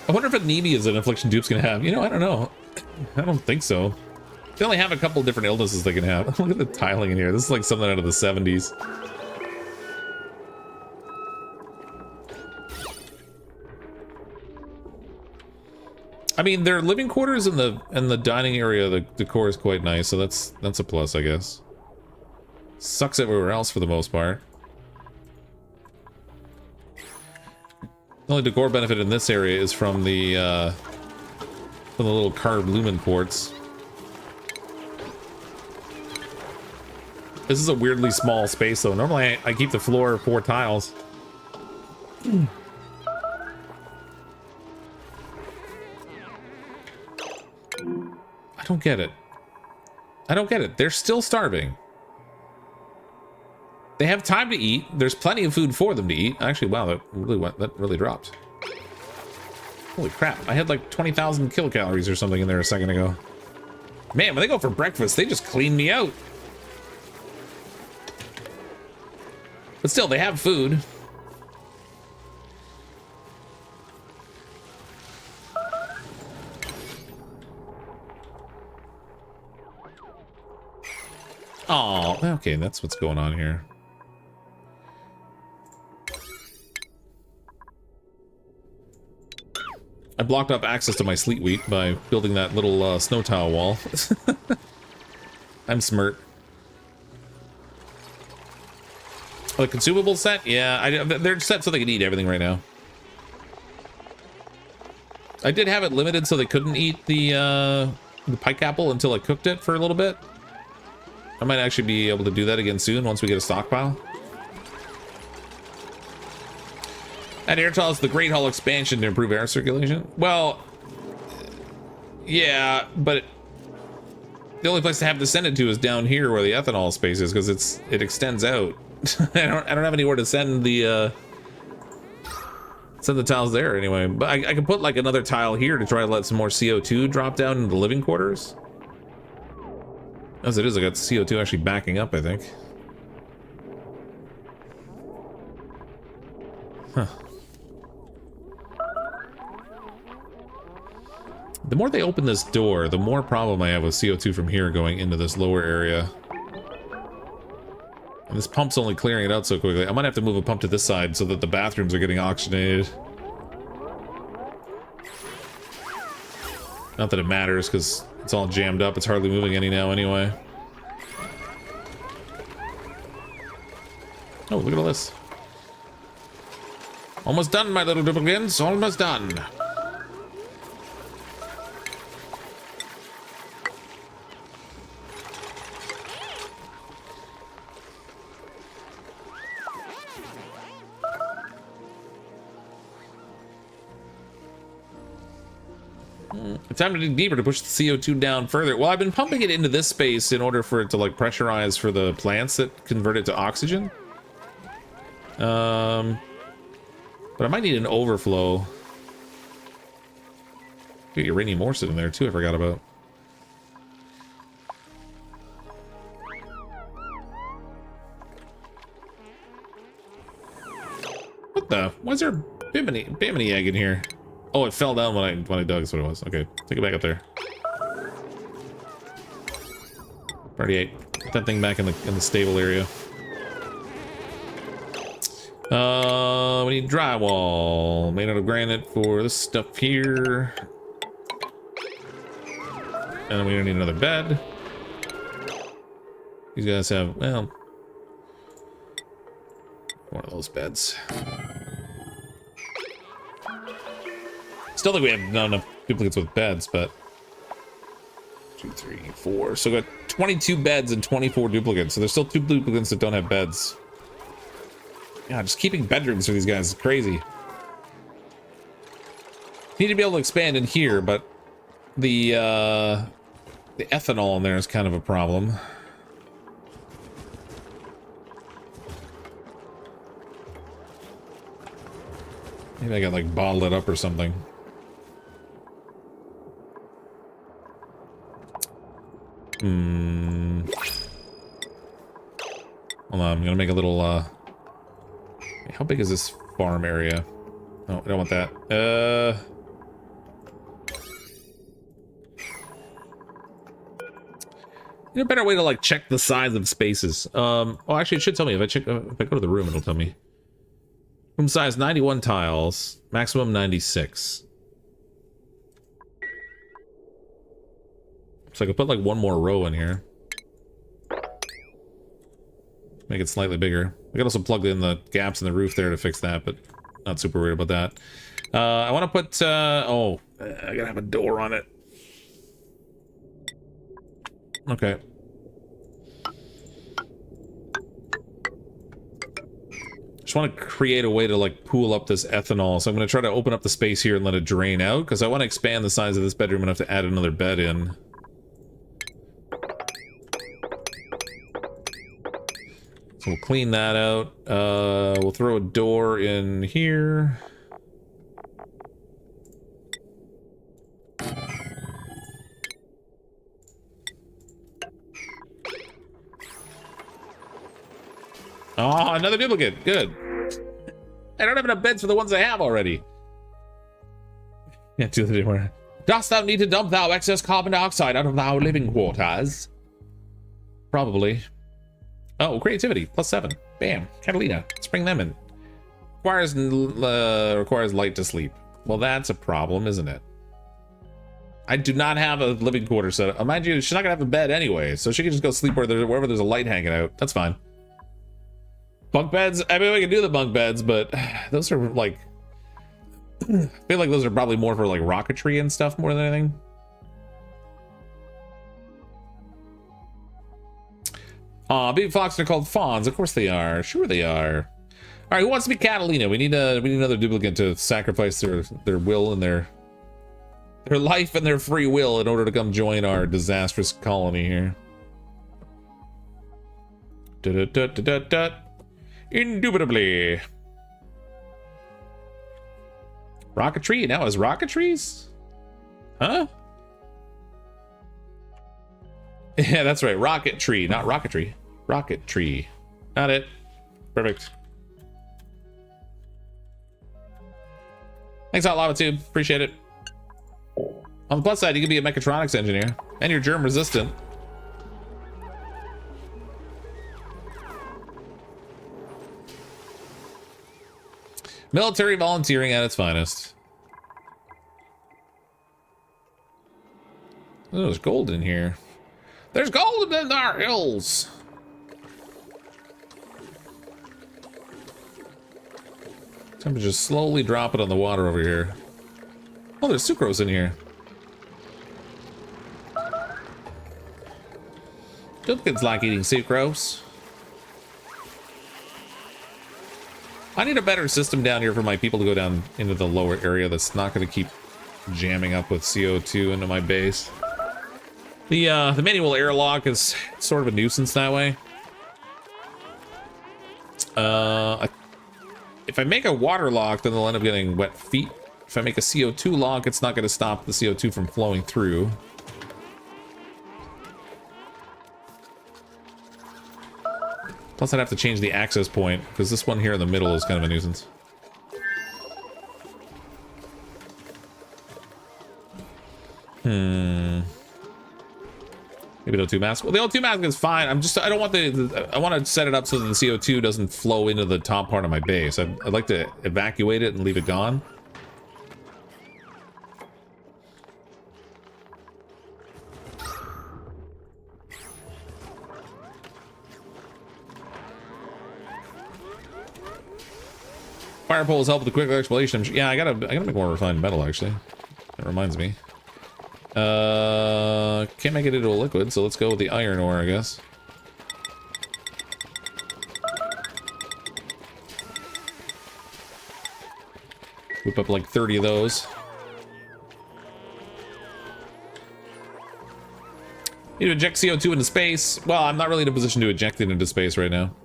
I wonder if anemia is an affliction Dupe's gonna have. You know, I don't know. I don't think so. They only have a couple different illnesses they can have. Look at the tiling in here. This is like something out of the 70s. I mean, their living quarters and the dining area, the decor is quite nice, so that's a plus, I guess. Sucks everywhere else for the most part. The only decor benefit in this area is from the little carved lumen ports. This is a weirdly small space, though. Normally, I keep the floor 4 tiles. I don't get it. I don't get it. They're still starving. They have time to eat. There's plenty of food for them to eat. Actually, wow, that really dropped. Holy crap. I had like 20,000 kilocalories or something in there a second ago. Man, when they go for breakfast, they just clean me out. But still, they have food. Oh, okay, that's what's going on here. I blocked off access to my sleet wheat by building that little snow tile wall. I'm smart. Oh, the consumable set? Yeah, they're set so they can eat everything right now. I did have it limited so they couldn't eat the pike apple until I cooked it for a little bit. I might actually be able to do that again soon once we get a stockpile. Add air tiles to the Great Hall expansion to improve air circulation. Well, yeah, but The only place to have to send it to is down here where the ethanol space is, because it extends out. I don't have anywhere to send the tiles there anyway. But I could put like another tile here to try to let some more CO2 drop down into the living quarters. As it is, I got CO2 actually backing up, I think. Huh. The more they open this door, the more problem I have with CO2 from here going into this lower area. And this pump's only clearing it out so quickly. I might have to move a pump to this side so that the bathrooms are getting oxygenated. Not that it matters, because it's all jammed up. It's hardly moving any now anyway. Oh, look at all this. Almost done, my little duplicants. Almost done. It's time to dig deeper to push the CO2 down further. Well, I've been pumping it into this space in order for it to like pressurize for the plants that convert it to oxygen. But I might need an overflow. Get uranium ore sitting there too, I forgot about. What the? Why is there a bimini egg in here? Oh, it fell down when I dug, that's what it was. Okay, take it back up there. Already ate. Put that thing back in the stable area. We need drywall made out of granite for this stuff here. And then we don't need another bed. These guys have, well, one of those beds. Still think we have not enough duplicates with beds, but 2, 3, 4. So we got 22 beds and 24 duplicates. So there's still 2 duplicates that don't have beds. Yeah, just keeping bedrooms for these guys is crazy. Need to be able to expand in here, but the ethanol in there is kind of a problem. Maybe I got like bottled it up or something. Hold on, I'm gonna make a little how big is this farm area? Oh, I don't want that. You know, a better way to like check the size of spaces. Oh, actually, it should tell me if I go to the room, it'll tell me. Room size 91 tiles, maximum 96. So I could put like one more row in here. Make it slightly bigger. I could also plug in the gaps in the roof there to fix that, but not super worried about that. I want to put, oh, I gotta have a door on it. Okay. Just want to create a way to like pool up this ethanol. So I'm going to try to open up the space here and let it drain out, because I want to expand the size of this bedroom enough to add another bed in. So we'll clean that out. We'll throw a door in here. Oh, another duplicate. Good. I don't have enough beds for the ones I have already. Can't do that anymore. Dost thou need to dump thou excess carbon dioxide out of thou living quarters? Probably. Oh, creativity, +7. Bam, Catalina, let's bring them in. Requires light to sleep. Well, that's a problem, isn't it? I do not have a living quarter set up. Mind you, she's not gonna have a bed anyway, so she can just go sleep wherever there's a light hanging out. That's fine. Bunk beds, I mean, we can do the bunk beds, but those are like, I feel like those are probably more for like rocketry and stuff more than anything. Baby foxes are called fawns. Of course they are. Sure they are. All right, who wants to be Catalina? We need another duplicate to sacrifice their will and their their life and their free will in order to come join our disastrous colony here. Indubitably. Rocketry? Now has rocketries? Huh? Yeah, that's right. Rocket tree, not rocketry. Rocket tree. Got it. Perfect. Thanks a lot, Lava Tube. Appreciate it. On the plus side, you can be a mechatronics engineer, and you're germ resistant. Military volunteering at its finest. Oh, there's gold in here. There's gold in our hills. Time to just slowly drop it on the water over here. Oh, there's sucrose in here. Duplicants like eating sucrose. I need a better system down here for my people to go down into the lower area that's not going to keep jamming up with CO2 into my base. The manual airlock is sort of a nuisance that way. If I make a water lock, then they'll end up getting wet feet. If I make a CO2 lock, it's not going to stop the CO2 from flowing through. Plus, I'd have to change the access point, because this one here in the middle is kind of a nuisance. Maybe the O2 mask. Well, the O2 mask is fine. I don't want I want to set it up so that the CO2 doesn't flow into the top part of my base. I'd like to evacuate it and leave it gone. Fire poles help with the quick exploration. Yeah, I gotta make more refined metal actually. That reminds me. Can't make it into a liquid, so let's go with the iron ore, I guess. Whip up like 30 of those. Need to eject CO2 into space. Well, I'm not really in a position to eject it into space right now.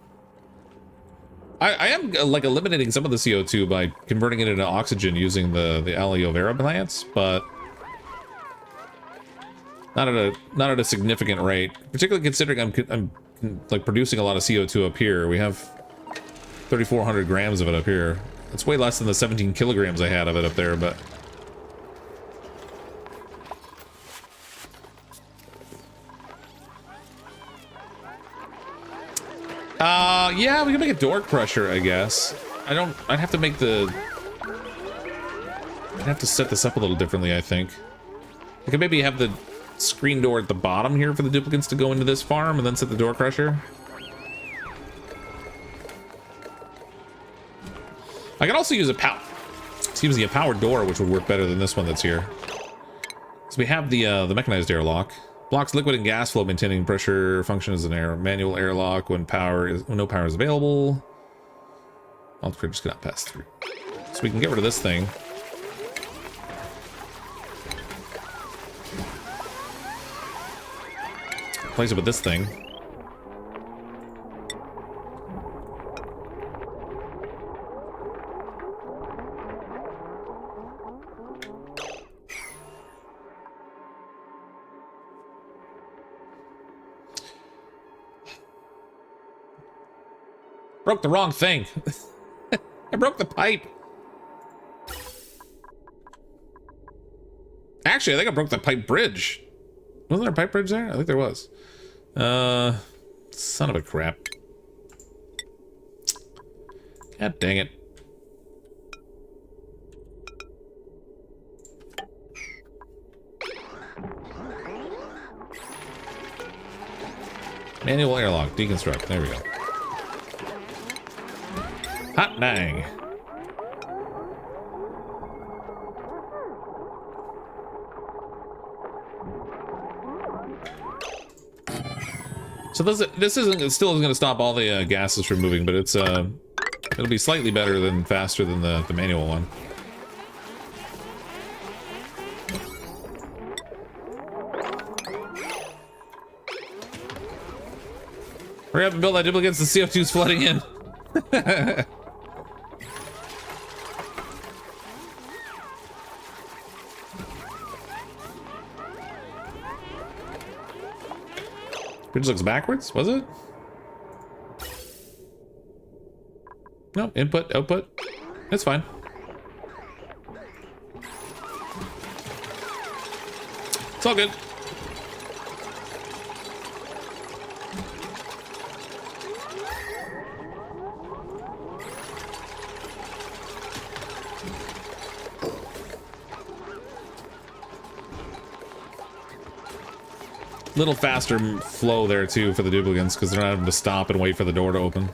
I am like eliminating some of the CO2 by converting it into oxygen using the aloe vera plants, but not at a significant rate. Particularly considering I'm like producing a lot of CO2 up here. We have 3,400 grams of it up here. It's way less than the 17 kilograms I had of it up there, but yeah, we can make a door crusher, I guess. I'd have to set this up a little differently, I think. I could maybe have the screen door at the bottom here for the duplicants to go into this farm and then set the door crusher. I could also use a power door, which would work better than this one that's here. So we have the mechanized airlock. Blocks liquid and gas flow, maintaining pressure, function as an manual airlock when no power is available. All the creatures cannot pass through. So we can get rid of this thing. Replace it with this thing. Broke the wrong thing. I broke the pipe. Actually, I think I broke the pipe bridge. Wasn't there a pipe bridge there? I think there was. Son of a crap. God dang it. Manual airlock, deconstruct. There we go. Hot dang. So this still isn't going to stop all the gases from moving, but it's it'll be slightly faster than the manual one. Hurry up and build that duplicates. The CO2's flooding in. Bridge looks backwards, was it? No, input, output. It's fine. It's all good. Little faster flow there too for the duplicants because they're not having to stop and wait for the door to open.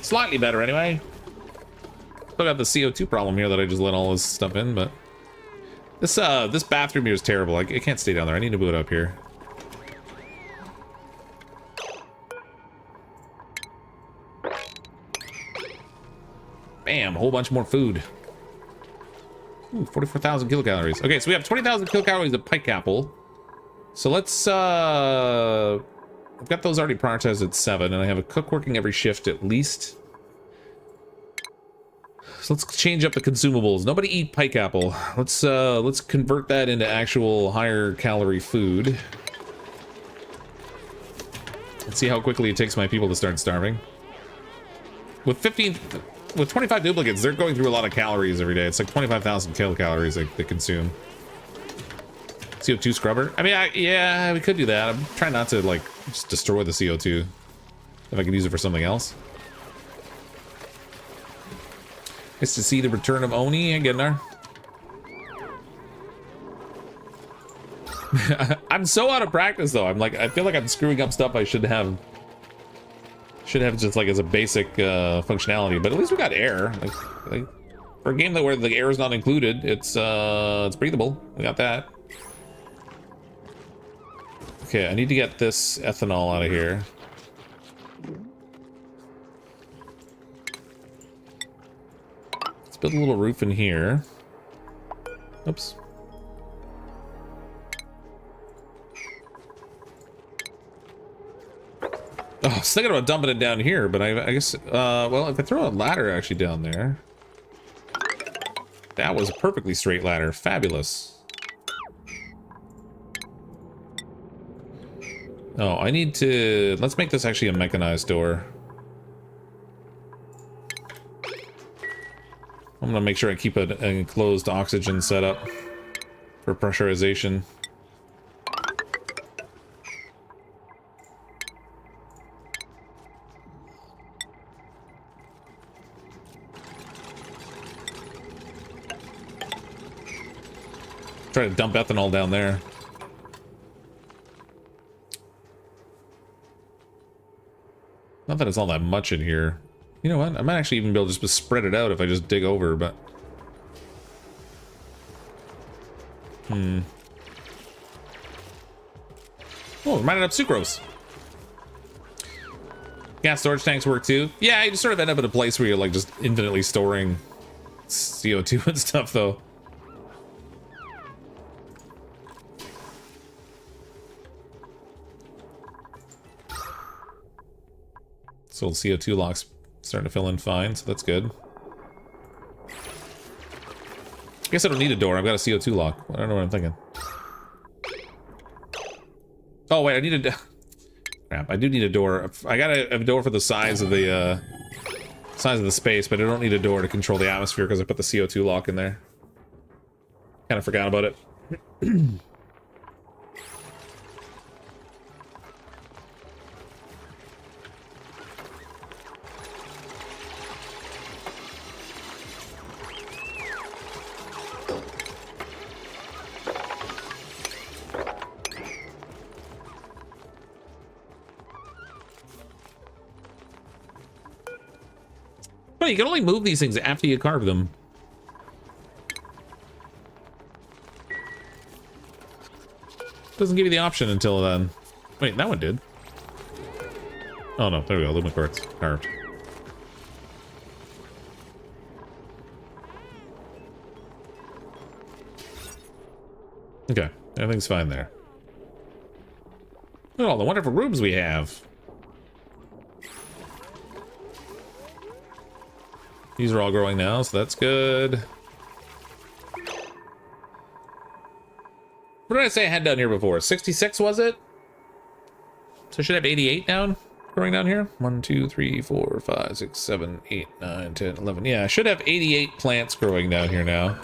Slightly better anyway. Still got the CO2 problem here that I just let all this stuff in, but this bathroom here is terrible. I can't stay down there. I need to move it up here. Bam, a whole bunch more food. Ooh, 44,000 kilocalories. Okay, so we have 20,000 kilocalories of pike apple. So let's, I've got those already prioritized at 7, and I have a cook working every shift at least. So let's change up the consumables. Nobody eat pike apple. Let's convert that into actual higher calorie food. Let's see how quickly it takes my people to start starving. With 25 duplicates, they're going through a lot of calories every day. It's like 25,000 kilocalories they consume. CO2 scrubber? I mean, yeah, we could do that. I'm trying not to, like, just destroy the CO2. If I could use it for something else. Nice to see the return of Oni and getting there. I'm so out of practice, though. I feel like I'm screwing up stuff I should have just like as a basic functionality, but at least we got air. Like for a game where the air is not included, it's breathable. We got that. Okay, I need to get this ethanol out of here. Let's build a little roof in here. Oops. Oh, I was thinking about dumping it down here, but I guess, well, if I throw a ladder actually down there. That was a perfectly straight ladder. Fabulous. Oh, I need to... Let's make this actually a mechanized door. I'm gonna make sure I keep an enclosed oxygen setup for pressurization. Try to dump ethanol down there. Not that it's all that much in here. You know what? I might actually even be able to just spread it out if I just dig over, but... Oh, we might end up sucrose. Gas storage tanks work too. Yeah, you just sort of end up in a place where you're like just infinitely storing CO2 and stuff, though. So CO2 lock's starting to fill in fine, so that's good. I guess I don't need a door. I've got a CO2 lock. I don't know what I'm thinking. Oh wait, I need a... Crap, I do need a door. I got a door for the size of the space, but I don't need a door to control the atmosphere because I put the CO2 lock in there. Kind of forgot about it. You can only move these things after you carve them. Doesn't give you the option until then. Wait, that one did. Oh no, there we go. Aluminum quartz carved. Okay, everything's fine there. Look at all the wonderful rooms we have. These are all growing now, so that's good. What did I say I had down here before? 66 was it? So I should have 88 down, growing down here. 1, 2, 3, 4, 5, 6, 7, 8, 9, 10, 11. Yeah, I should have 88 plants growing down here now.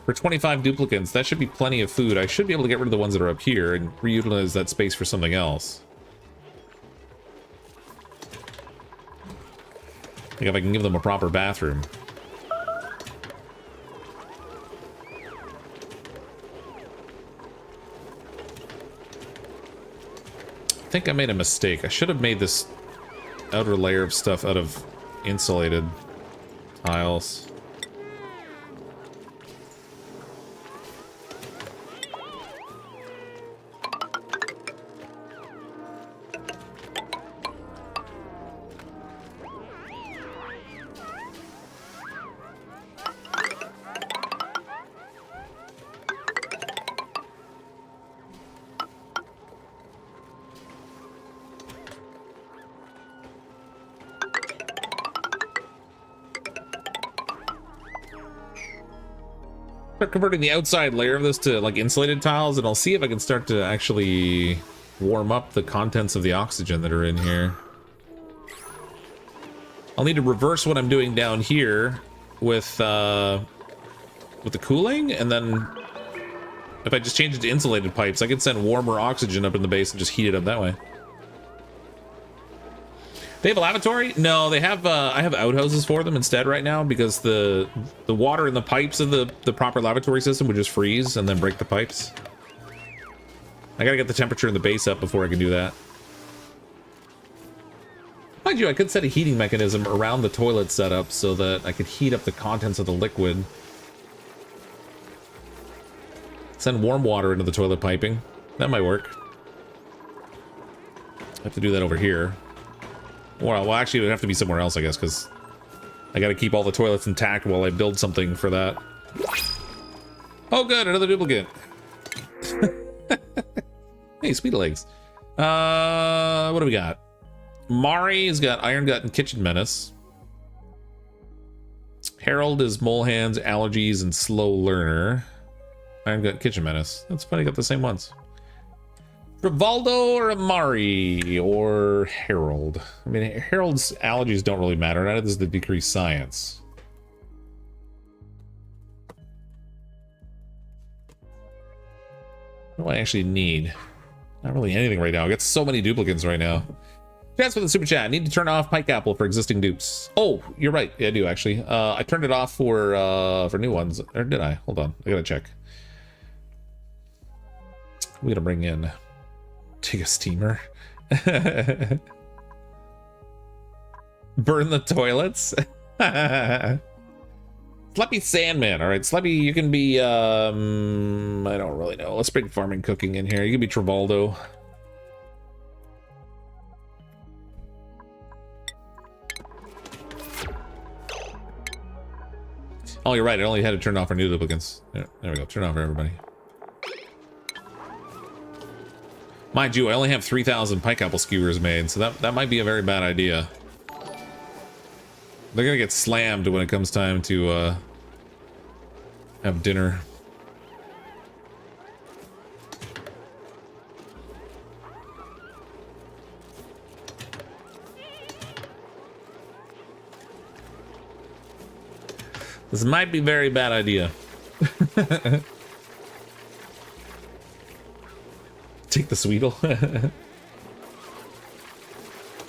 For 25 duplicants, that should be plenty of food. I should be able to get rid of the ones that are up here and reutilize that space for something else. I think if I can give them a proper bathroom. I think I made a mistake. I should have made this outer layer of stuff out of insulated tiles. Start converting the outside layer of this to like insulated tiles, and I'll see if I can start to actually warm up the contents of the oxygen that are in here. I'll need to reverse what I'm doing down here with the cooling, and then if I just change it to insulated pipes, I can send warmer oxygen up in the base and just heat it up that way. They have a lavatory? No, they have. I have outhouses for them instead right now because the water in the pipes of the proper lavatory system would just freeze and then break the pipes. I gotta get the temperature in the base up before I can do that. Mind you, I could set a heating mechanism around the toilet setup so that I could heat up the contents of the liquid. Send warm water into the toilet piping. That might work. I have to do that over here. Well, actually, it would have to be somewhere else, I guess, because I got to keep all the toilets intact while I build something for that. Oh, good, another duplicate. Hey, sweet legs. What do we got? Mari's got Iron Gut and Kitchen Menace. Harold is Mole Hands, Allergies, and Slow Learner. Iron Gut, Kitchen Menace. That's funny, got the same ones. Rivaldo or Amari or Harold. I mean, Harold's allergies don't really matter. Neither does the decreased science. What do I actually need? Not really anything right now. I got so many duplicants right now. Thanks for the super chat. I need to turn off Pike Apple for existing dupes. Oh, you're right. Yeah, I do actually. I turned it off for new ones. Or did I? Hold on. I gotta check. We gotta bring in. Take a steamer. Burn the toilets. Sleppy Sandman. All right, Sleppy, you can be I don't really know. Let's bring farming cooking in here. You can be Travaldo. Oh, you're right. I only had to turn off our new duplicants. There we go. Turn off for everybody. Mind you, I only have 3,000 pike apple skewers made, so that might be a very bad idea. They're gonna get slammed when it comes time to have dinner. This might be a very bad idea. Take the Sweetle. I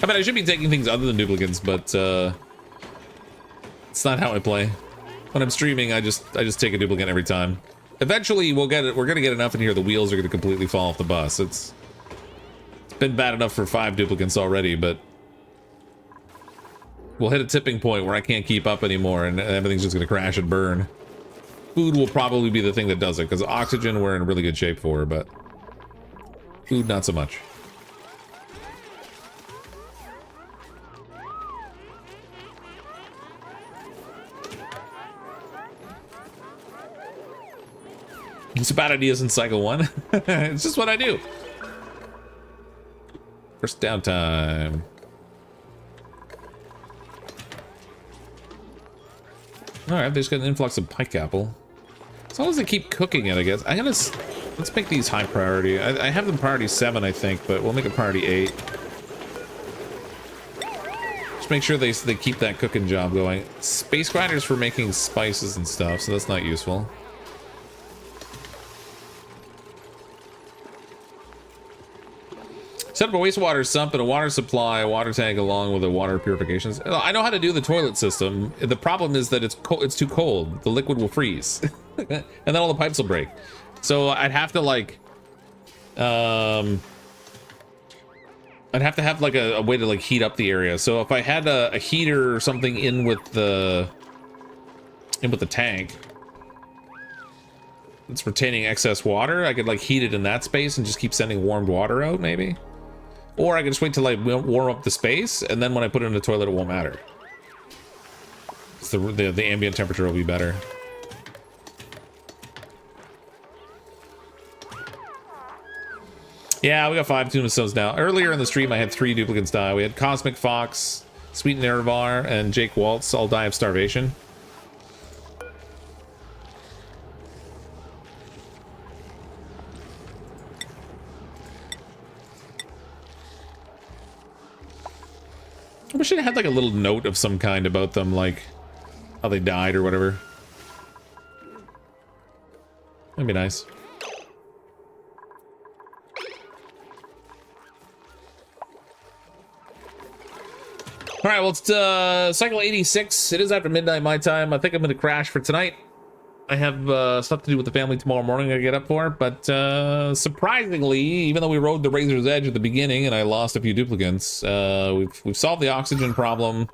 mean, I should be taking things other than duplicants, but it's not how I play. When I'm streaming, I just take a duplicant every time. Eventually, we'll get it. We're gonna get enough in here. The wheels are gonna completely fall off the bus. It's been bad enough for 5 duplicants already, but we'll hit a tipping point where I can't keep up anymore, and everything's just gonna crash and burn. Food will probably be the thing that does it, because oxygen we're in really good shape for, but food, not so much. It's bad ideas in cycle 1. It's just what I do. First downtime. Alright, they just got an influx of pike apple. As long as they keep cooking it, I guess. Let's make these high priority. I have them priority 7, I think, but we'll make it priority 8. Just make sure they keep that cooking job going. Space grinders for making spices and stuff, so that's not useful. Set up a wastewater sump and a water supply, a water tank along with a water purification. I know how to do the toilet system. The problem is that it's too cold. The liquid will freeze. And then all the pipes will break. So I'd have to like I'd have to have like a way to like heat up the area. So if I had a heater or something in with the tank it's retaining excess water, I could like heat it in that space and just keep sending warmed water out maybe. Or I can just wait till I warm up the space, and then when I put it in the toilet, it won't matter. The ambient temperature will be better. Yeah, we got 5 tombstones now. Earlier in the stream, I had 3 duplicants die. We had Cosmic Fox, Sweet Nervar, and Jake Waltz all die of starvation. I wish it had like a little note of some kind about them, like how they died or whatever. That'd be nice. All right, well, it's cycle 86. It is after midnight my time. I think I'm going to crash for tonight. I have stuff to do with the family tomorrow morning I get up for, but surprisingly, even though we rode the razor's edge at the beginning and I lost a few duplicants, we've solved the oxygen problem.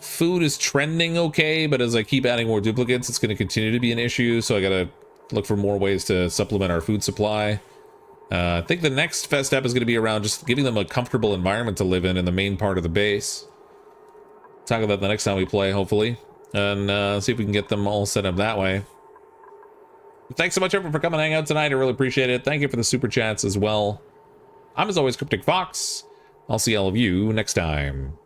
Food is trending okay, but as I keep adding more duplicates, it's going to continue to be an issue, so I gotta look for more ways to supplement our food supply. I think the next fest step is going to be around just giving them a comfortable environment to live in the main part of the base. Talk about the next time we play, hopefully. And see if we can get them all set up that way. Thanks so much, everyone, for coming and hang out tonight. I really appreciate it. Thank you for the super chats as well. I'm, as always, CrypticFox. I'll see all of you next time.